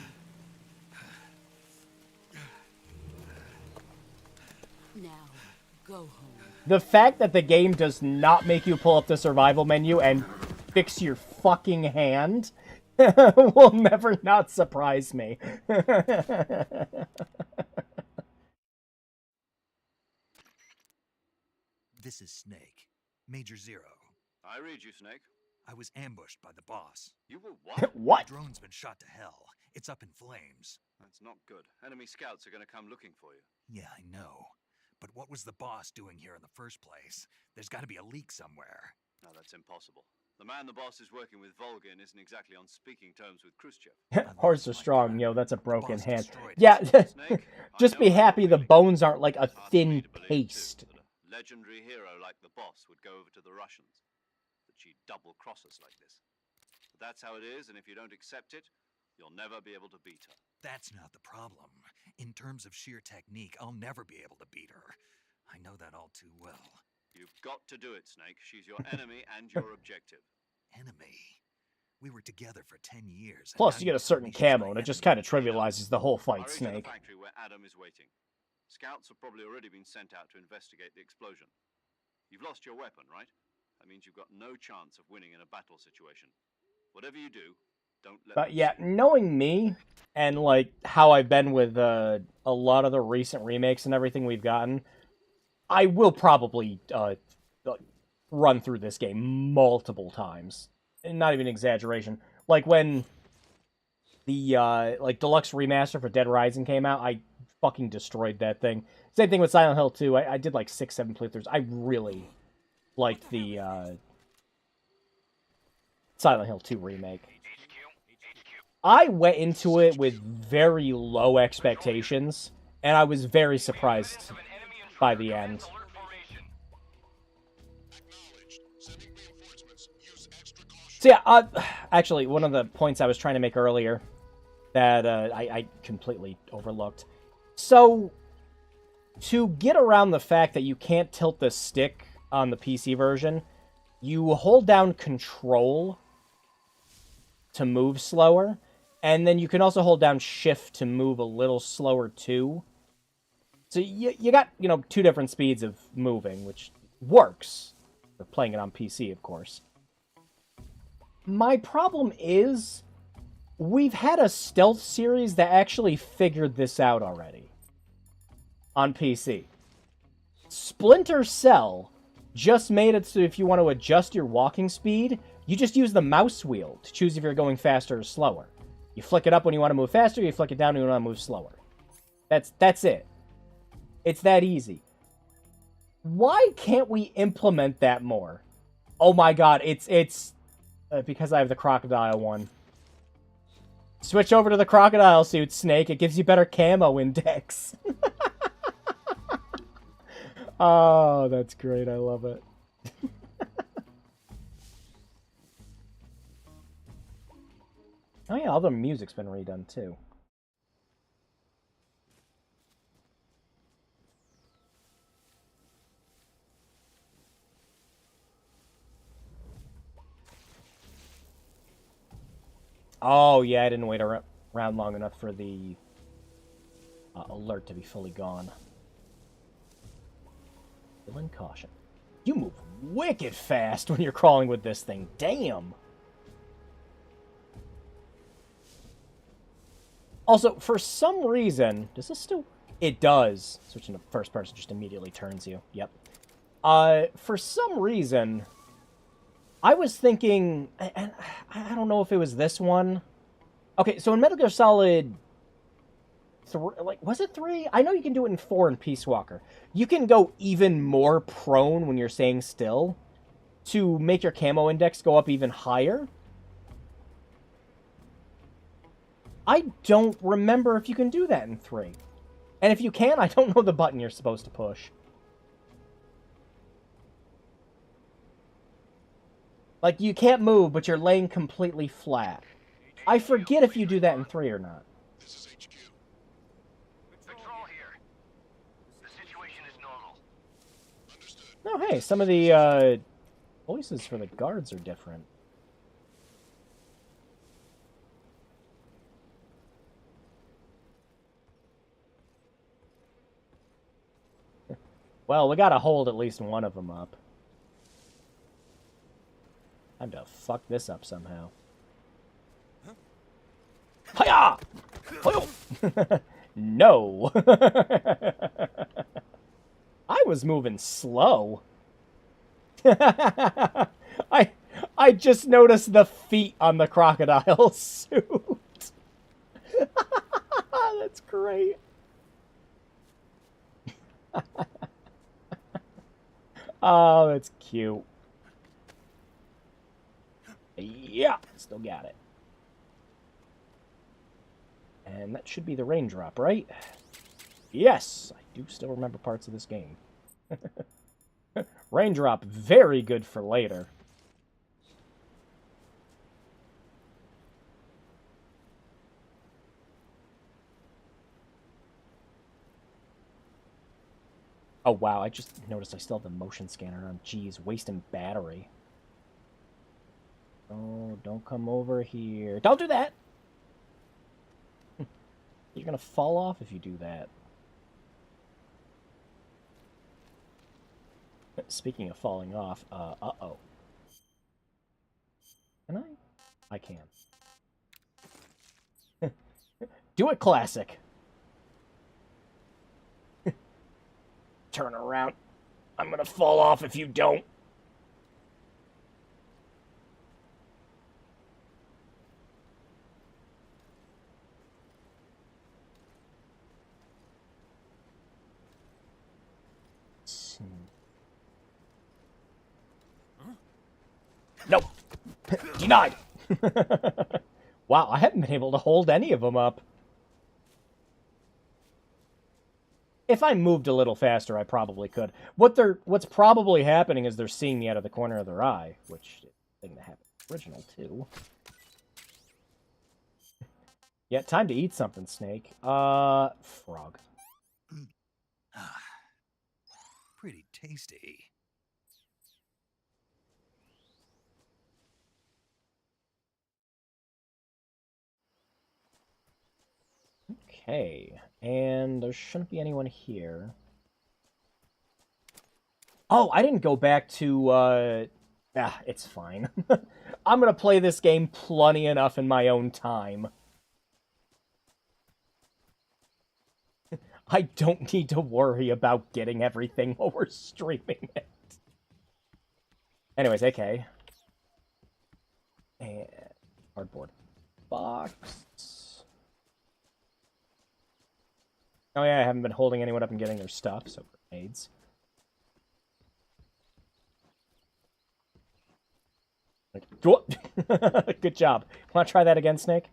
Now, go home. The fact that the game does not make you pull up the survival menu and fix your fucking hand will never not surprise me. This is Snake. Major Zero. I read you, Snake. I was ambushed by the boss. You were what? What? The drone's been shot to hell. It's up in flames. That's not good. Enemy scouts are going to come looking for you. Yeah, I know. But what was the boss doing here in the first place? There's got to be a leak somewhere. No, that's impossible. The man the boss is working with, Volgin, isn't exactly on speaking terms with Khrushchev. Horses are strong, yo, that's a broken boss hand. destroyed Yeah, Snake, just be happy the bones aren't like a Hard for me thin to believe, too, paste. that a legendary hero like the boss would go over to the Russians. That she'd double-cross us like this. But that's how it is, and if you don't accept it, you'll never be able to beat her. That's not the problem. In terms of sheer technique, I'll never be able to beat her. I know that all too well. You've got to do it, Snake. She's your enemy and your objective. Enemy? We were together for 10 years. Plus, you get a certain camo, and it just kind of trivializes the whole fight, Hurry to Snake. the factory where Adam is waiting. Scouts have probably already been sent out to investigate the explosion. You've lost your weapon, right? That means you've got no chance of winning in a battle situation. Whatever you do, don't let But yeah, knowing me, and like how I've been with a lot of the recent remakes and everything we've gotten, I will probably run through this game multiple times. And not even exaggeration. Like when the like deluxe remaster for Dead Rising came out, I fucking destroyed that thing. Same thing with Silent Hill 2. I did like 6-7 playthroughs. I really liked the Silent Hill 2 remake. I went into it with very low expectations, and I was very surprised by the end. So yeah, actually, one of the points I was trying to make earlier that I completely overlooked. So, to get around the fact that you can't tilt the stick on the PC version, you hold down Control to move slower, and then you can also hold down Shift to move a little slower too. So you got, you know, two different speeds of moving, which works. For playing it on PC, of course. My problem is, we've had a stealth series that actually figured this out already. On PC. Splinter Cell just made it so if you want to adjust your walking speed, you just use the mouse wheel to choose if you're going faster or slower. You flick it up when you want to move faster, you flick it down when you want to move slower. That's it. It's that easy. Why can't we implement that more? Oh my god, it's because I have the crocodile one. Switch over to the crocodile suit, Snake. It gives you better camo index. Oh, that's great. I love it. Oh yeah, all the music's been redone too. Oh, yeah, I didn't wait around long enough for the alert to be fully gone. Still in caution. You move wicked fast when you're crawling with this thing. Damn! Also, for some reason... Does this still... It does. Switching to first person just immediately turns you. Yep. For some reason... I was thinking... And I don't know if it was this one. Okay, so in Metal Gear Solid... was it 3? I know you can do it in 4 in Peace Walker. You can go even more prone when you're staying still to make your camo index go up even higher. I don't remember if you can do that in 3. And if you can, I don't know the button you're supposed to push. Like, you can't move, but you're laying completely flat. I forget if you do that in 3 or not. Control here. The situation is normal. Oh, hey, some of the voices for the guards are different. Well, we gotta hold at least one of them up. Time to fuck this up somehow. Hiya! No! I was moving slow. I just noticed the feet on the crocodile suit. That's great. Oh, that's cute. Yeah, still got it. And that should be the raindrop, right? Yes, I do still remember parts of this game. Raindrop, very good for later. Oh, wow, I just noticed I still have the motion scanner on. Jeez, wasting battery. Oh, don't come over here. Don't do that! You're gonna fall off if you do that. Speaking of falling off, uh-oh. Can I? I can. Do it classic! Turn around. I'm gonna fall off if you don't. Nope. Denied. Wow, I haven't been able to hold any of them up. If I moved a little faster, I probably could. What's probably happening is they're seeing me out of the corner of their eye, which is a thing that happened in the original too. Yeah, time to eat something, Snake. Frog. Pretty tasty. Okay, and there shouldn't be anyone here. Oh, I didn't go back to, it's fine. I'm gonna play this game plenty enough in my own time. I don't need to worry about getting everything while we're streaming it. Anyways, AK. And cardboard box. Oh yeah, I haven't been holding anyone up and getting their stuff, so grenades. Good job. Want to try that again, Snake?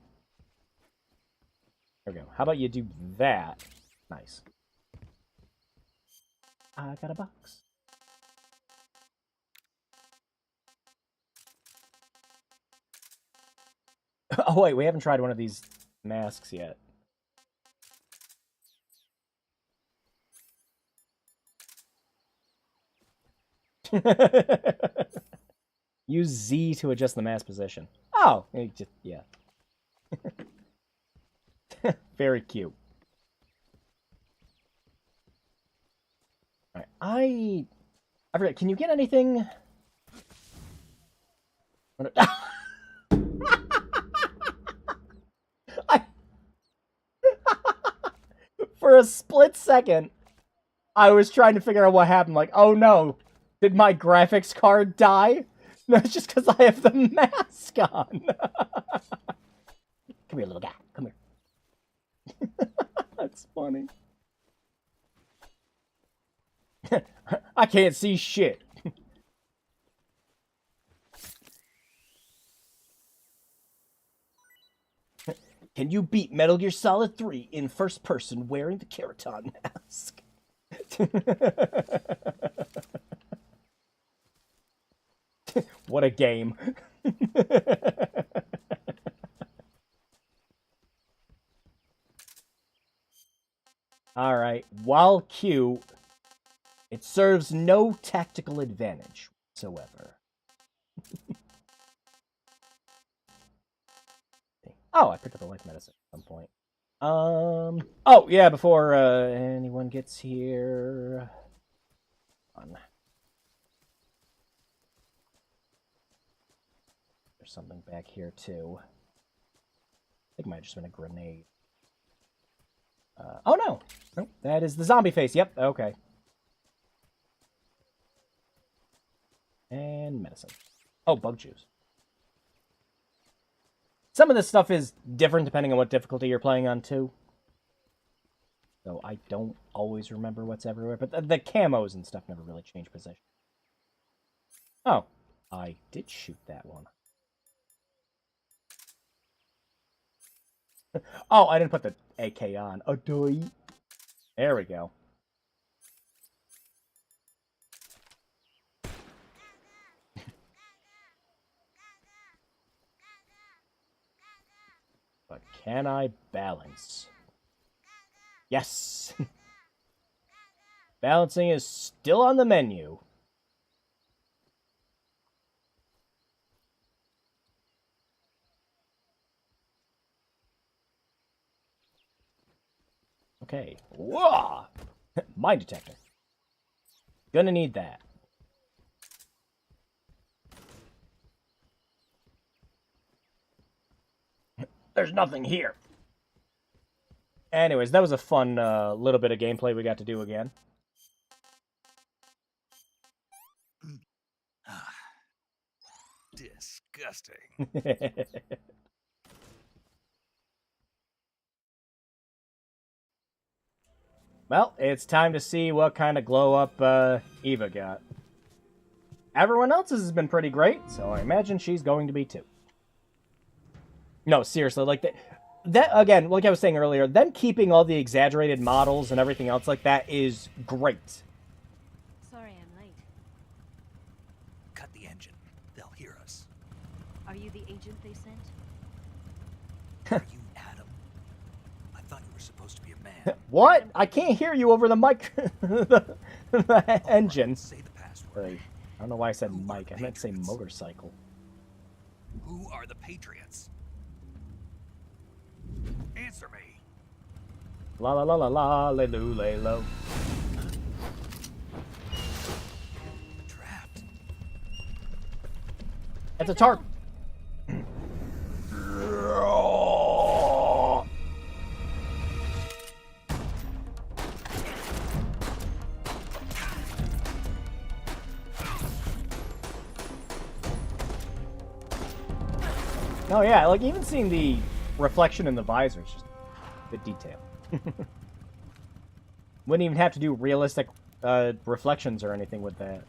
There we go. How about you do that? Nice. I got a box. Oh wait, we haven't tried one of these masks yet. Use Z to adjust the mask position. Oh, yeah. Very cute. All right, I forget. Can you get anything? I, for a split second, I was trying to figure out what happened. Like, oh no, did my graphics card die? No, it's just because I have the mask on. Come here, little guy. Come here. That's funny. I can't see shit. Can you beat Metal Gear Solid 3 in first person wearing the Keraton mask? What a game. Alright, while Q, it serves no tactical advantage whatsoever. Oh, I picked up a life medicine at some point. Oh, yeah, before anyone gets here. There's something back here, too. I think it might have just been a grenade. Oh, no. Nope, that is the zombie face. Yep, okay. And medicine. Oh, bug juice. Some of this stuff is different depending on what difficulty you're playing on, too. So I don't always remember what's everywhere. But the camos and stuff never really change position. Oh, I did shoot that one. Oh, I didn't put the AK on. Oh, doy. There we go. But can I balance? Yes! Balancing is still on the menu. Okay. Whoa! Mine detector. Gonna need that. There's nothing here. Anyways, that was a fun little bit of gameplay we got to do again. Disgusting. Well, it's time to see what kind of glow-up Eva got. Everyone else's has been pretty great, so I imagine she's going to be too. No, seriously, like that again, like I was saying earlier, them keeping all the exaggerated models and everything else like that is great. Sorry I'm late. Cut the engine. They'll hear us. Are you the agent they sent? Are you Adam? I thought you were supposed to be a man. What? I can't hear you over the mic. the engine. Say the password. Sorry. I don't know why I said mic. I meant to say motorcycle. Who are the Patriots? Answer me. La la la la la, le loo, le lo. Trapped. It's a tarp. Oh yeah, like even seeing the reflection in the visor is just good detail. Wouldn't even have to do realistic reflections or anything with that.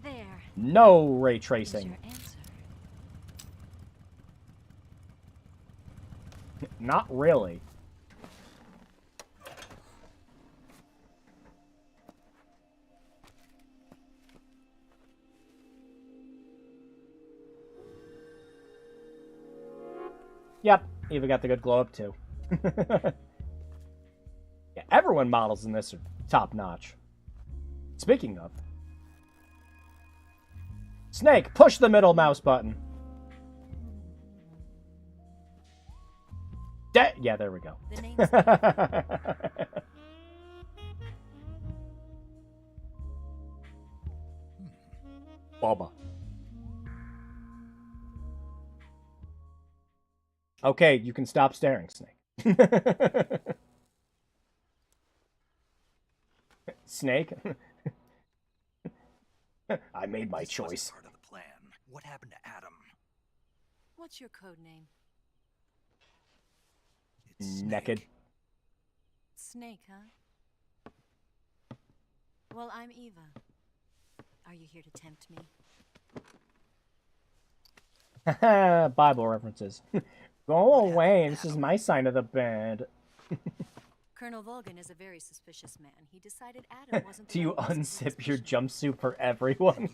There. No ray tracing. Your answer. Not really. Yep, Eva got the good glow up too. Yeah, everyone models in this are top notch. Speaking of, Snake, push the middle mouse button. Yeah, there we go. The name's Eva. Bubba. Okay, you can stop staring, Snake. Snake? I made my choice. Part of the plan. What happened to Adam? What's your code name? It's Naked. Snake, huh? Well, I'm Eva. Are you here to tempt me? Bible references. Go away, this is my side of the bed. Colonel Volgan is a very suspicious man. He decided Adam wasn't the Do you one who was unzip your jumpsuit for everyone?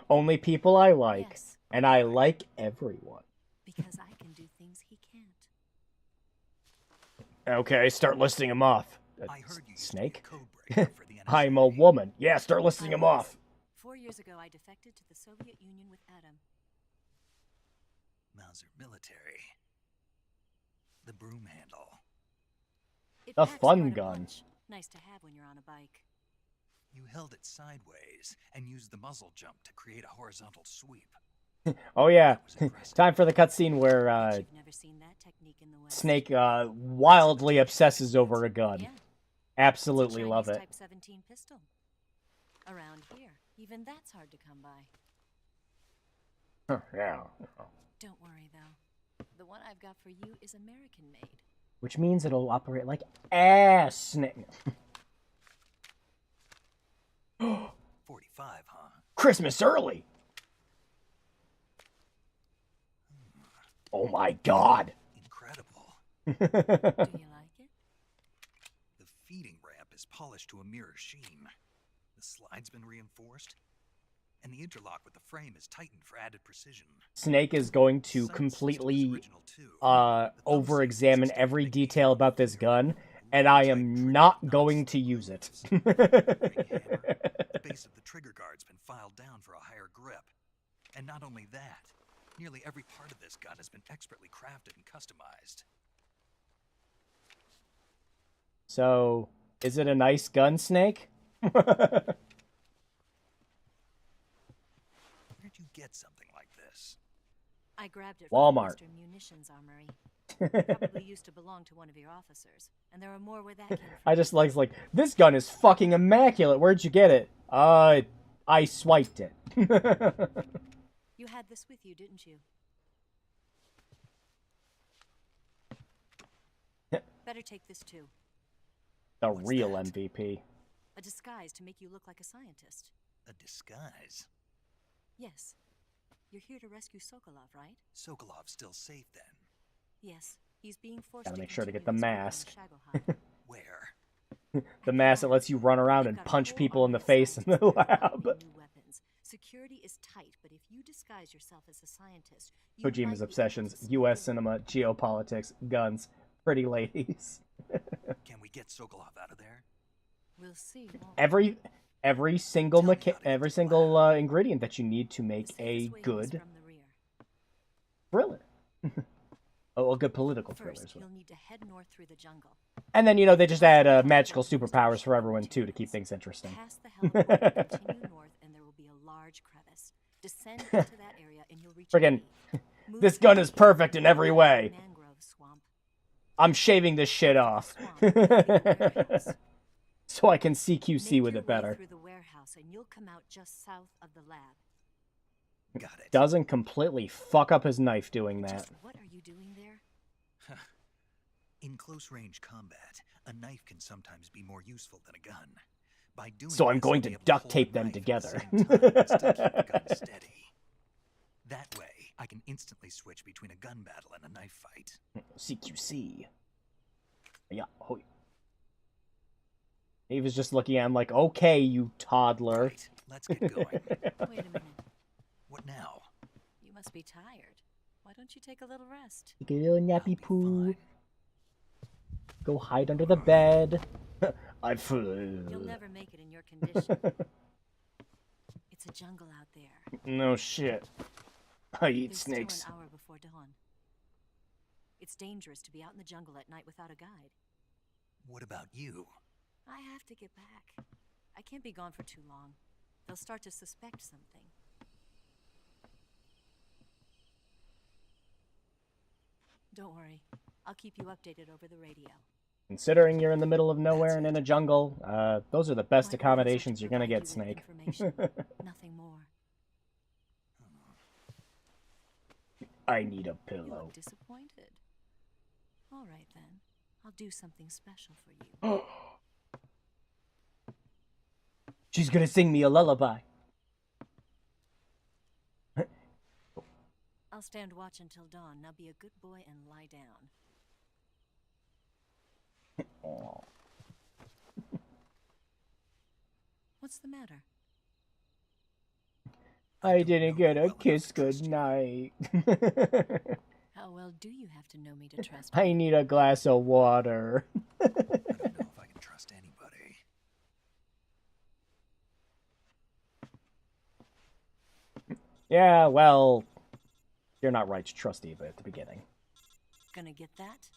Only people I like. Yes. And I like everyone. because I can do things he can't. Okay, start listing them off. I heard you Snake? code breaker for the NSA. I'm a woman. Yeah, start listing them off. 4 years ago, I defected to the Soviet Union with Adam. Mauser military. The broom handle. It A packs fun quite a gun. punch. Nice to have when you're on a bike. You held it sideways and used the muzzle jump to create a horizontal sweep. Oh yeah, time for the cutscene where You've never seen that technique in the West. Snake wildly obsesses over a gun. Yeah. Absolutely It's a love Chinese it. Type 17 pistol. Around here, even that's hard to come by. Yeah. Don't worry though. The one I've got for you is American made. Which means it'll operate like ass. Snake. 45, huh? Christmas early. Oh my god. Incredible. Do you like it? The feeding ramp is polished to a mirror sheen. The slide's been reinforced, and the interlock with the frame is tightened for added precision. Snake is going to completely over-examine every detail about this gun, and I am not going to use it. The base of the trigger guard's been filed down for a higher grip. And not only that, nearly every part of this gun has been expertly crafted and customized. So, is it a nice gun, Snake? Where'd you get something like this? I grabbed it Walmart. from Western Munitions Armory. It probably used to belong to one of your officers, and there are more where that came from. I just like, this gun is fucking immaculate. Where'd you get it? I swiped it. You had this with you, didn't you? Better take this too. The real MVP. A disguise to make you look like a scientist. A disguise? Yes. You're here to rescue Sokolov, right? Sokolov's still safe then. Yes. He's being forced Gotta to make sure to get continue the his work on mask. Shagohod. Where? The mask that lets you run around and punch people in the face in the lab. New weapons. Security is tight, but if you disguise yourself as a scientist, you might Kojima's be obsessions, able to U.S. sneak in. cinema, geopolitics, guns, pretty ladies. Can we get Sokolov out of there? We'll see. won't we? Every single ingredient that you need to make The a safest way is good from the rear. thriller. Oh, a good political thriller First, as well. you'll need to head north through the jungle. And then, they just add magical superpowers for everyone, too, to keep things interesting. Pass the heliport and continue north, and there will be a large crevice. Descend into that area, and you'll reach. Friggin', a cave. Move this through gun the is cave perfect in and every you'll way. find a mangrove swamp. I'm shaving this shit off. So I can CQC Make with your it better. way through the warehouse, and you'll come out just south of the lab. Got it. Doesn't completely fuck up his knife doing that. Just what are you doing there? In close-range combat, a knife can sometimes be more useful than a gun. By doing So I'm this, going I'll to be able duct hold tape the them knife at the together. same time and still keep the gun steady. That way, I can instantly switch between a gun battle and a knife fight. CQC. Yeah. Oh. He was just looking at him like, okay, you toddler. Right, let's get going. Wait a minute. What now? You must be tired. Why don't you take a little rest? Take a little nappy I'll poo. be fine. Go hide under the bed. You'll never make it in your condition. It's a jungle out there. No shit. I eat There's snakes. still an hour before dawn. It's dangerous to be out in the jungle at night without a guide. What about you? I have to get back. I can't be gone for too long. They'll start to suspect something. Don't worry. I'll keep you updated over the radio. Considering you're in the middle of nowhere and in a jungle, those are the best accommodations you're gonna get, Snake. Nothing more. I need a You pillow. look disappointed. All right then. I'll do something special for you. She's gonna sing me a lullaby. I'll stand watch until dawn. Now be a good boy and lie down. Aw. What's the matter? I didn't get a kiss goodnight. How well do you have to know me to trust I need a glass of water. I don't know if I can trust anybody. Yeah, well, you're not right to trust Eva at the beginning. Gonna get that?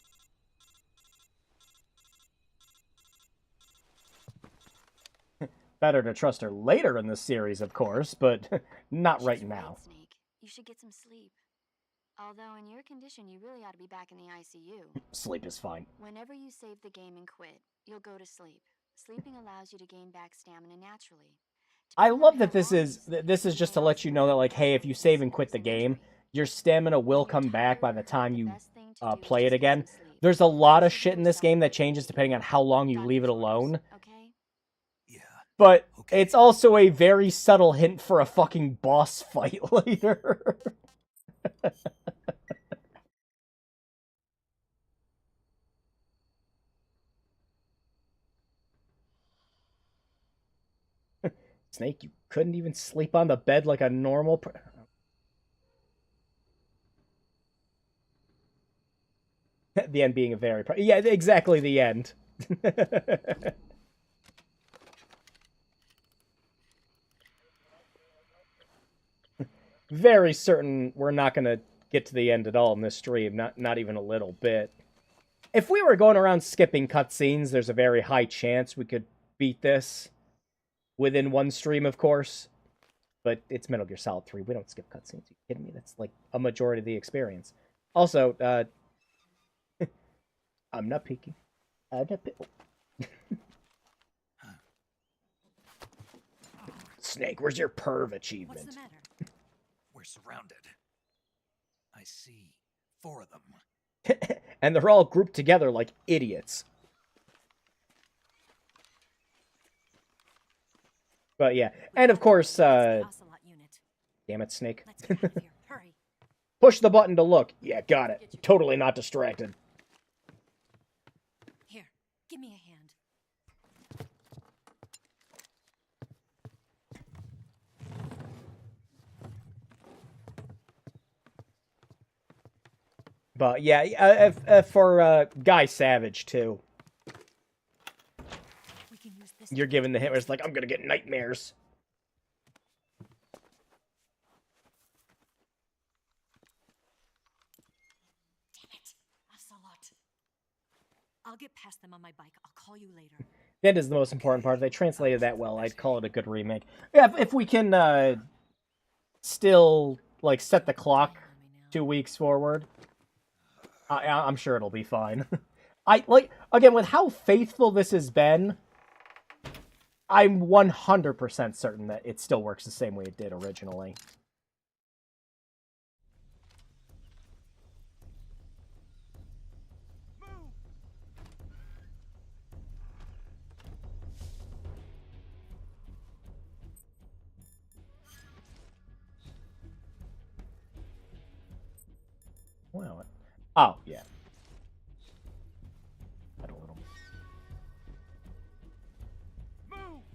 Better to trust her later in the series, of course, but not right She's now. Snake. You should get some sleep. Although in your condition, you really ought to be back in the ICU. Sleep is fine. Whenever you save the game and quit, you'll go to sleep. Sleeping allows you to gain back stamina naturally. I love that this is just to let you know that, like, hey, if you save and quit the game, your stamina will come back by the time you play it again. There's a lot of shit in this game that changes depending on how long you leave it alone. But it's also a very subtle hint for a fucking boss fight later. Snake, you couldn't even sleep on the bed like a normal the end being a very... yeah, exactly the end. Very certain we're not going to get to the end at all in this stream, not even a little bit. If we were going around skipping cutscenes, there's a very high chance we could beat this within one stream, of course. But it's Metal Gear Solid 3. We don't skip cutscenes. Are you kidding me? That's like a majority of the experience. Also, I'm not peeking. I'm not Snake, where's your perv achievement? What's the matter? We're surrounded. I see 4 of them. And they're all grouped together like idiots. But yeah, and of course, damn it, Snake. Push the button to look. Yeah, got it. Totally not distracted. Here, give me a hand. But yeah, for Guy Savage too. You're giving the hint where it's like, I'm gonna get nightmares. Damn it, Ocelot. I'll get past them on my bike. I'll call you later. That is the most important part. If they translated that well, I'd call it a good remake. Yeah, if we can still like set the clock 2 weeks forward, I'm sure it'll be fine. Again, with how faithful this has been, I'm 100% certain that it still works the same way it did originally. Well, oh, yeah. Add a little.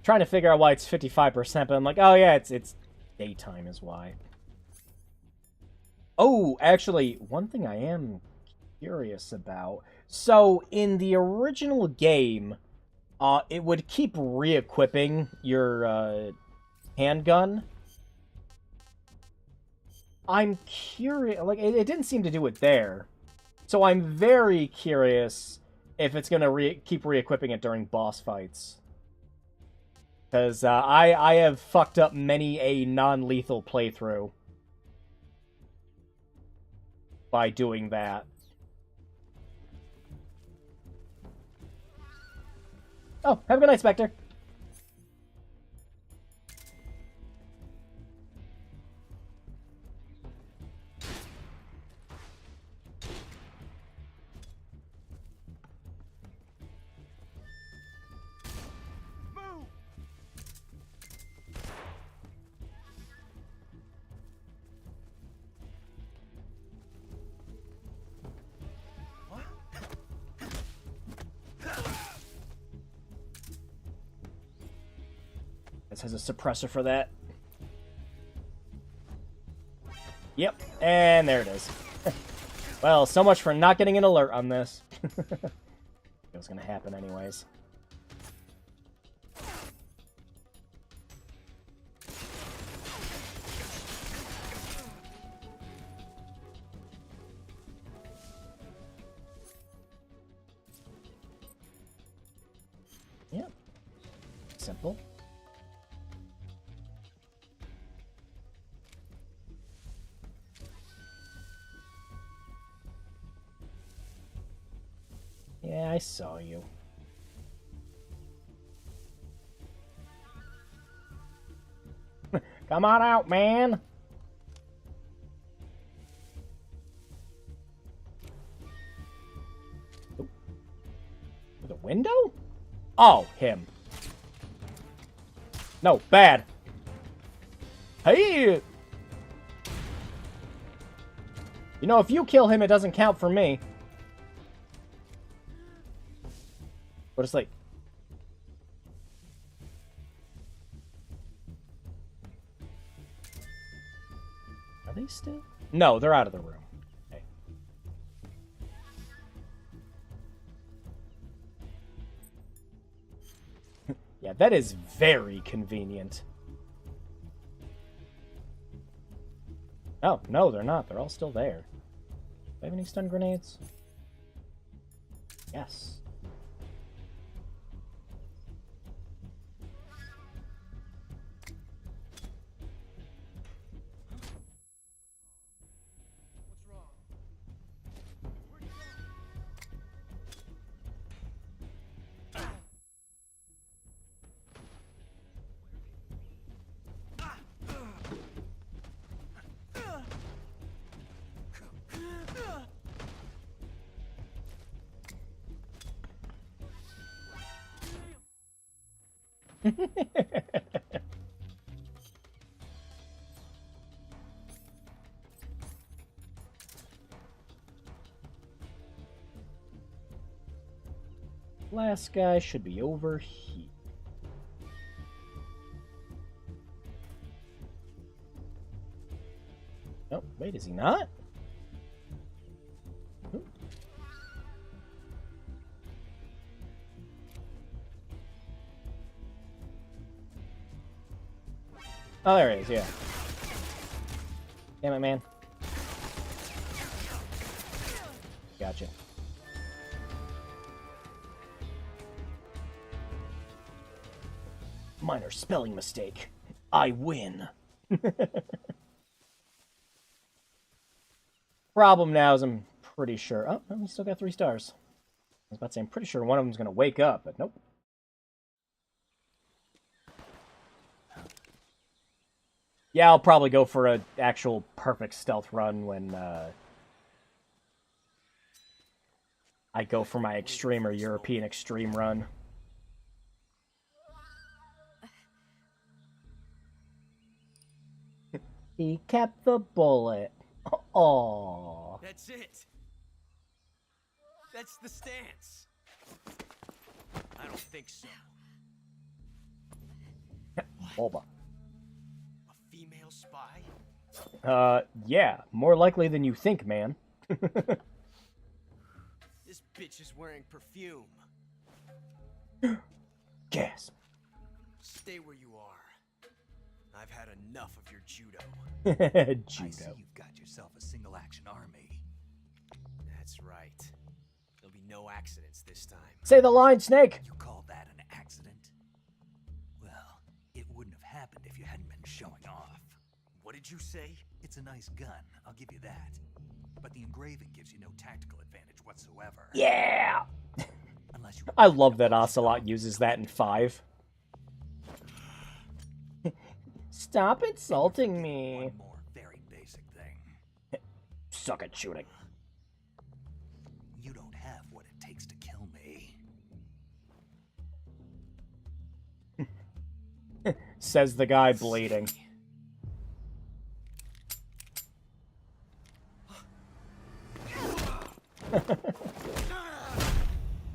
Trying to figure out why it's 55%, but I'm like, oh yeah, it's daytime is why. Oh, actually, one thing I am curious about. So, in the original game, it would keep re-equipping your handgun. I'm curious, like, it didn't seem to do it there. So I'm very curious if it's going to keep re-equipping it during boss fights. Because I have fucked up many a non-lethal playthrough by doing that. Oh, have a good night, Spectre. This has a suppressor for that. Yep, and there it is. Well, so much for not getting an alert on this. It was gonna happen anyways. Yep. Simple. Yeah, I saw you. Come on out, man! Ooh. The window? Oh, him. No, bad. Hey! You know, if you kill him, it doesn't count for me. But it's like... Are they still? No, they're out of the room. Okay. Yeah, that is very convenient. Oh, no, they're not. They're all still there. Do I have any stun grenades? Yes. Last guy should be over here. Oh, wait, is he not? Ooh. Oh, there it is, yeah. Damn it, man. Gotcha. Minor spelling mistake. I win. Problem now is I'm pretty sure... Oh, no, we still got 3 stars. I was about to say, I'm pretty sure one of them's going to wake up, but nope. Yeah, I'll probably go for an actual perfect stealth run when I go for my extreme or European extreme run. He kept the bullet. Oh. That's it. That's the stance. I don't think so. Bulba. A female spy? Yeah. More likely than you think, man. This bitch is wearing perfume. Gasp. Stay where you are. I've had enough of your judo. Judo. I see you've got yourself a single-action army. That's That's right. There'll be no accidents this time. Say the line, Snake! You call that an accident? Well, it wouldn't have happened if you hadn't been showing off. What did you say? It's a nice gun, I'll give you that. But the engraving gives you no tactical advantage whatsoever. Yeah! Unless you I love that Ocelot uses that in 5. Stop insulting me. One more very basic thing. Suck at shooting. You don't have what it takes to kill me. Says the guy bleeding.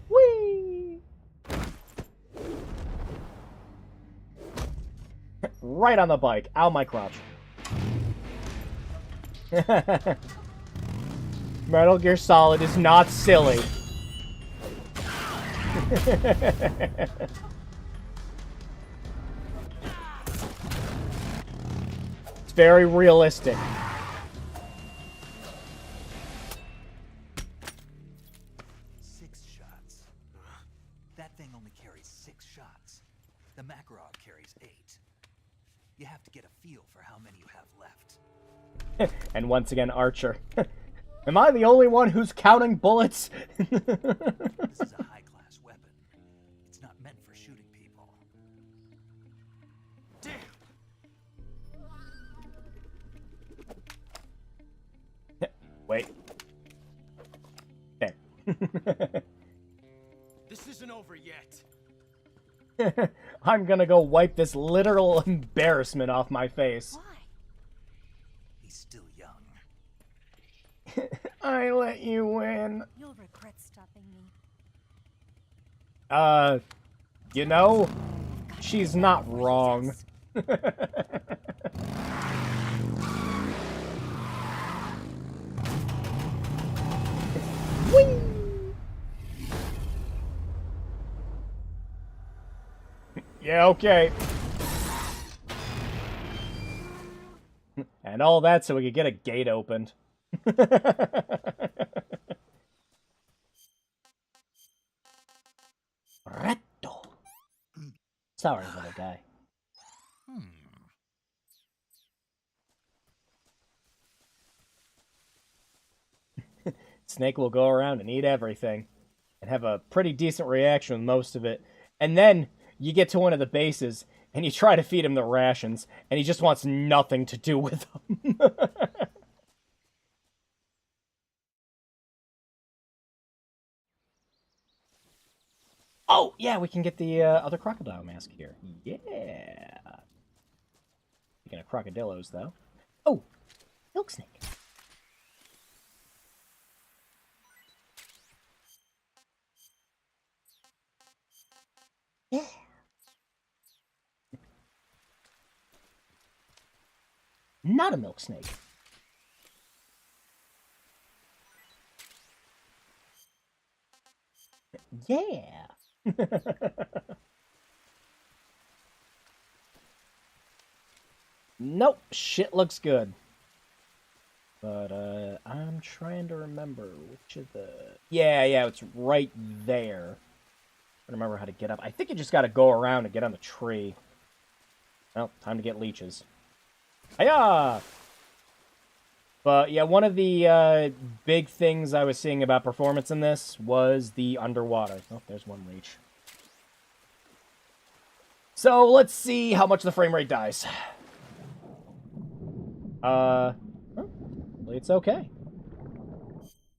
Whee! Right on the bike. Ow, my crotch. Metal Gear Solid is not silly. It's very realistic. That thing only carries 6 shots. The Makarov carries 8. You have to get a feel for how many you have left. And once again, Archer. Am I the only one who's counting bullets? This is a high-class weapon. It's not meant for shooting people. Damn! Wait. There. This isn't over yet. I'm gonna go wipe this literal embarrassment off my face. Why? He's still young. I let you win. You'll regret stopping me. You know, she's not wrong. Whee! Yeah, okay. And all that so we could get a gate opened. Retto. Sorry, little guy. Snake will go around and eat everything. And have a pretty decent reaction with most of it. And then you get to one of the bases, and you try to feed him the rations, and he just wants nothing to do with them. Oh, yeah, we can get the other crocodile mask here. Yeah. Speaking of crocodillos, though. Oh, milk snake. Yeah. Not a milk snake. Yeah. Nope, shit looks good. But, I'm trying to remember which of the... Yeah, it's right there. I don't remember how to get up. I think you just gotta go around and get on the tree. Well, time to get leeches. Hiya! But, yeah, one of the, big things I was seeing about performance in this was the underwater. Oh, there's one leech. So, let's see how much the frame rate dies. It's okay.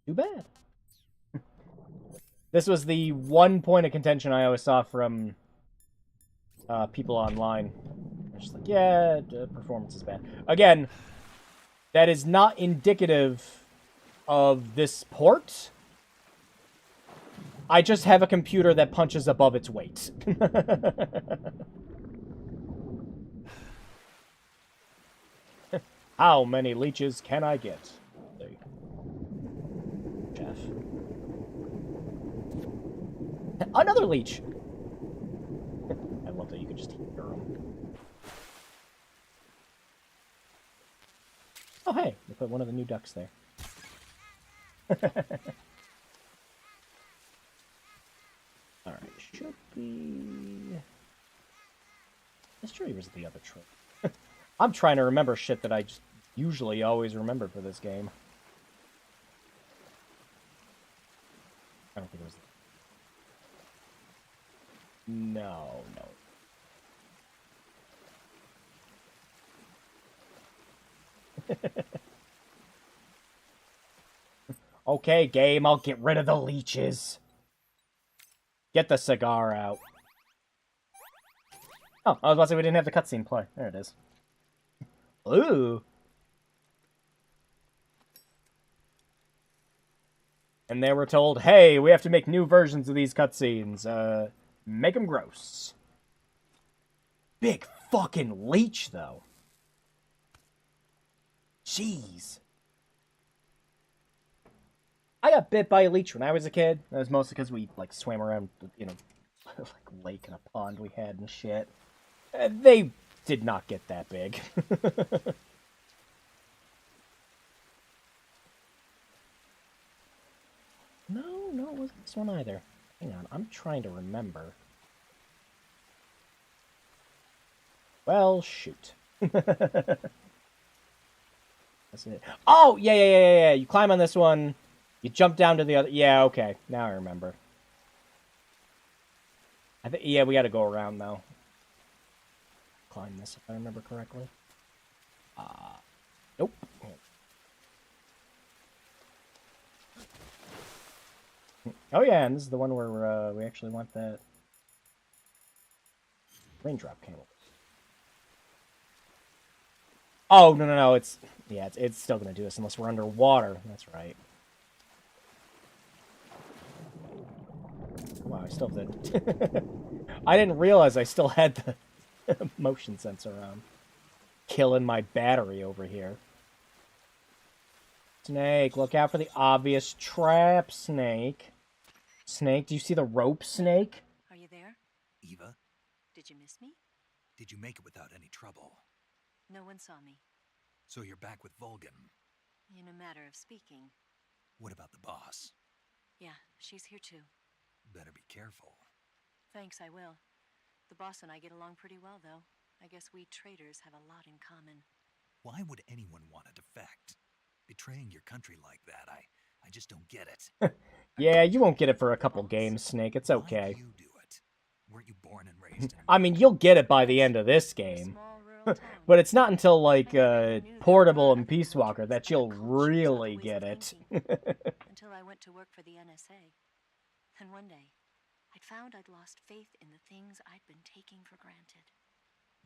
Too bad. This was the one point of contention I always saw from people online. They're just like, yeah, the performance is bad. Again, that is not indicative of this port. I just have a computer that punches above its weight. How many leeches can I get? There you go. Jeff. Another leech! I love that you can just hear them. Oh, hey, they put one of the new ducks there. should be... This tree was the other tree. I'm trying to remember shit that I just usually always remember for this game. I don't think it was... No, no. Okay, game, I'll get rid of the leeches. Get the cigar out. Oh, I was about to say we didn't have the cutscene play. There it is. Ooh. And they were told, hey, we have to make new versions of these cutscenes. Make them gross. Big fucking leech, though. Jeez. I got bit by a leech when I was a kid. That was mostly because we, like, swam around, you know, like lake and a pond we had and shit. They did not get that big. No, it wasn't this one either. Hang on, I'm trying to remember. Well, shoot. That's it. Oh, yeah. You climb on this one. You jump down to the other. Yeah, okay. Now I remember. I think, yeah, we got to go around though. Climb this if I remember correctly. Nope. Oh yeah, and this is the one where we actually want that raindrop came over. Oh no! It's still gonna do this unless we're underwater. That's right. Wow, I still did. I didn't realize I still had the motion sensor on. Killing my battery over here. Snake, look out for the obvious trap, Snake. Snake, do you see the rope, Snake? Are you there? Eva? Did you miss me? Did you make it without any trouble? No one saw me. So you're back with Vulcan? In a matter of speaking. What about the boss? Yeah, she's here too. Better be careful. Thanks, I will. The boss and I get along pretty well, though. I guess we traders have a lot in common. Why would anyone want to defect? Betraying your country like that, I just don't get it. Yeah, you won't get it for a couple games, Snake. It's okay. Why do you do it? Weren't you born and raised in I mean, you'll get it by the end of this game. But it's not until, like, Portable and Peace Walker that you'll really get it. Until I went to work for the NSA. And one day, I'd found I'd lost faith in the things I'd been taking for granted.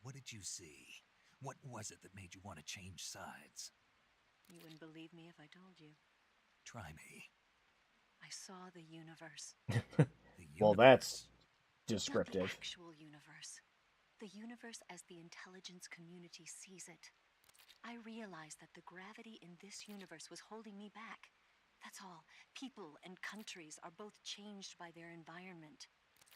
What did you see? What was it that made you want to change sides? You wouldn't believe me if I told you. Try me. I saw the universe. Well, that's descriptive. Not the actual universe. The universe as the intelligence community sees it. I realized that the gravity in this universe was holding me back. That's all. People and countries are both changed by their environment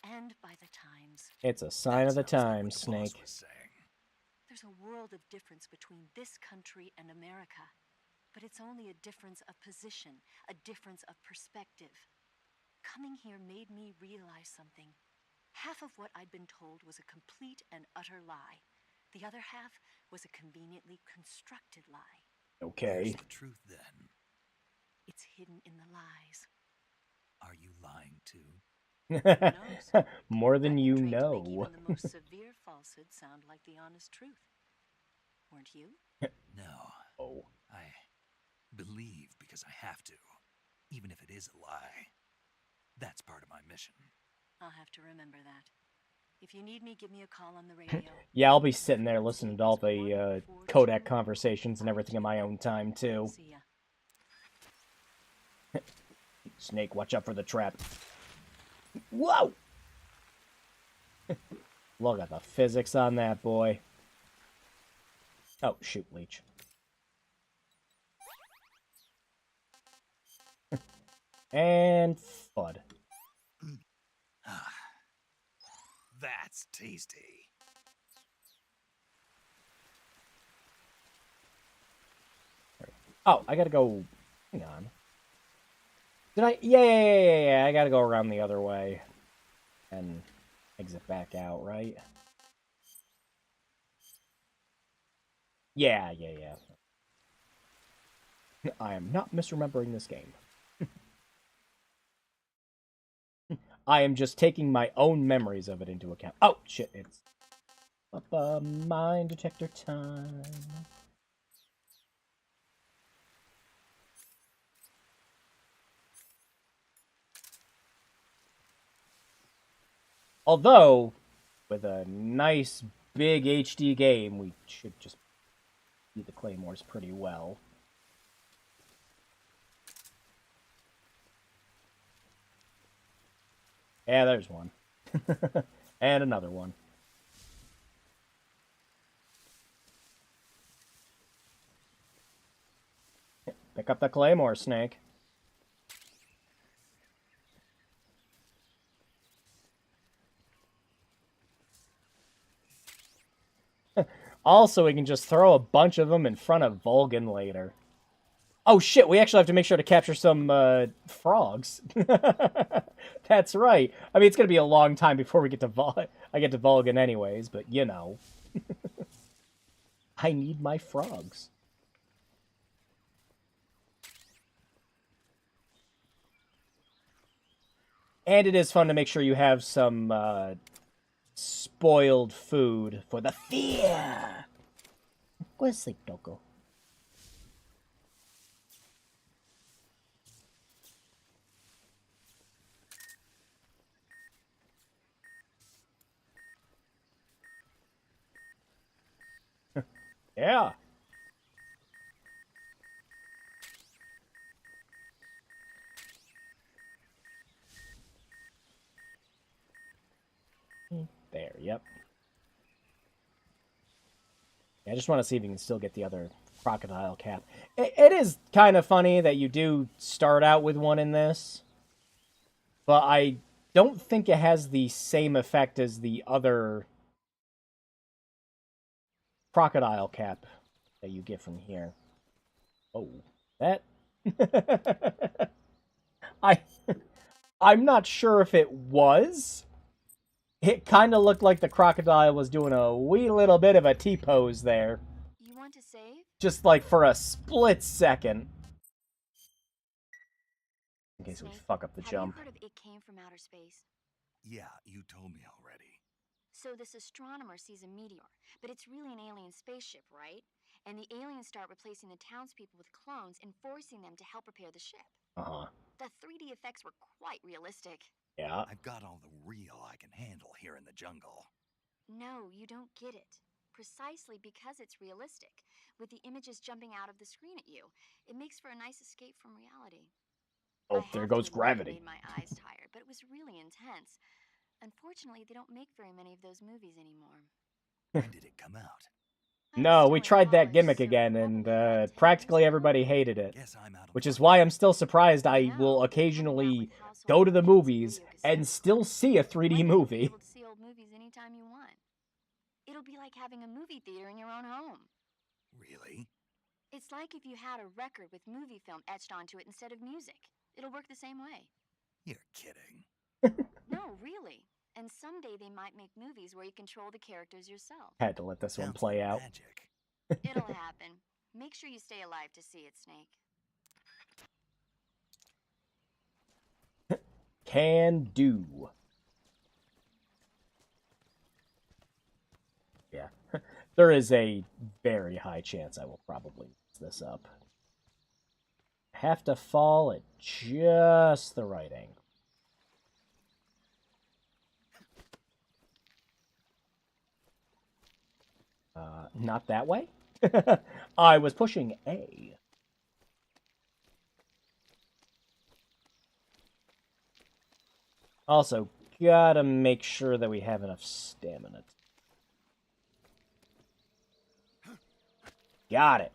and by the times. It's a sign of the times, Snake. There's a world of difference between this country and America. But it's only a difference of position, a difference of perspective. Coming here made me realize something. Half of what I'd been told was a complete and utter lie. The other half was a conveniently constructed lie. Okay. Where's the truth then? It's hidden in the lies. Are you lying too? More than you Trained know. to make even the most severe falsehoods sound like the honest truth. Weren't you? No. Oh. I believe because I have to, even if it is a lie. That's part of my mission. I'll have to remember that. If you need me, give me a call on the radio. Yeah, I'll be sitting there listening to all the codec conversations and everything in my own time, too. See ya. Snake, watch out for the trap. Whoa! Look at the physics on that, boy. Oh, shoot, leech. And FUD. That's tasty. Oh, I gotta go... Hang on. Did I... Yeah, I gotta go around the other way. and exit back out, right? Yeah. I am not misremembering this game. I am just taking my own memories of it into account. Oh, shit, it's up mine detector time. Although, with a nice big HD game, we should just see the claymores pretty well. Yeah, there's one. And another one. Pick up the claymore, Snake. Also, we can just throw a bunch of them in front of Vulcan later. Oh shit, we actually have to make sure to capture some frogs. That's right. I mean, it's going to be a long time before we get to I get to Vulcan anyways, but you know. I need my frogs. And it is fun to make sure you have some spoiled food for the fear. Go to sleep, Doko. Yeah. There, yep. I just want to see if you can still get the other crocodile cap. It is kind of funny that you do start out with one in this, but I don't think it has the same effect as the other crocodile cap that you get from here. Oh, that... I'm not sure if it was. It kind of looked like the crocodile was doing a wee little bit of a T-pose there. You want to save? Just like for a split second. In case we fuck up the jump. Have you heard of It Came from Outer Space? Yeah, you told me already. So this astronomer sees a meteor, but it's really an alien spaceship, right? And the aliens start replacing the townspeople with clones and forcing them to help repair the ship. Uh-huh. The 3D effects were quite realistic. Yeah. I've got all the real I can handle here in the jungle. No, you don't get it. Precisely because it's realistic, with the images jumping out of the screen at you, it makes for a nice escape from reality. Oh, there goes gravity. It made my eyes tired, but it was really intense. Unfortunately, they don't make very many of those movies anymore. When did it come out? No, we tried that gimmick again, and practically everybody hated it. Which is why I'm still surprised I will occasionally go to the movies and still see a 3D movie. You'll be able to see old movies anytime you want. It'll be like having a movie theater in your own home. Really? It's like if you had a record with movie film etched onto it instead of music. It'll work the same way. You're kidding. No, really. And someday they might make movies where you control the characters yourself. Had to let this one play out. Magic. It'll happen. Make sure you stay alive to see it, Snake. Can do. Yeah. There is a very high chance I will probably mess this up. Have to fall at just the right angle. Not that way? I was pushing A. Also, gotta make sure that we have enough stamina. Got it.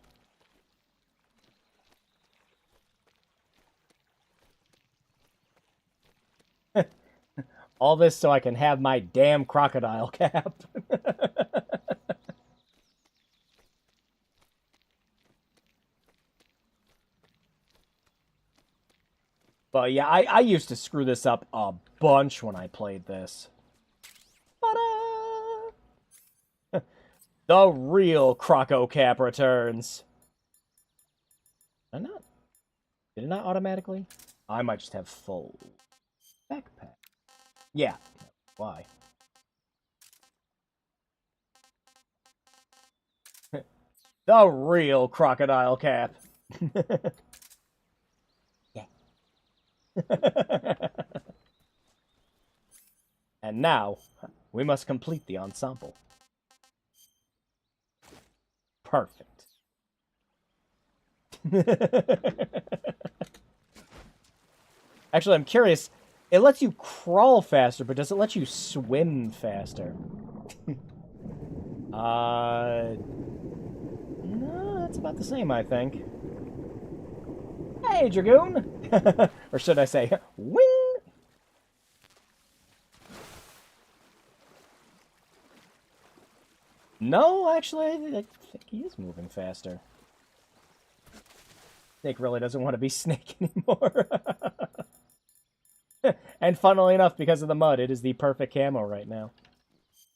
All this so I can have my damn crocodile cap. But yeah, I used to screw this up a bunch when I played this. Ta-da! The real Croco Cap returns. Did it not automatically? I might just have full backpack. Yeah. Why? The real Crocodile Cap. Yeah. And now, we must complete the ensemble. Perfect. Actually, I'm curious. It lets you crawl faster, but does it let you swim faster? No, that's about the same, I think. Hey, Dragoon! Or should I say, wing! No, actually, I think he is moving faster. Snake really doesn't want to be Snake anymore. And funnily enough, because of the mud, it is the perfect camo right now.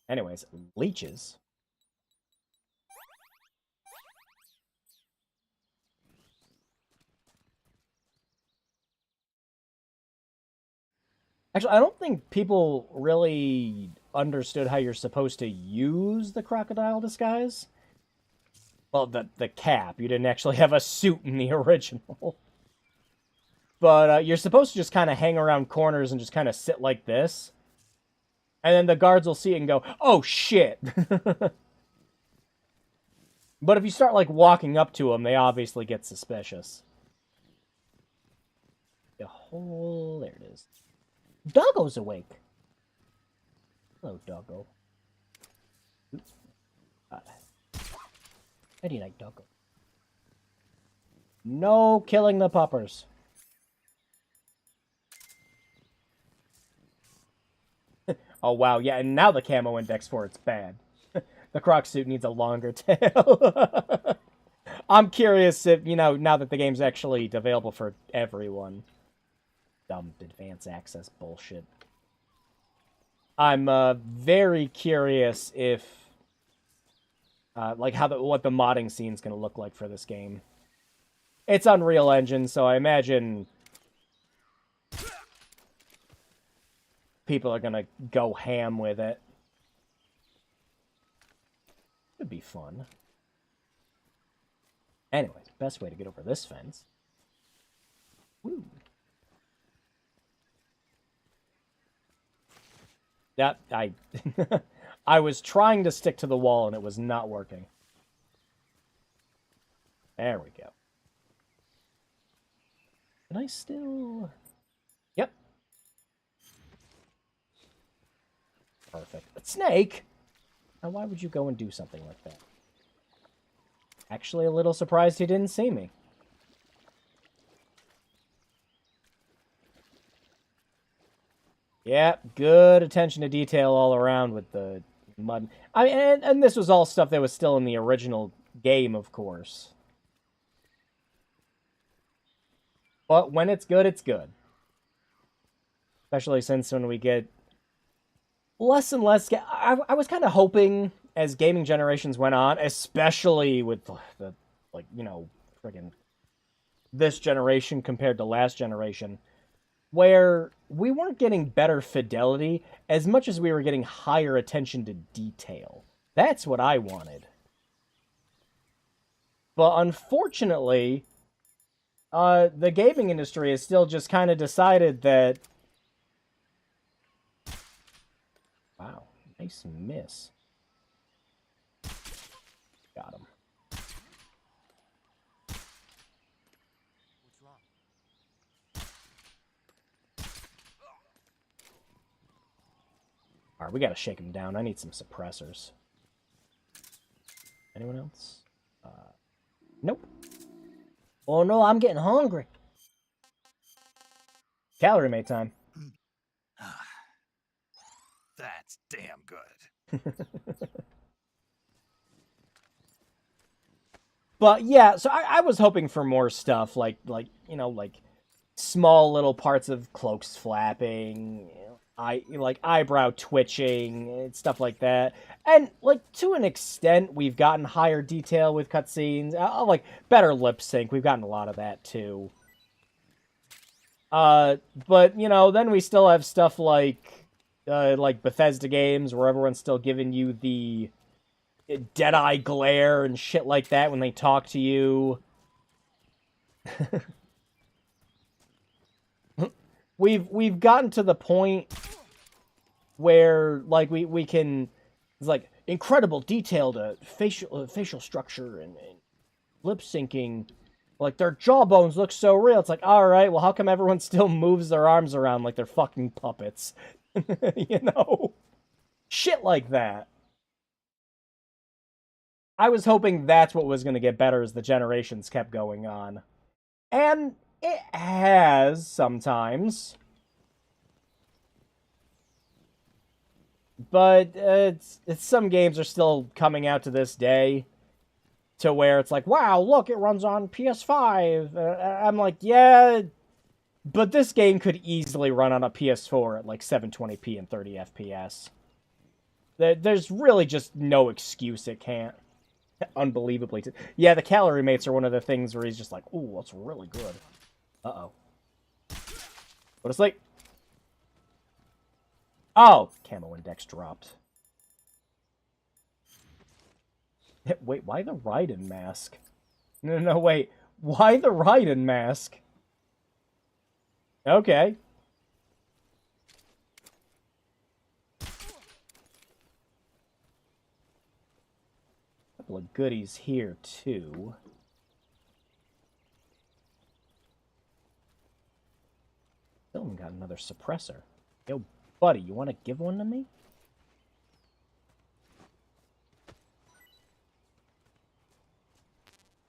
Anyways, leeches. Actually, I don't think people really understood how you're supposed to use the crocodile disguise. Well, the cap. You didn't actually have a suit in the original. But you're supposed to just kind of hang around corners and just kind of sit like this. And then the guards will see it and go, oh, shit. But if you start, like, walking up to them, they obviously get suspicious. The whole... There it is. Doggo's awake. Hello, Doggo. How do you like Doggo? No killing the puppers. Oh, wow. Yeah, and now the camo index for it's bad. The croc suit needs a longer tail. I'm curious if, you know, now that the game's actually available for everyone. Dumb advance access bullshit. I'm very curious if, like, what the modding scene's gonna look like for this game. It's Unreal Engine, so I imagine people are gonna go ham with it. It'd be fun. Anyways, best way to get over this fence. Woo. That, I was trying to stick to the wall and it was not working. There we go. Can I still... Yep. Perfect. But Snake! Now why would you go and do something like that? Actually a little surprised he didn't see me. Yeah, good attention to detail all around with the mud. And this was all stuff that was still in the original game, of course. But when it's good, it's good. Especially since when we get less and less... I was kind of hoping, as gaming generations went on, especially with the like, you know, friggin' this generation compared to last generation, where we weren't getting better fidelity as much as we were getting higher attention to detail. That's what I wanted. But unfortunately, the gaming industry has still just kind of decided that... Wow, nice miss. Got him. Alright, we gotta shake him down. I need some suppressors. Anyone else? Nope. Oh no, I'm getting hungry. Calorie mate time. That's damn good. But yeah, so I was hoping for more stuff like, you know, like small little parts of cloaks flapping, like eyebrow twitching, and stuff like that. And like to an extent, we've gotten higher detail with cutscenes, like better lip sync. We've gotten a lot of that too. But you know, then we still have stuff like Bethesda games where everyone's still giving you the dead-eye glare and shit like that when they talk to you. We've gotten to the point where like we can, it's like incredible detailed facial structure and lip syncing. Like their jawbones look so real. It's like, all right, well, how come everyone still moves their arms around like they're fucking puppets? You know, shit like that. I was hoping that's what was going to get better as the generations kept going on. And it has sometimes. But it's some games are still coming out to this day to where it's like, wow, look, it runs on PS5. I'm like, yeah, but this game could easily run on a PS4 at like 720p and 30 FPS. There's really just no excuse it can't. Unbelievably. Yeah, the calorie mates are one of the things where he's just like, ooh, that's really good. Uh-oh. But it's like... Oh! Camo index dropped. Wait, why the Raiden mask? No, wait. Why the Raiden mask? Okay. Couple of goodies here, too. Still haven't got another suppressor. Yo, buddy, you want to give one to me?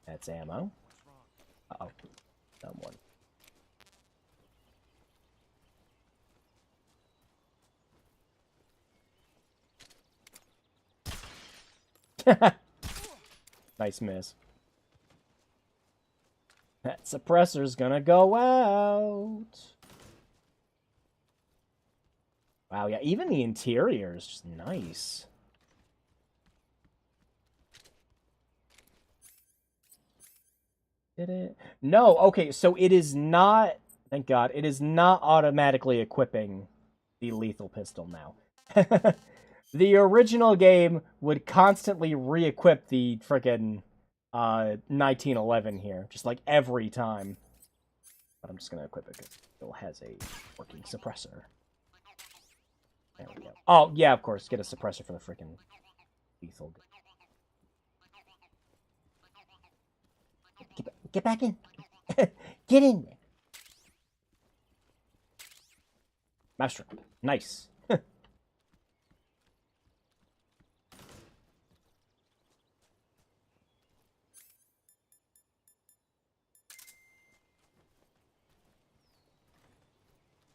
That's ammo. Uh-oh. Someone. Nice miss. That suppressor's gonna go out. Wow, yeah, even the interior is just nice. Did it? No, okay, so it is not, thank God, it is not automatically equipping the lethal pistol now. The original game would constantly re-equip the frickin' 1911 here, just like every time. But I'm just gonna equip it because it still has a working suppressor. There we go. Oh, yeah, of course, get a suppressor for the frickin' lethal. Get back in. Get in there. Mousetrap. Nice.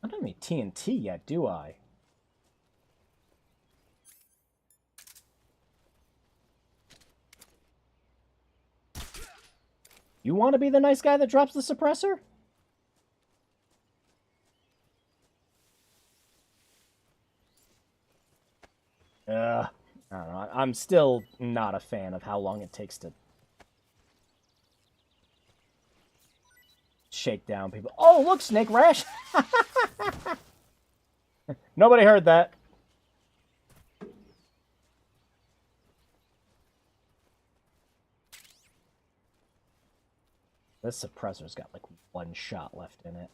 I don't have any TNT yet, do I? You want to be the nice guy that drops the suppressor? I don't know. I'm still not a fan of how long it takes to shake down people. Oh, look, Snake Rash! Nobody heard that. This suppressor's got like one shot left in it.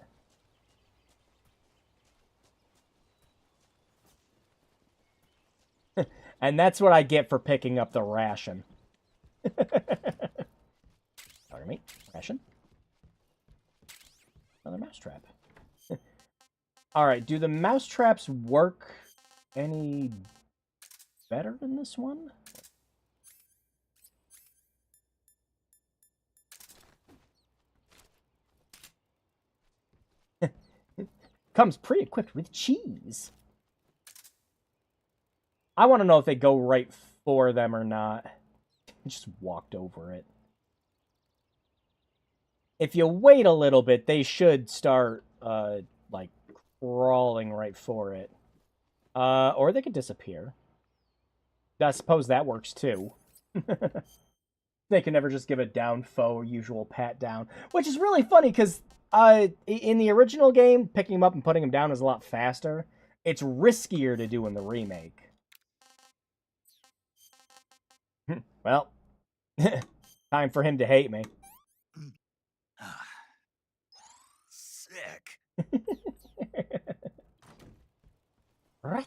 And that's what I get for picking up the ration. Pardon me. Ration. Another mousetrap. Alright, do the mousetraps work any better than this one? Comes pre-equipped with cheese. I want to know if they go right for them or not. I just walked over it. if you wait a little bit, they should start, like, crawling right for it. Or they could disappear. I suppose that works, too. They can never just give a down foe usual pat down. Which is really funny, because in the original game, picking him up and putting him down is a lot faster. It's riskier to do in the remake. Well, time for him to hate me. Sick. Right.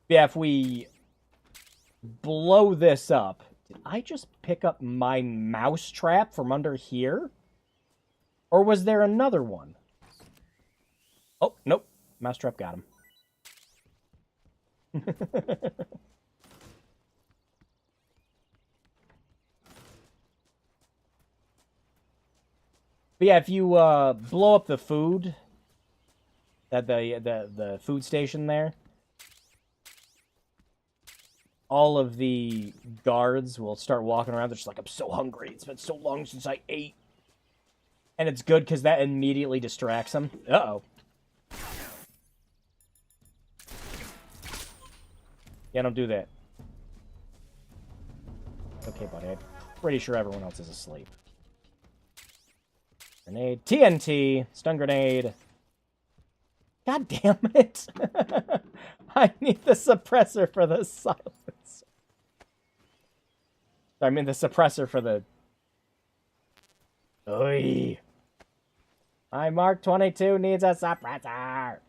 Yeah, if we blow this up, did I just pick up my mouse trap from under here? Or was there another one? Oh, nope. Mousetrap got him. But yeah, if you blow up the food at the food station there, all of the guards will start walking around. They're just like, I'm so hungry. It's been so long since I ate. And it's good because that immediately distracts them. Uh-oh. Yeah, don't do that. Okay, buddy. I'm pretty sure everyone else is asleep. Grenade. TNT. Stun grenade. God damn it. I need the suppressor for the silence. I mean the suppressor for the... Oy. My Mark 22 needs a suppressor.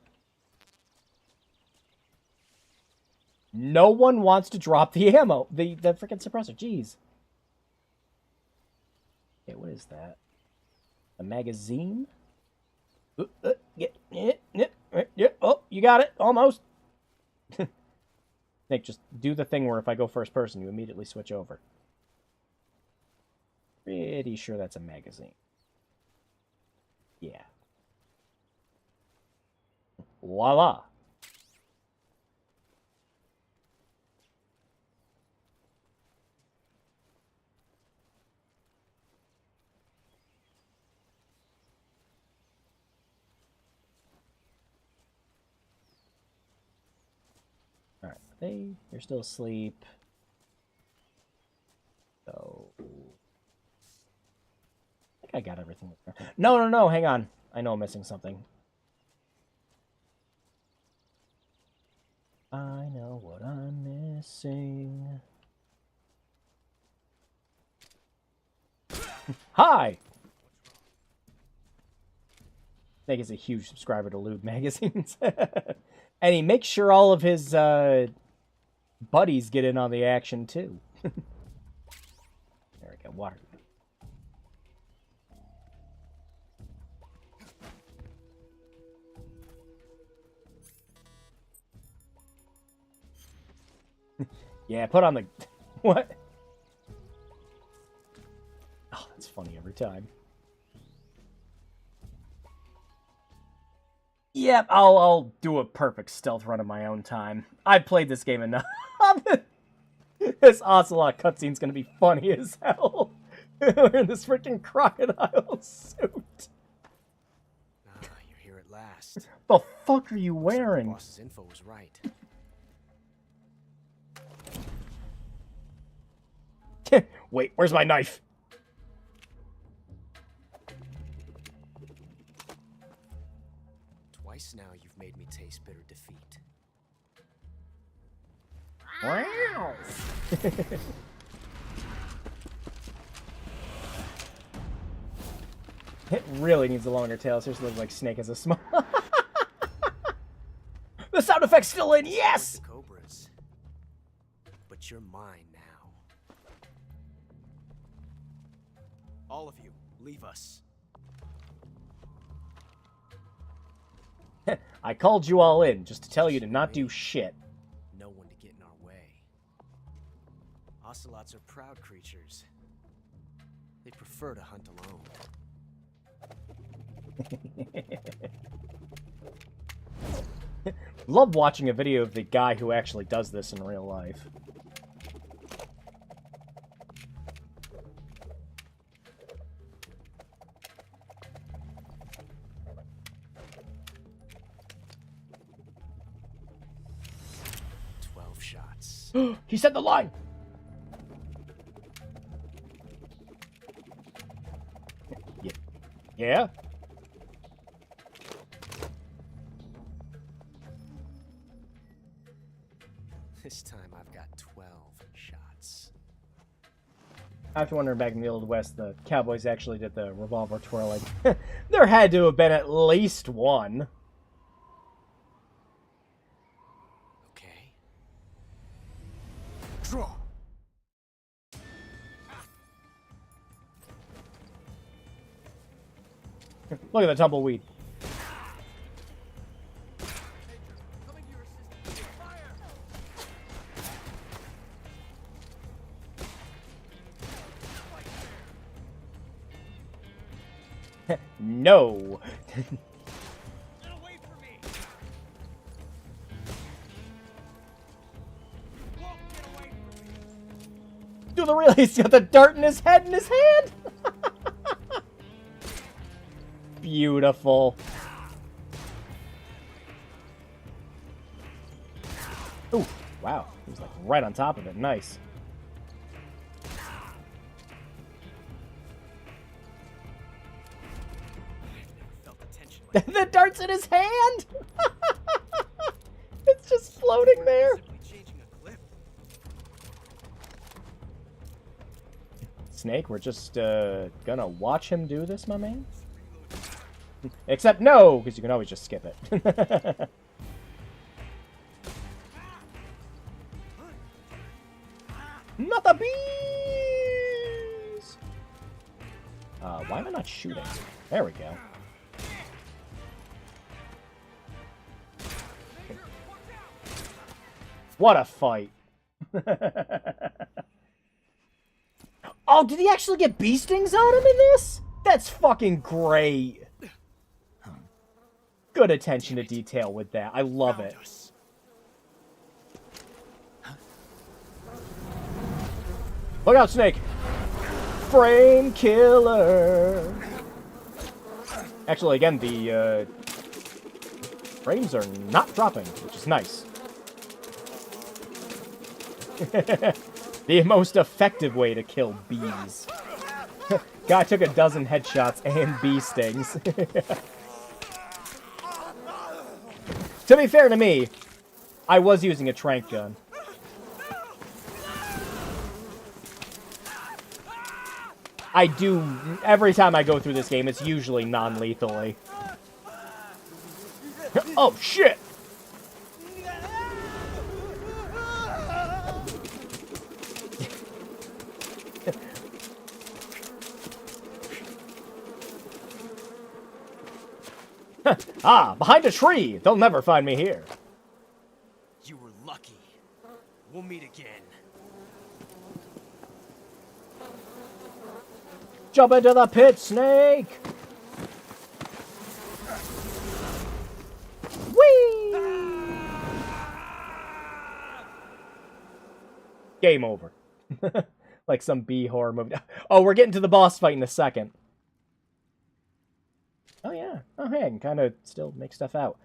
No one wants to drop the ammo. The freaking suppressor. Jeez. Okay, what is that? A magazine? Oh, you got it. Almost. Nick, just do the thing where if I go first person, you immediately switch over. Pretty sure that's a magazine. Yeah. Voila. Alright, you're still asleep. So... I think I got everything. No, hang on. I know I'm missing something. I know what I'm missing. Hi! Nick is a huge subscriber to Lewd Magazines. And he makes sure all of his buddies get in on the action, too. There we go, water. Yeah, put on the... What? Oh, that's funny every time. Yep, I'll do a perfect stealth run of my own time. I've played this game enough. This Ocelot cutscene's gonna be funny as hell. We're in this freaking crocodile suit. You're here at last. The fuck are you wearing? The boss's info was right. Wait, where's my knife? Twice now you've made me taste bitter defeat. Wow. It really needs a longer tail. Seriously, looks like Snake has a small... The sound effect's still in, yes! The cobras. But you're mine now. All of you, leave us. I called you all in just to tell you to not do shit. No one to get in our way. Ocelots are proud creatures. They prefer to hunt alone. Love watching a video of the guy who actually does this in real life. He said the line! Yeah? This time I've got 12 shots. After wondering back in the Old West, the Cowboys actually did the revolver twirling. There had to have been at least one. Okay. Draw. Look at the tumbleweed. No. Do the real? He's got the dart in his head in his hand. Beautiful. Ooh, wow. He was like right on top of it. Nice. The dart's in his hand! It's just floating there. Snake, we're just gonna watch him do this, my man? Except no, because you can always just skip it. Not the bees! Why am I not shooting? There we go. What a fight. Oh, did he actually get bee stings on him in this? That's fucking great. Good attention to detail with that. I love it. Look out, Snake. Frame killer. Actually, again, the frames are not dropping, which is nice. The most effective way to kill bees. Guy took a dozen headshots and bee stings. To be fair to me, I was using a tranq gun. I do, every time I go through this game, it's usually non-lethally. Oh, shit! Ah, behind a tree! They'll never find me here. You were lucky. We'll meet again. Jump into the pit, Snake! Whee! Game over. Like some B horror movie. Oh, we're getting to the boss fight in a second. Oh, yeah. Oh, hey, I can kind of still make stuff out.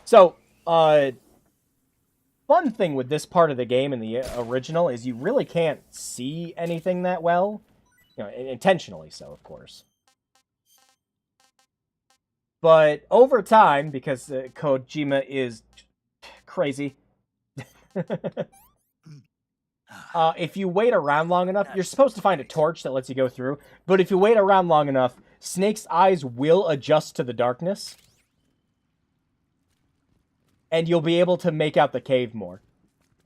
So, fun thing with this part of the game in the original is you really can't see anything that well. You know, intentionally so, of course. But over time, because Kojima is crazy, if you wait around long enough, you're supposed to find a torch that lets you go through, but if you wait around long enough, Snake's eyes will adjust to the darkness, and you'll be able to make out the cave more.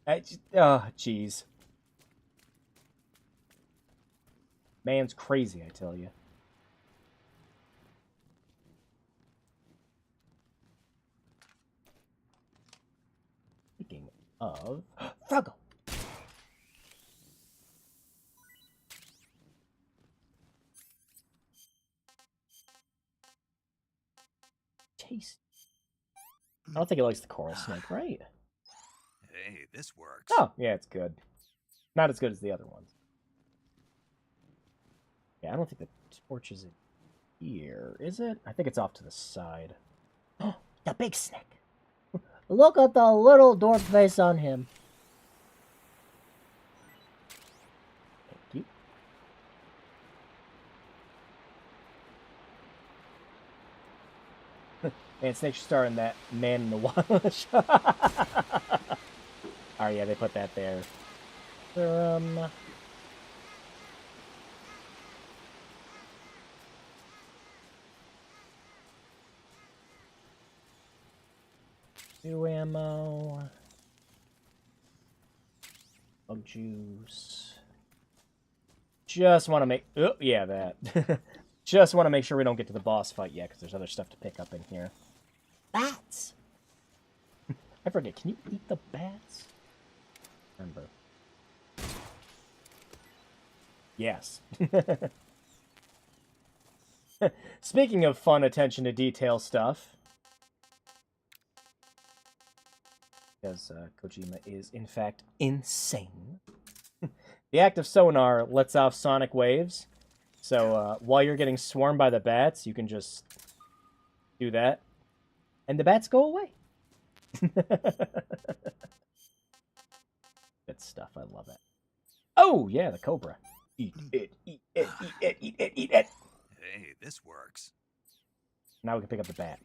Oh, jeez. Man's crazy, I tell you. Speaking of... Froggle! Taste. I don't think it likes the coral snake, right? Hey, this works. Oh, yeah, it's good. Not as good as the other ones. Yeah, I don't think the torch is in here, is it? I think it's off to the side. Oh, the big snake. Look at the little dwarf face on him. Man, Snake should star in that Man in the Wild. Oh yeah, they put that there. New ammo. Bug juice. Just want to make... Oh, yeah, that. Just want to make sure we don't get to the boss fight yet, because there's other stuff to pick up in here. Bats! I forget, can you eat the bats? Remember. Yes. Speaking of fun attention to detail stuff, because Kojima is, in fact, insane. The active sonar lets off sonic waves, so while you're getting swarmed by the bats, you can just do that, and the bats go away. Good stuff, I love it. Oh, yeah, the cobra. Eat it, eat it, eat it, eat it, eat it! Hey, this works. Now we can pick up the bat.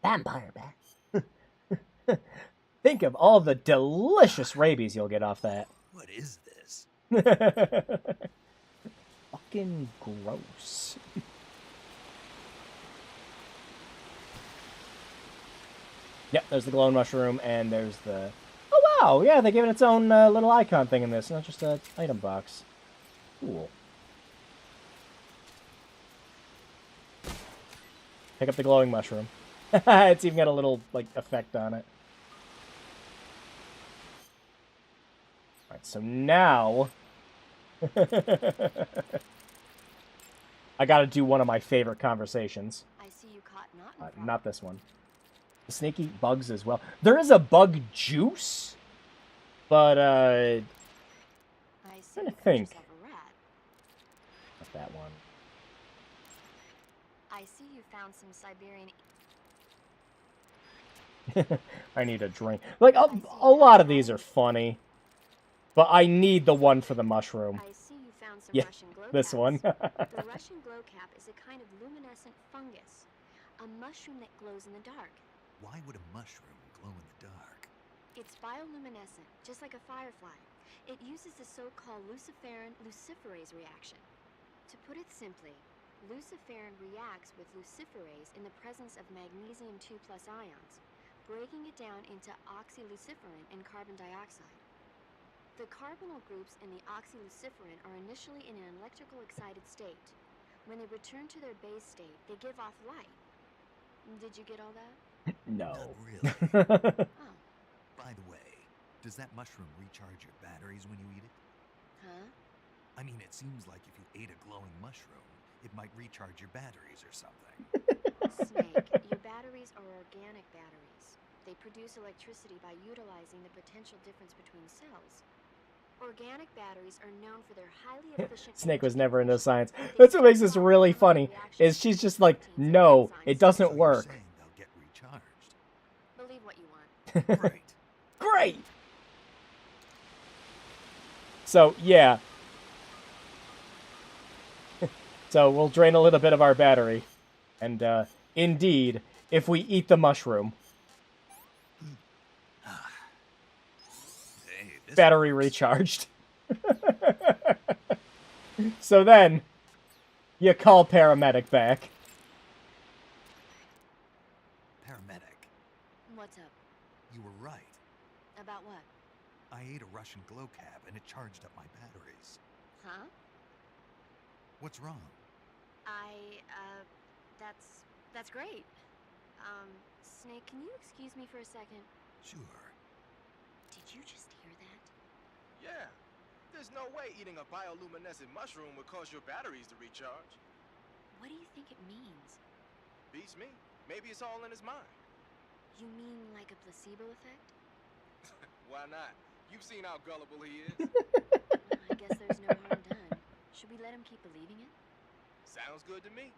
Vampire bat. Think of all the delicious rabies you'll get off that. What is this? Fucking gross. Yep, there's the glowing mushroom, and there's the... Oh, wow! Yeah, they gave it its own little icon thing in this, not just an item box. Cool. Pick up the glowing mushroom. It's even got a little, like, effect on it. Alright, so now... I gotta do one of my favorite conversations. I see you caught Not this one. The snake eat bugs as well. There is a bug juice, but I see I you think got yourself a rat. not that one. I see you found some Siberian. I need a drink. Like a lot of these are funny, but I need the one for the mushroom. I see you found some Yeah, Russian glow this caps. one. The Russian glow cap is a kind of luminescent fungus, a mushroom that glows in the dark. Why would a mushroom glow in the dark? It's bioluminescent, just like a firefly. It uses the so-called luciferin-luciferase reaction. To put it simply, luciferin reacts with luciferase in the presence of magnesium 2+ ions, breaking it down into oxyluciferin and carbon dioxide. The carbonyl groups in the oxyluciferin are initially in an electrical excited state. When they return to their base state, they give off light. Did you get all that? No. Not really. Oh. By the way, does that mushroom recharge your batteries when you eat it? Huh? I mean, it seems like if you ate a glowing mushroom, it might recharge your batteries or something. Snake, your batteries are organic batteries. They produce electricity by utilizing the potential difference between cells. Organic batteries are known for their highly efficient... Snake was never into science. That's what makes this really funny, is she's just like, no, it doesn't work. They'll get recharged. Believe what you want. Great. Great! So, yeah. So, we'll drain a little bit of our battery. And, indeed, if we eat the mushroom... battery recharged. So then, you call paramedic back. Paramedic, What's up? you were right. About what? I ate a Russian glow cap and it charged up my batteries. Huh? What's wrong? That's great. Snake, can you excuse me for a second? Sure. Did you just hear that? Yeah. There's no way eating a bioluminescent mushroom would cause your batteries to recharge. What do you think it means? Beats me. Maybe it's all in his mind. You mean like a placebo effect? Why not? You've seen how gullible he is. I guess there's no harm done. Should we let him keep believing it? Sounds good to me.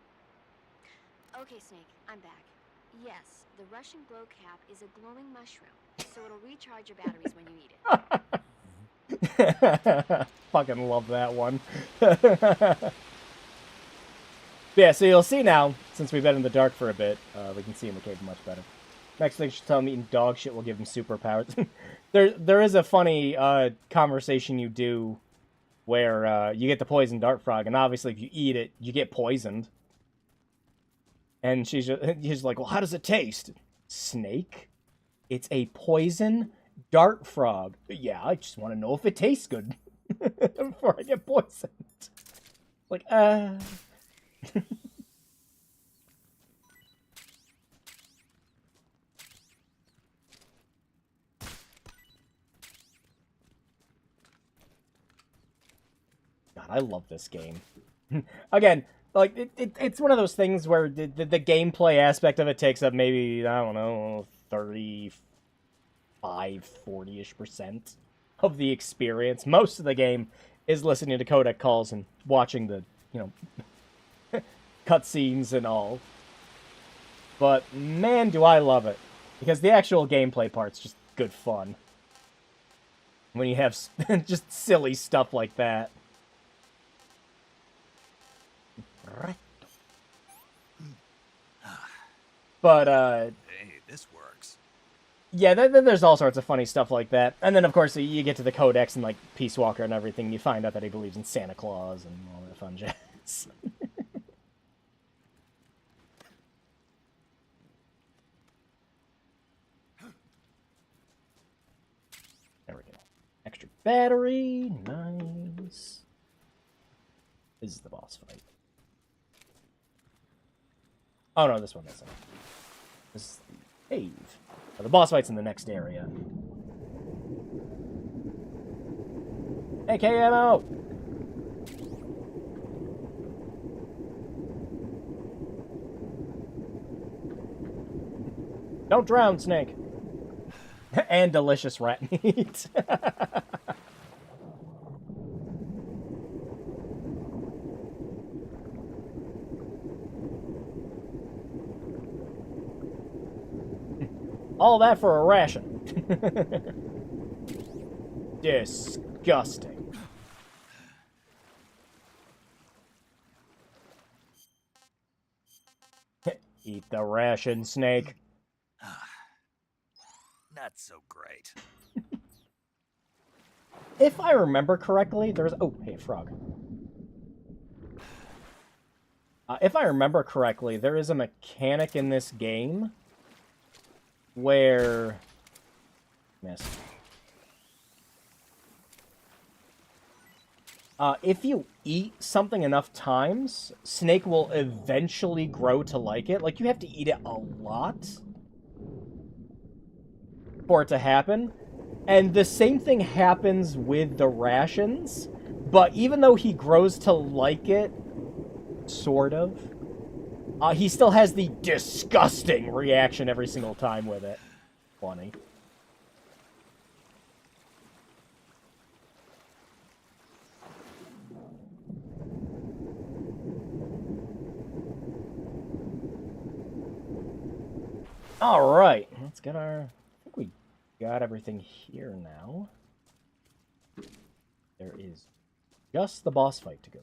Okay, Snake, I'm back. Yes, the Russian glow cap is a glowing mushroom, so it'll recharge your batteries when you eat it. Fucking love that one. Yeah, so you'll see now, since we've been in the dark for a bit, we can see in the cave much better. Next thing she'll tell him eating dog shit will give him superpowers. there is a funny conversation you do where you get the poison dart frog, and obviously if you eat it, you get poisoned. And he's like, well, how does it taste? Snake? It's a poison dart frog. Yeah, I just want to know if it tastes good before I get poisoned. Like, God, I love this game. Again, like, it's one of those things where the gameplay aspect of it takes up maybe, I don't know, 35, 40-ish% of the experience. Most of the game is listening to codec calls and watching the, cutscenes and all. But, man, do I love it. Because the actual gameplay part's just good fun. When you have just silly stuff like that. But, Hey, this works. yeah, there's all sorts of funny stuff like that. And then, of course, you get to the Codex and, like, Peace Walker and everything, and you find out that he believes in Santa Claus and all that fun jazz. There we go. Extra battery. Nice. This is the boss fight. Oh, no, this one isn't. This is the cave. Oh, the boss fight's in the next area. AK ammo! Don't drown, Snake! And delicious rat meat. All that for a ration. Disgusting. Eat the ration, Snake. Not so great. If I remember correctly, there's... Oh, hey, frog. If I remember correctly, there is a mechanic in this game where... Miss. If you eat something enough times, Snake will eventually grow to like it. Like, you have to eat it a lot for it to happen. And the same thing happens with the rations, but even though he grows to like it, sort of, he still has the disgusting reaction every single time with it. Funny. Alright, let's get our... I think we got everything here now. There is just the boss fight to go.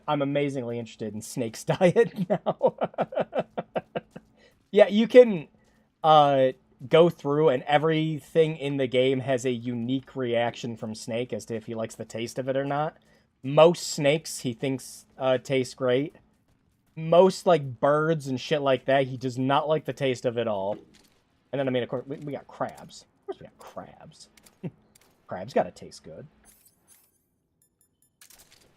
I'm amazingly interested in Snake's diet now. Yeah, you can go through and everything in the game has a unique reaction from Snake as to if he likes the taste of it or not. Most snakes he thinks taste great. Most, like, birds and shit like that, he does not like the taste of it all. And then, I mean, of course, we got crabs. Of course we got crabs. Crabs gotta taste good.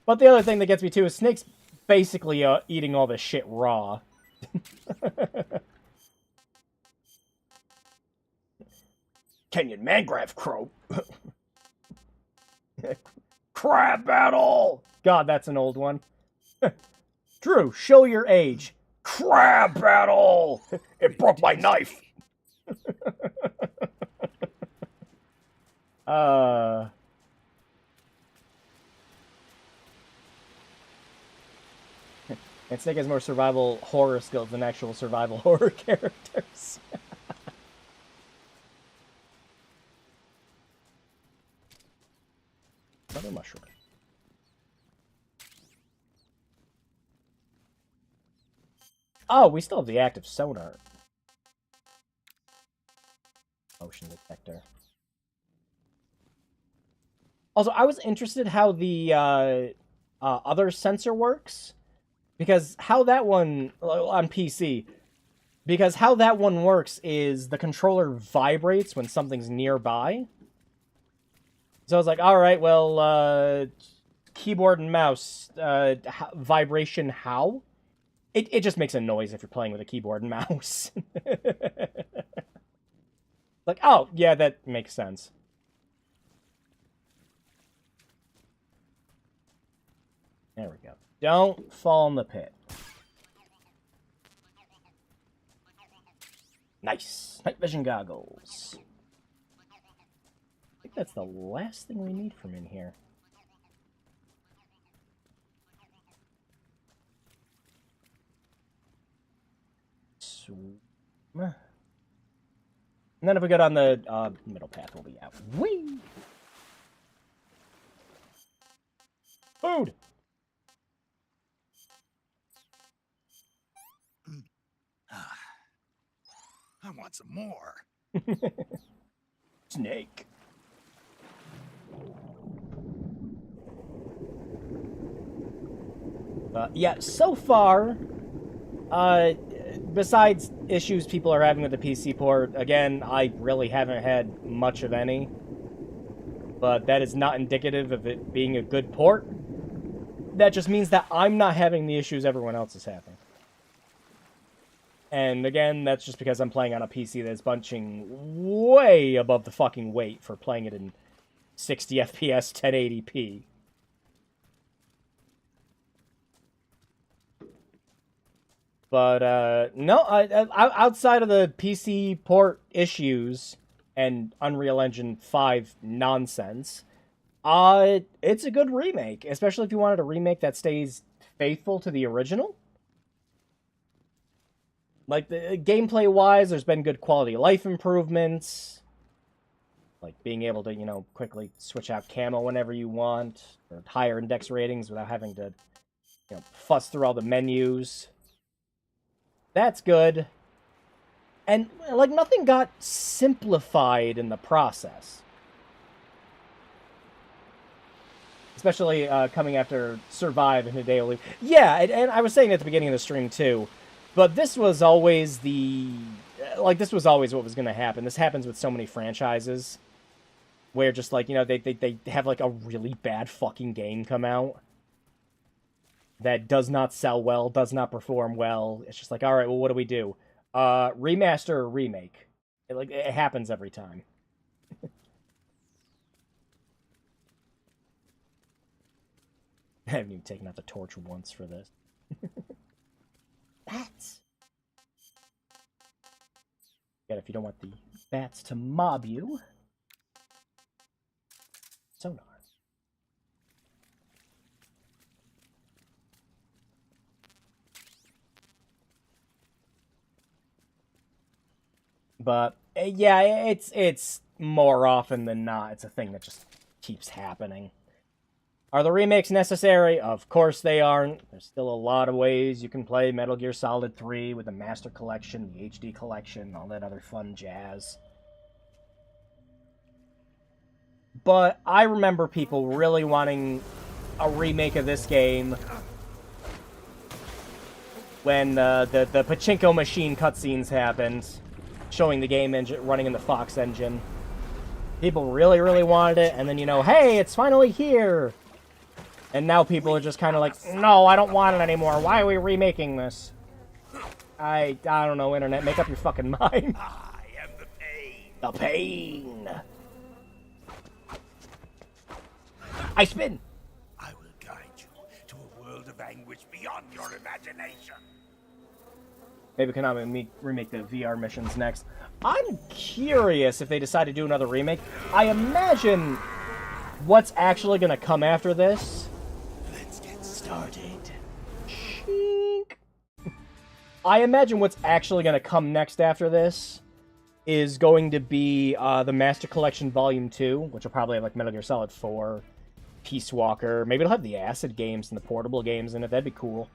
But the other thing that gets me, too, is Snake's basically eating all this shit raw. Kenyan mangrove crow. Crab battle! God, that's an old one. Drew, show your age. Crab battle! It broke my knife! And Snake has more survival horror skills than actual survival horror characters. Oh, we still have the active sonar. Motion detector. Also, I was interested how the other sensor works. Because how that one, on PC, because how that one works is the controller vibrates when something's nearby. So I was like, alright, well, keyboard and mouse, vibration how? It just makes a noise if you're playing with a keyboard and mouse. Like, oh, yeah, that makes sense. There we go. Don't fall in the pit. Nice. Night vision goggles. I think that's the last thing we need from in here. And then if we go down the middle path, we'll be out. Whee! Food! I want some more. Snake. Yeah, so far, besides issues people are having with the PC port, again, I really haven't had much of any. But that is not indicative of it being a good port. That just means that I'm not having the issues everyone else is having. And again, that's just because I'm playing on a PC that's bunching way above the fucking weight for playing it in 60 FPS 1080p. But, no, outside of the PC port issues and Unreal Engine 5 nonsense, it's a good remake, especially if you wanted a remake that stays faithful to the original. Like, the gameplay-wise, there's been good quality of life improvements. Like, being able to, you know, quickly switch out camo whenever you want. Or higher index ratings without having to, you know, fuss through all the menus. That's good. And, like, nothing got simplified in the process. Especially coming after Survive and Hideo Leaf. Yeah, and I was saying at the beginning of the stream, too. But this was always the... Like, this was always what was going to happen. This happens with so many franchises. Where just, like, you know, they have, like, a really bad fucking game come out. That does not sell well, does not perform well. It's just like, alright, well, what do we do? Remaster or remake? It happens every time. I haven't even taken out the torch once for this. Bats! Yeah, if you don't want the bats to mob you. Sonar. But, yeah, it's more often than not, it's a thing that just keeps happening. Are the remakes necessary? Of course they aren't. There's still a lot of ways you can play Metal Gear Solid 3 with the Master Collection, the HD Collection, all that other fun jazz. But I remember people really wanting a remake of this game when the Pachinko machine cutscenes happened, showing the game engine running in the Fox engine. People really, really wanted it, and then, you know, hey, it's finally here! And now people are just kind of like, no, I don't want it anymore. Why are we remaking this? I don't know, Internet. Make up your fucking mind. I am the pain. The pain. I spin. I will guide you to a world of anguish beyond your imagination. Maybe Konami remake the VR missions next. I'm curious if they decide to do another remake. I imagine what's actually going to come after this. Let's get started. Chink. I imagine what's actually going to come next after this is going to be the Master Collection Volume 2, which will probably have like Metal Gear Solid 4, Peace Walker. Maybe it'll have the Acid games and the portable games in it. That'd be cool.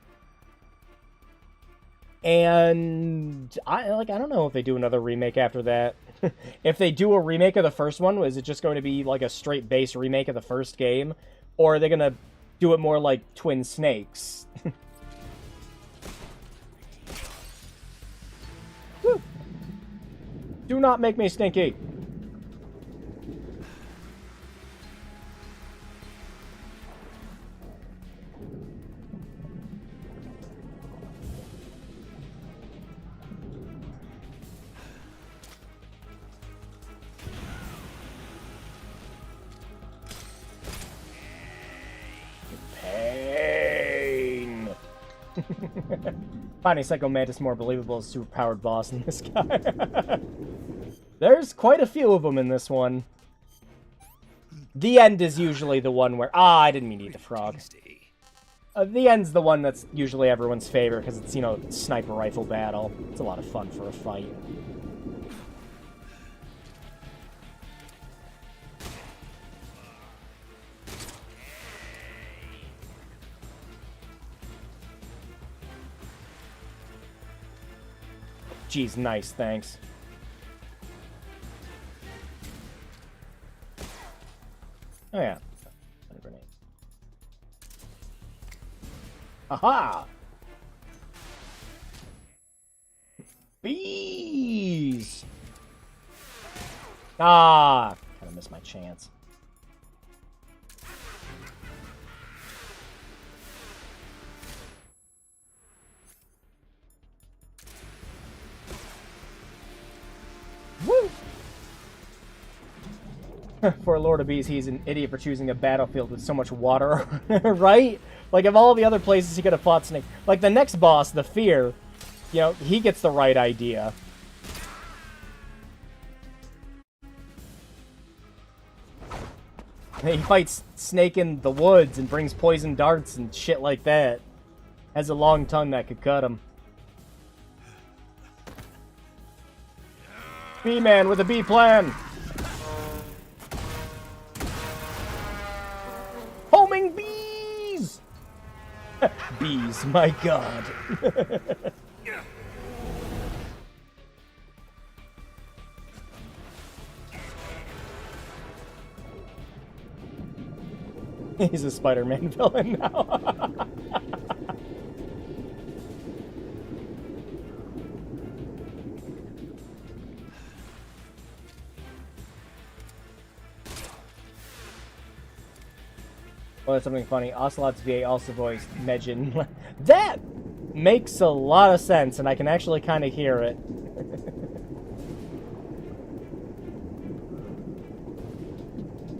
And I don't know if they do another remake after that. If they do a remake of the first one, is it just going to be like a straight base remake of the first game? Or are they going to do it more like Twin Snakes? Do not make me stinky. Pain. Finding Psycho Mantis more believable as a superpowered boss than this guy. There's quite a few of them in this one. The end is usually the one where... Ah, I didn't mean to eat the frog. The end's the one that's usually everyone's favorite because it's, you know, sniper rifle battle. It's a lot of fun for a fight. Geez, nice, thanks. Oh yeah. A grenade. Aha! Bees! Ah! Kinda missed my chance. Woo! For Lord of Bees, he's an idiot for choosing a battlefield with so much water, right? Like, of all the other places he could have fought Snake. Like, the next boss, the Fear, you know, he gets the right idea. He fights Snake in the woods and brings poison darts and shit like that. Has a long tongue that could cut him. Bee-Man with a bee plan! Homing bees! Bees, my god. He's a Spider-Man villain now. Oh, that's something funny. Ocelot's VA also voiced Megin. That makes a lot of sense, and I can actually kind of hear it.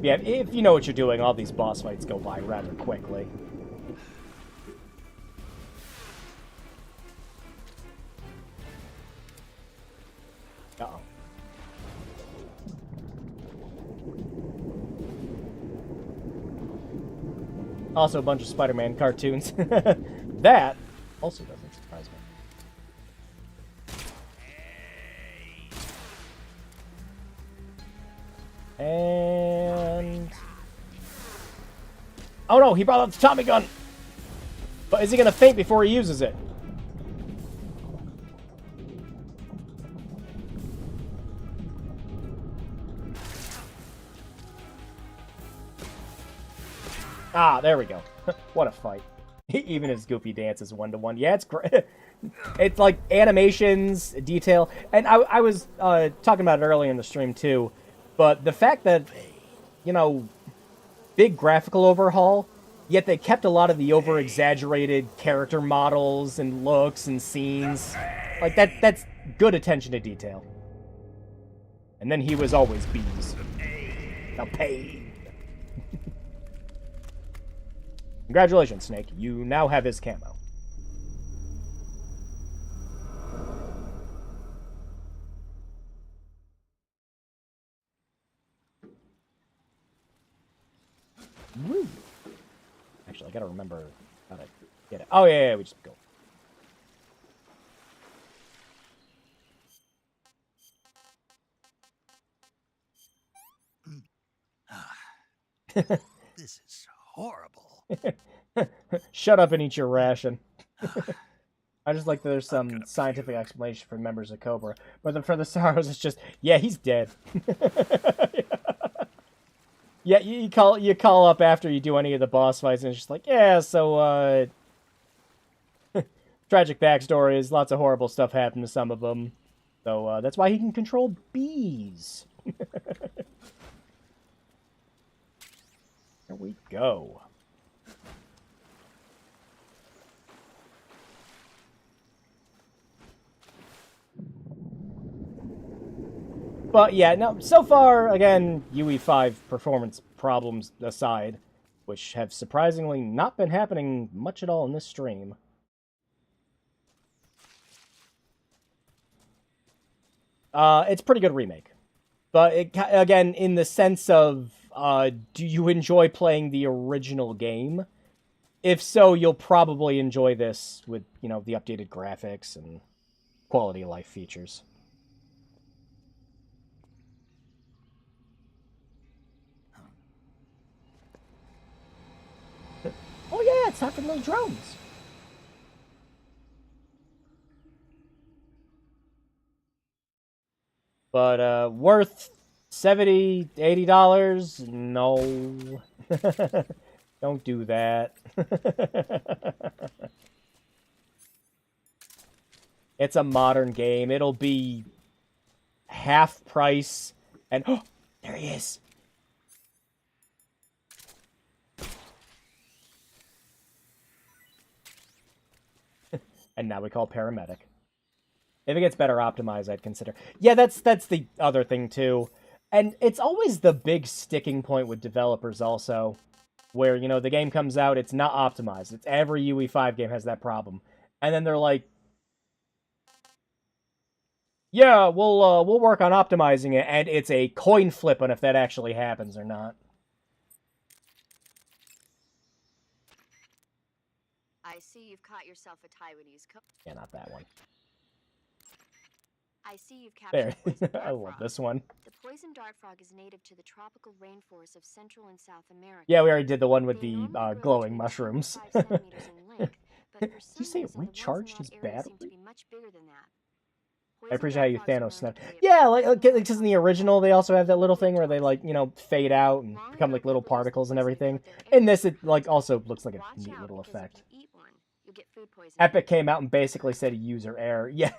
Yeah, if you know what you're doing, all these boss fights go by rather quickly. Uh-oh. Also a bunch of Spider-Man cartoons. That also doesn't surprise me. And... oh no, he brought out the Tommy gun! But is he gonna faint before he uses it? Ah, there we go. What a fight. Even his goofy dance is one-to-one. Yeah, it's great. It's like animations, detail. And I was talking about it earlier in the stream too. But the fact that, you know, big graphical overhaul, yet they kept a lot of the over-exaggerated character models and looks and scenes. Like, that's good attention to detail. And then he was always bees. The pain. Congratulations, Snake. You now have his camo. Woo. Actually, I gotta remember how to get it. Oh, yeah, we just go. This is horrible. Shut up and eat your ration. I just like that there's some scientific explanation for members of Cobra, but for the Sorrows, it's just, yeah, he's dead. Yeah, you call up after you do any of the boss fights, and it's just like, yeah, so tragic backstory is lots of horrible stuff happened to some of them, so that's why he can control bees. Here we go. But yeah, no, so far, again, UE5 performance problems aside, which have surprisingly not been happening much at all in this stream. It's a pretty good remake. But, again, in the sense of, do you enjoy playing the original game? If so, you'll probably enjoy this with, the updated graphics and quality of life features. Oh yeah, it's time for little drones. But worth $70, $80? No. Don't do that. It's a modern game. It'll be half price. And oh, there he is. And now we call paramedic. If it gets better optimized, I'd consider. Yeah, that's the other thing too. And it's always the big sticking point with developers also, where, the game comes out, it's not optimized. It's every UE5 game has that problem. And then they're like, yeah, we'll work on optimizing it, and it's a coin flip on if that actually happens or not. I see you've caught yourself a Taiwanese Yeah, not that one. I see you've There. captured poison dart I love frog. this one. The poison dart frog is native to the tropical rainforests of Central and South America. Yeah, we already did the one with the glowing mushrooms. In length, but for Did some you say reason, the ones in recharged that his area battery? seem to be much bigger than that. I appreciate how you Thanos snapped. Yeah, like, because in the original, they also have that little thing where they, like, fade out and become, like, little particles and everything. In this, it, like, also looks like a neat little effect. Epic came out and basically said user error. Yeah.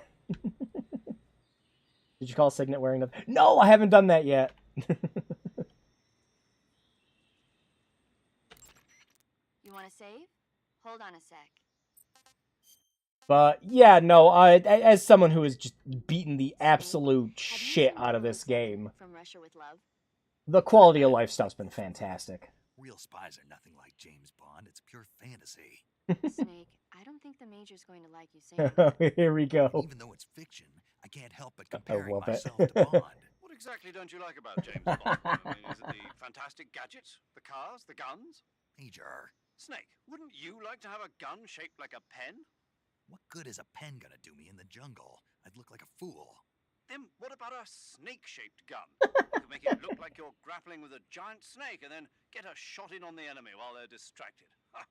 Did you call Signet wearing the... No, I haven't done that yet. You want to save? Hold on a sec. But, yeah, no, as someone who has just beaten the absolute shit out of this game, From Russia with Love? the quality of life stuff's been fantastic. Real spies are nothing like James Bond. It's pure fantasy. Snake, I don't think the Major's going to like you saying that. Here we go. Even though it's fiction, I can't help but comparing love it. myself to Bond. What exactly don't you like about James Bond? I mean, is it the fantastic gadgets, the cars, the guns? Major, Snake, wouldn't you like to have a gun shaped like a pen? what good is a pen gonna do me in the jungle? I'd look like a fool. Then what about a snake-shaped gun? You could make it look like you're grappling with a giant snake and then get a shot in on the enemy while they're distracted. Ha!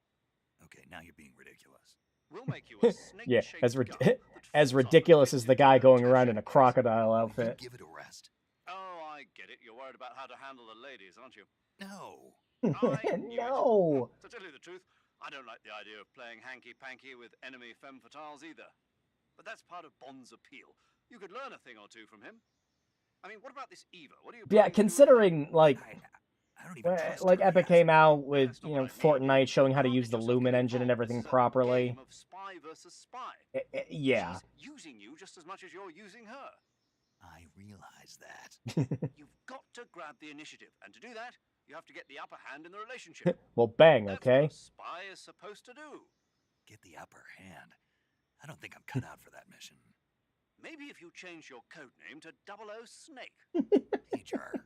Okay, now you're being ridiculous. We'll make you a Yeah, snake-shaped gun. as ridiculous as the guy going around in a crocodile outfit. Give it a rest. Oh, I get it. You're worried about how to handle the ladies, aren't you? No. I knew No. it. To tell you the truth, I don't like the idea of playing hanky-panky with enemy femme fatales either. But that's part of Bond's appeal. You could learn a thing or two from him. I mean, what about this Eva? What are you? Yeah, considering, like, I don't even trust like her Epic yet. came out with, Fortnite showing how to use the Lumen engine and everything properly. Game of spy versus spy. Yeah. She's using you just as much as you're using her. I realize that. You've got to grab the initiative, and to do that, you have to get the upper hand in the relationship. Well, bang, That's okay? what a spy is supposed to do. Get the upper hand. I don't think I'm cut out for that mission. Maybe if you change your code name to 00 Snake. Major.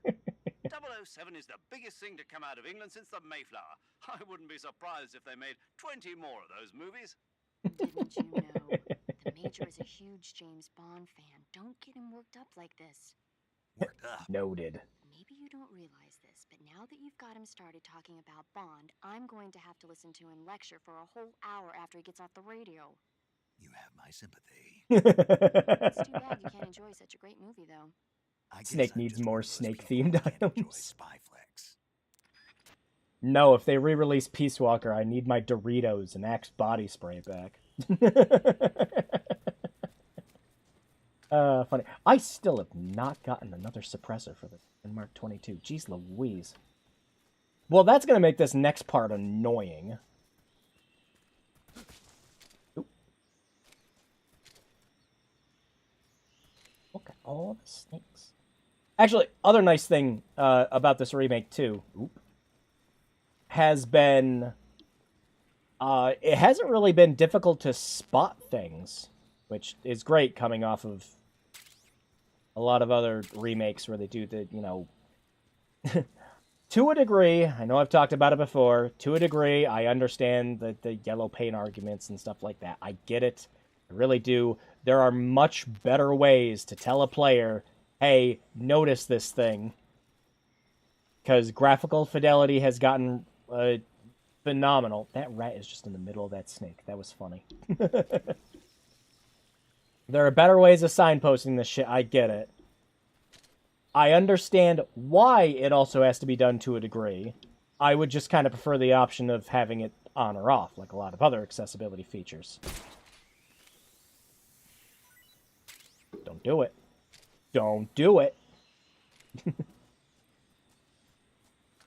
007 is the biggest thing to come out of England since the Mayflower. I wouldn't be surprised if they made 20 more of those movies. Didn't you know? The Major is a huge James Bond fan. Don't get him worked up like this. Worked up. Noted. Maybe you don't realize this, but now that you've got him started talking about Bond, I'm going to have to listen to him lecture for a whole hour after he gets off the radio. You have my sympathy. It's too bad you can't enjoy such a great movie, though. I guess Snake I'm needs just more one of those people who snake-themed can't enjoy items. spy flicks. No, if they re-release Peace Walker, I need my Doritos and Axe body spray back. Funny. I still have not gotten another suppressor for the Mark 22. Jeez Louise. Well, that's going to make this next part annoying. Oop. Look at all the snakes. Actually, other nice thing about this remake, too, has been... it hasn't really been difficult to spot things, which is great coming off of a lot of other remakes where they do the, you know... To a degree, I know I've talked about it before, to a degree, I understand the yellow paint arguments and stuff like that. I get it. I really do. There are much better ways to tell a player, hey, notice this thing. Because graphical fidelity has gotten phenomenal. That rat is just in the middle of that snake. That was funny. There are better ways of signposting this shit. I get it. I understand why it also has to be done to a degree. I would just kind of prefer the option of having it on or off, like a lot of other accessibility features. Don't do it. Don't do it.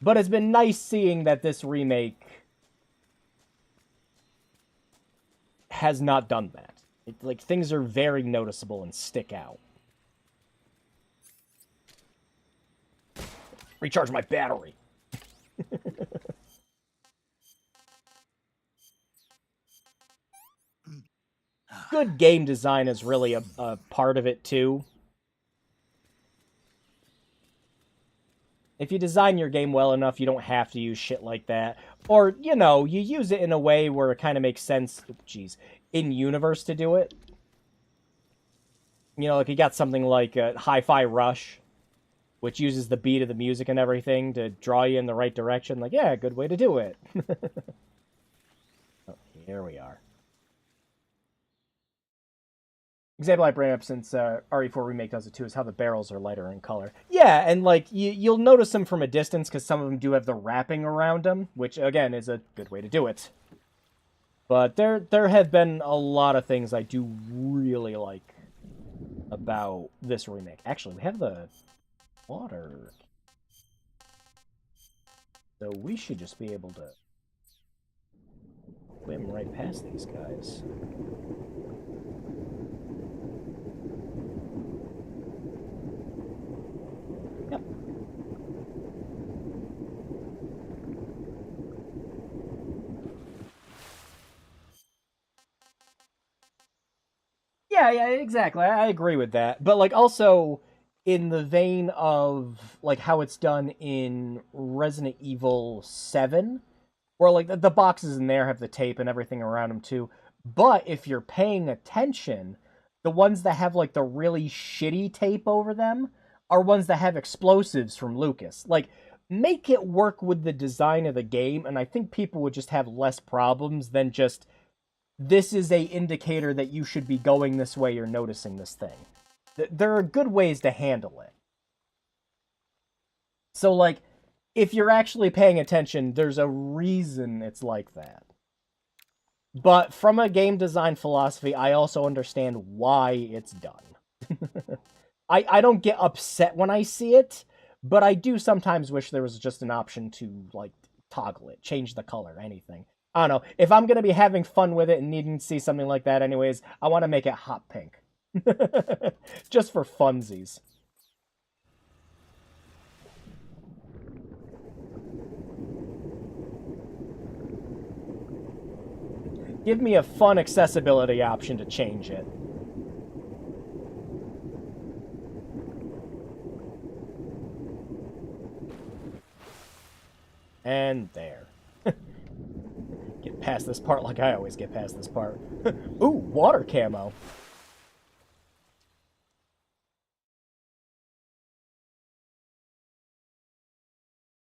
But it's been nice seeing that this remake has not done that. Like, things are very noticeable and stick out. Recharge my battery. Good game design is really a part of it, too. If you design your game well enough, you don't have to use shit like that. Or, you know, you use it in a way where it kind of makes sense, in-universe to do it. You know, like you got something like Hi-Fi Rush, which uses the beat of the music and everything to draw you in the right direction. Like, yeah, good way to do it. Oh, here we are. Example I bring up since RE4 Remake does it too is how the barrels are lighter in color. Yeah, and like you'll notice them from a distance because some of them do have the wrapping around them, which again is a good way to do it. But there have been a lot of things I do really like about this remake. Actually, we have the water. So we should just be able to swim right past these guys. Yep. Yeah, exactly. I agree with that. But like also in the vein of like how it's done in Resident Evil 7, where like the boxes in there have the tape and everything around them too. But if you're paying attention, the ones that have like the really shitty tape over them are ones that have explosives from Lucas. Like, make it work with the design of the game, and I think people would just have less problems than just, this is a indicator that you should be going this way or noticing this thing. There are good ways to handle it. So, like, if you're actually paying attention, there's a reason it's like that. But from a game design philosophy, I also understand why it's done. I don't get upset when I see it, but I do sometimes wish there was just an option to, like, toggle it, change the color, anything. I don't know. If I'm going to be having fun with it and needing to see something like that anyways, I want to make it hot pink. Just for funsies. Give me a fun accessibility option to change it. And there. Get past this part like I always get past this part. Ooh, water camo.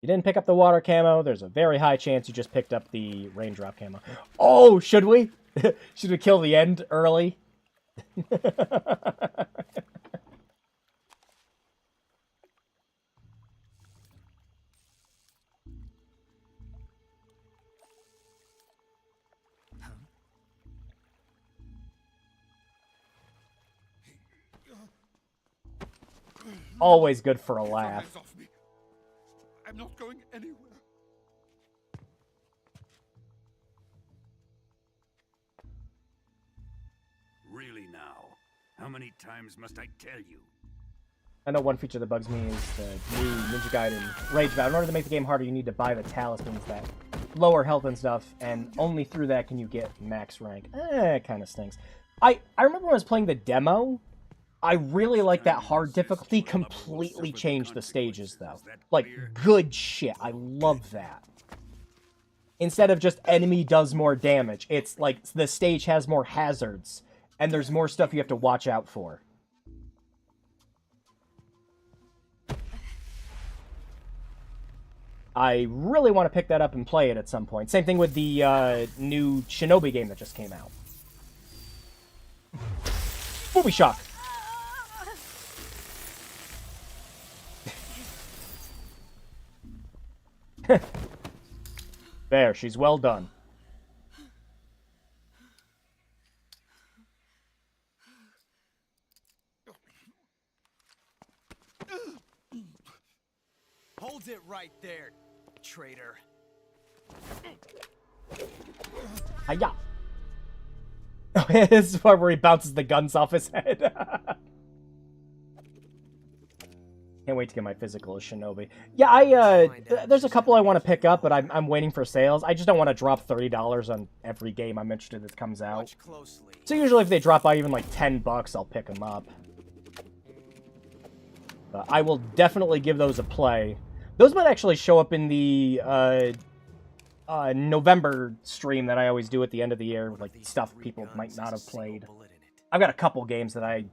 You didn't pick up the water camo, there's a very high chance you just picked up the raindrop camo. Oh, should we? Should we kill the end early? Always good for a laugh. Hands off me. I'm not going anywhere. Really now? How many times must I tell you? I know one feature that bugs me is the new Ninja Gaiden Rage Vow. In order to make the game harder, you need to buy the talismans that lower health and stuff, and only through that can you get max rank. It kind of stinks. I remember when I was playing the demo, I really like that hard difficulty. Completely changed the stages, though. Like, good shit. I love that. Instead of just enemy does more damage, it's like the stage has more hazards, and there's more stuff you have to watch out for. I really want to pick that up and play it at some point. Same thing with the new Shinobi game that just came out. Booby shock! There, she's well done. Hold it right there, traitor. Hiya! This is the part where he bounces the guns off his head. Can't wait to get my physical as Shinobi. Yeah, there's a couple I want to pick up, but I'm waiting for sales. I just don't want to drop $30 on every game I'm interested that comes out. So usually if they drop by even like $10, I'll pick them up. But I will definitely give those a play. Those might actually show up in the November stream that I always do at the end of the year, with like stuff people might not have played. I've got a couple games that I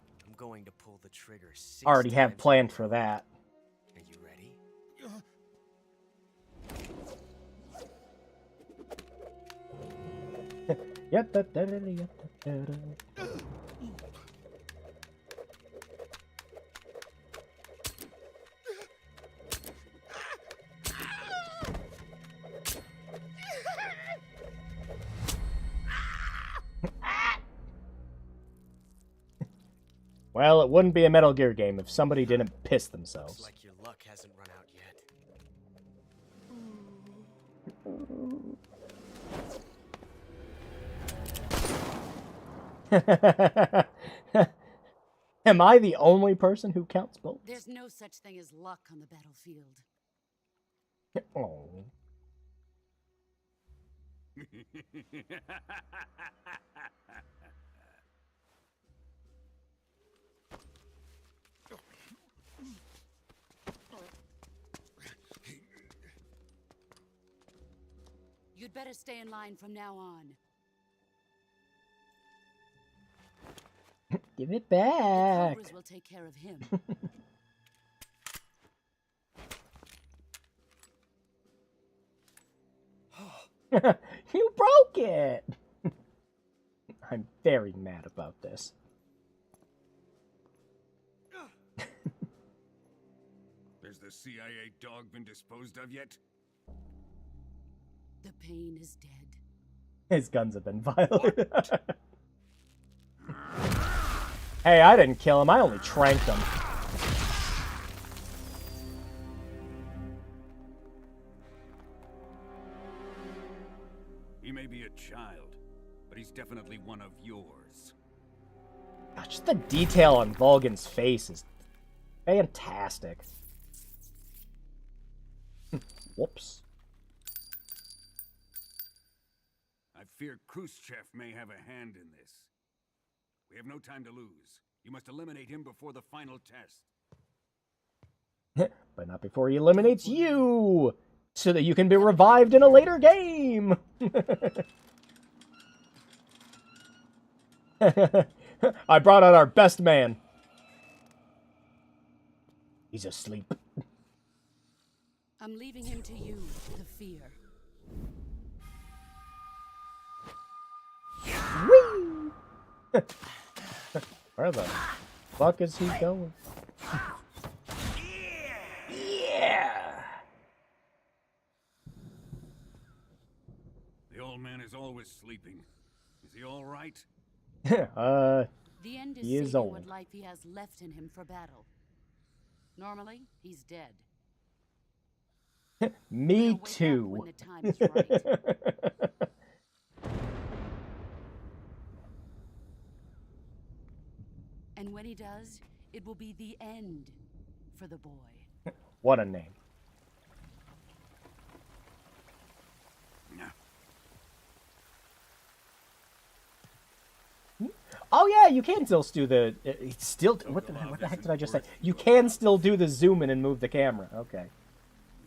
already have planned for that. Are you ready? Well, it wouldn't be a Metal Gear game if somebody didn't piss themselves. Looks like your luck hasn't run out yet. Am I the only person who counts bullets? There's no such thing as luck on the battlefield. Oh. You'd better stay in line from now on. Give it back. The Cobras will take care of him. You broke it! I'm very mad about this. Has the CIA dog been disposed of yet? The pain is dead. His guns have been violated. Hey, I didn't kill him. I only tranked him. He may be a child, but he's definitely one of yours. Gosh, just the detail on Volgan's face is fantastic. Whoops. I fear Khrushchev may have a hand in this. We have no time to lose. You must eliminate him before the final test. But not before he eliminates you! So that you can be revived in a later game! I brought out our best man. He's asleep. I'm leaving him to you, the fear. Whee! Where the fuck is he going? Yeah! The old man is always sleeping. Is he all right? The end is he is saving old. what life he has left in him for battle. Normally, he's dead. Me Wake up too. when the time is right. And when he does, it will be the end for the boy. What a name. Oh yeah, you can still do the what the heck did I just say? You can still do the zoom in and move the camera. Okay.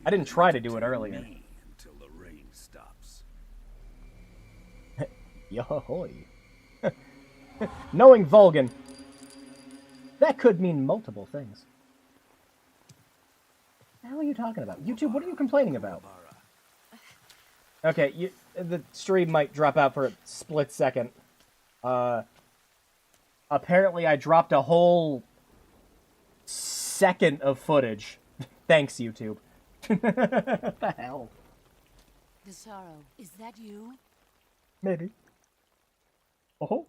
I didn't try to do it earlier. Until the rain stops. Yahoy. Knowing Vulgan, that could mean multiple things. What the hell are you talking about? YouTube, what are you complaining about? Okay, the stream might drop out for a split second. Apparently I dropped a whole second of footage. Thanks, YouTube. What the hell? Desaro, is that you? Maybe. Oh.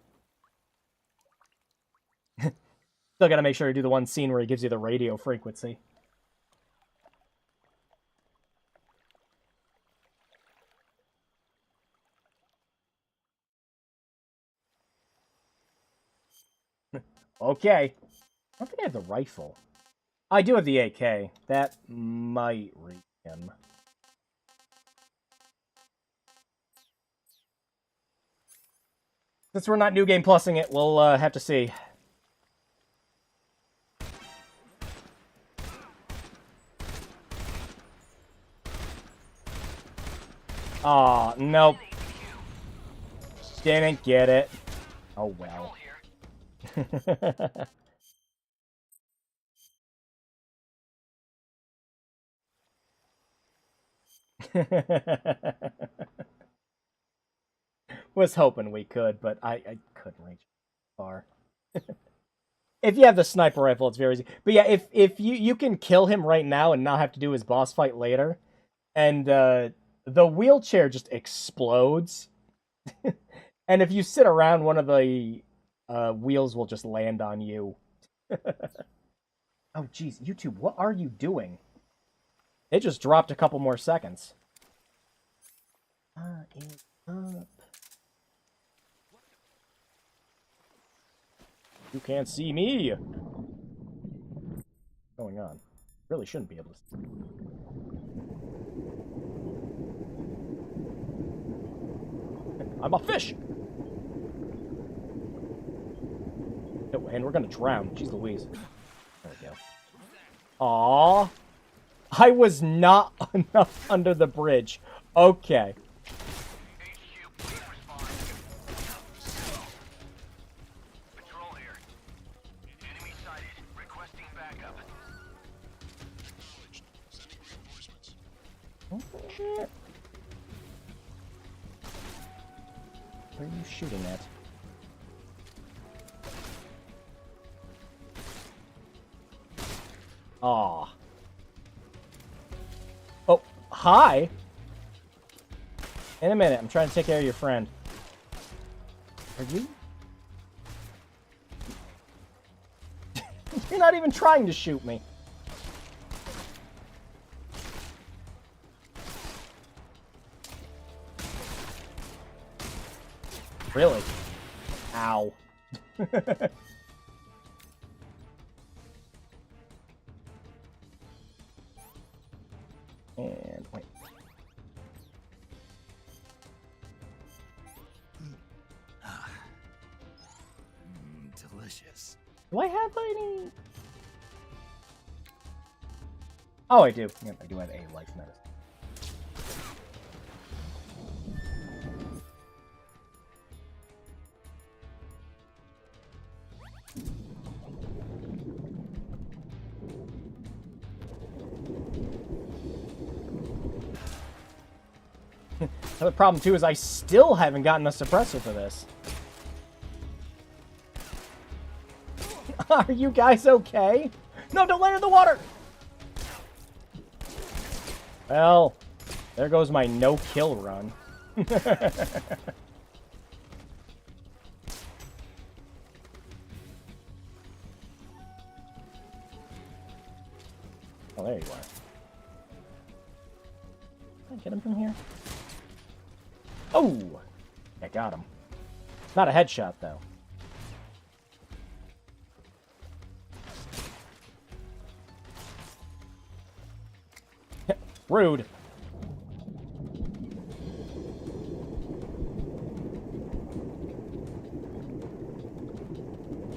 Still gotta make sure to do the one scene where he gives you the radio frequency. Okay. I don't think I have the rifle. I do have the AK. That might reach him. Since we're not New Game Plusing it, we'll have to see. Aw, nope. Didn't get it. Oh well. Was hoping we could, but I couldn't reach far. If you have the sniper rifle, it's very easy. But yeah, if you can kill him right now and not have to do his boss fight later, and the wheelchair just explodes, and if you sit around, one of the wheels will just land on you. Oh, jeez, YouTube, what are you doing? It just dropped a couple more seconds. It's up. You can't see me. What's going on? Really shouldn't be able to see. I'm a fish. Oh, and we're gonna drown. Jeez Louise. There we go. Aww. I was not enough under the bridge. Okay. Where are you shooting at? Aw. Oh, hi! In a minute, I'm trying to take care of your friend. Are you? You're not even trying to shoot me. Really? Ow. And wait. Delicious. Do I have any? Oh, I do. Yep, I do have a life medicine. The problem, too, is I still haven't gotten a suppressor for this. Are you guys okay? No, don't land in the water! Well, there goes my no-kill run. Oh, there you are. Can I get him from here? Oh! I got him. Not a headshot, though. Rude.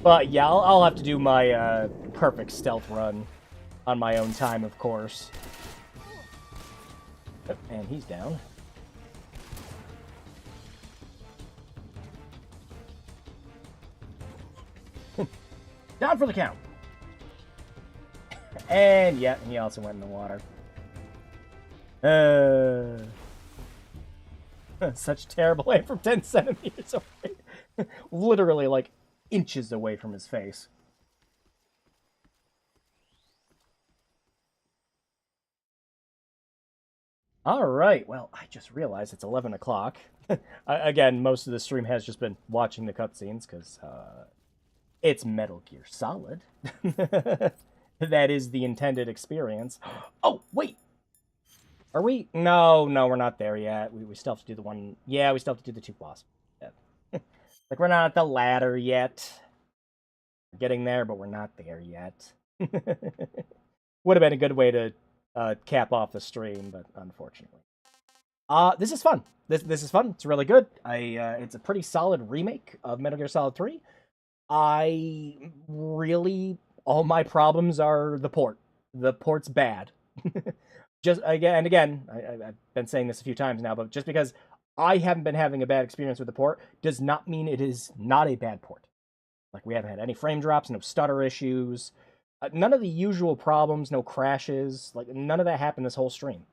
But yeah, I'll have to do my perfect stealth run on my own time, of course. Oh, and he's down. Down for the count. And yeah, he also went in the water. Such terrible aim from 10 centimeters away. Literally, like, inches away from his face. Alright, well, I just realized it's 11 o'clock. Again, most of the stream has just been watching the cutscenes, because, it's Metal Gear Solid. That is the intended experience. Oh, wait! Are we? No, we're not there yet. We still have to do the one... Yeah, we still have to do the 2 boss. Yeah. Like, we're not at the ladder yet. We're getting there, but we're not there yet. Would have been a good way to cap off the stream, but unfortunately. This is fun. This is fun. It's really good. It's a pretty solid remake of Metal Gear Solid 3. All my problems are the port. The port's bad. Just again, I've been saying this a few times now, but just because I haven't been having a bad experience with the port does not mean it is not a bad port. Like, we haven't had any frame drops, no stutter issues, none of the usual problems, no crashes. Like, none of that happened this whole stream.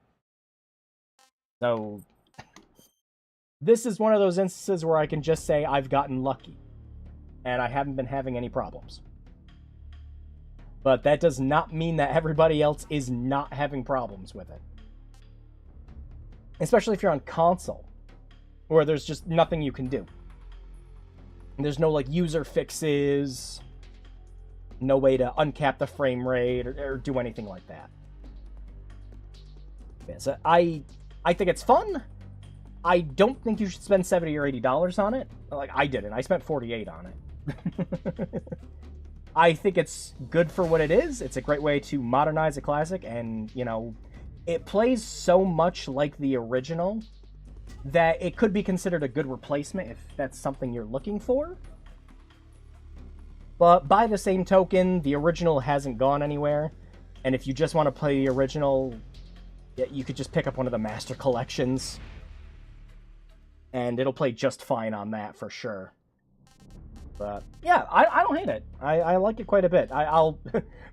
So, this is one of those instances where I can just say I've gotten lucky, and I haven't been having any problems. But that does not mean that everybody else is not having problems with it. Especially if you're on console, where there's just nothing you can do. There's no, like, user fixes, no way to uncap the frame rate or do anything like that. Yeah, so I think it's fun. I don't think you should spend $70 or $80 on it. Like, I didn't. I spent $48 on it. I think it's good for what it is. It's a great way to modernize a classic, and, you know, it plays so much like the original that it could be considered a good replacement if that's something you're looking for. But by the same token, the original hasn't gone anywhere, and if you just want to play the original, you could just pick up one of the Master Collections, and it'll play just fine on that for sure. But yeah, I don't hate it. I like it quite a bit. I'll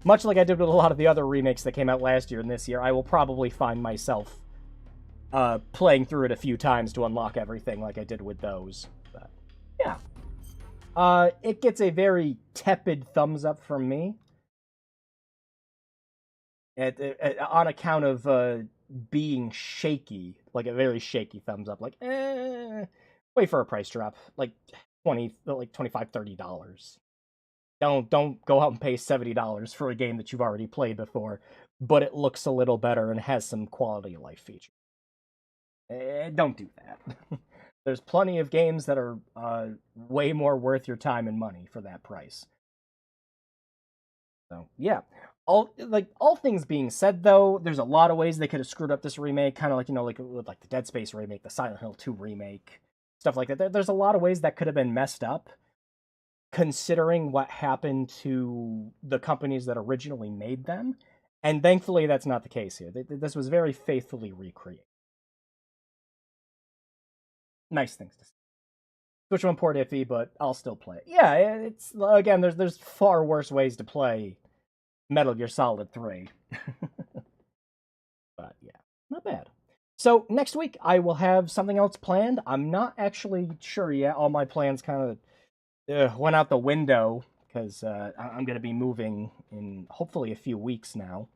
much like I did with a lot of the other remakes that came out last year and this year, I will probably find myself playing through it a few times to unlock everything like I did with those. But yeah. It gets a very tepid thumbs up from me. On account of being shaky, like a very shaky thumbs up, like wait for a price drop, like $25, $30. Don't go out and pay $70 for a game that you've already played before, but it looks a little better and has some quality of life features. Don't do that. There's plenty of games that are way more worth your time and money for that price. So yeah, all things being said, though, there's a lot of ways they could have screwed up this remake, kind of like, you know, like with the Dead Space remake, the Silent Hill 2 remake. Stuff like that. There's a lot of ways that could have been messed up, considering what happened to the companies that originally made them. And thankfully, that's not the case here. This was very faithfully recreated. Nice things to say. Switch 1 port iffy, but I'll still play it. Yeah, it's, again, there's far worse ways to play Metal Gear Solid 3. But yeah, not bad. So next week, I will have something else planned. I'm not actually sure yet. All my plans kind of went out the window because I'm going to be moving in hopefully a few weeks now.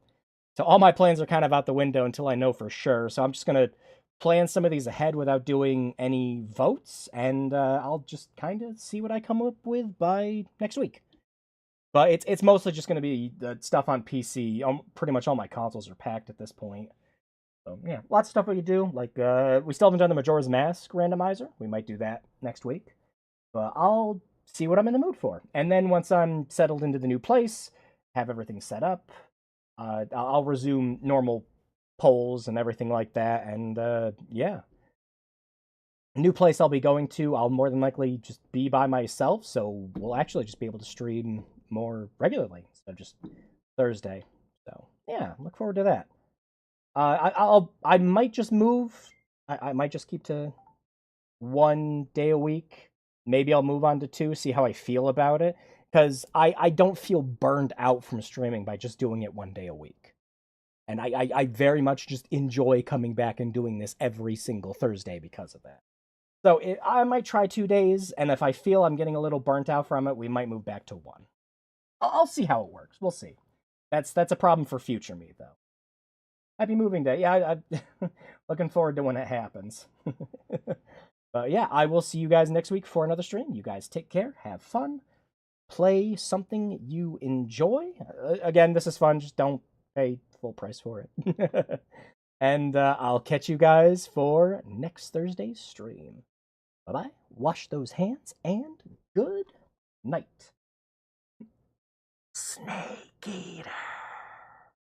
So all my plans are kind of out the window until I know for sure. So I'm just going to plan some of these ahead without doing any votes, and I'll just kind of see what I come up with by next week. But it's mostly just going to be the stuff on PC. Pretty much all my consoles are packed at this point. So yeah, lots of stuff we could do. Like we still haven't done the Majora's Mask randomizer. We might do that next week. But I'll see what I'm in the mood for. And then once I'm settled into the new place, have everything set up, I'll resume normal polls and everything like that. And yeah, new place I'll be going to, I'll more than likely just be by myself. So we'll actually just be able to stream more regularly instead of just Thursday. So yeah, look forward to that. I might just move. I might just keep to 1 day a week. Maybe I'll move on to 2, see how I feel about it. Because I don't feel burned out from streaming by just doing it 1 day a week. And I very much just enjoy coming back and doing this every single Thursday because of that. So I might try 2 days, and if I feel I'm getting a little burnt out from it, we might move back to 1. I'll see how it works. We'll see. That's a problem for future me, though. Happy moving day. Yeah, I'm looking forward to when it happens. But yeah, I will see you guys next week for another stream. You guys take care, have fun, play something you enjoy. Again, this is fun. Just don't pay full price for it. And I'll catch you guys for next Thursday's stream. Bye-bye. Wash those hands, and good night. Snake Eater.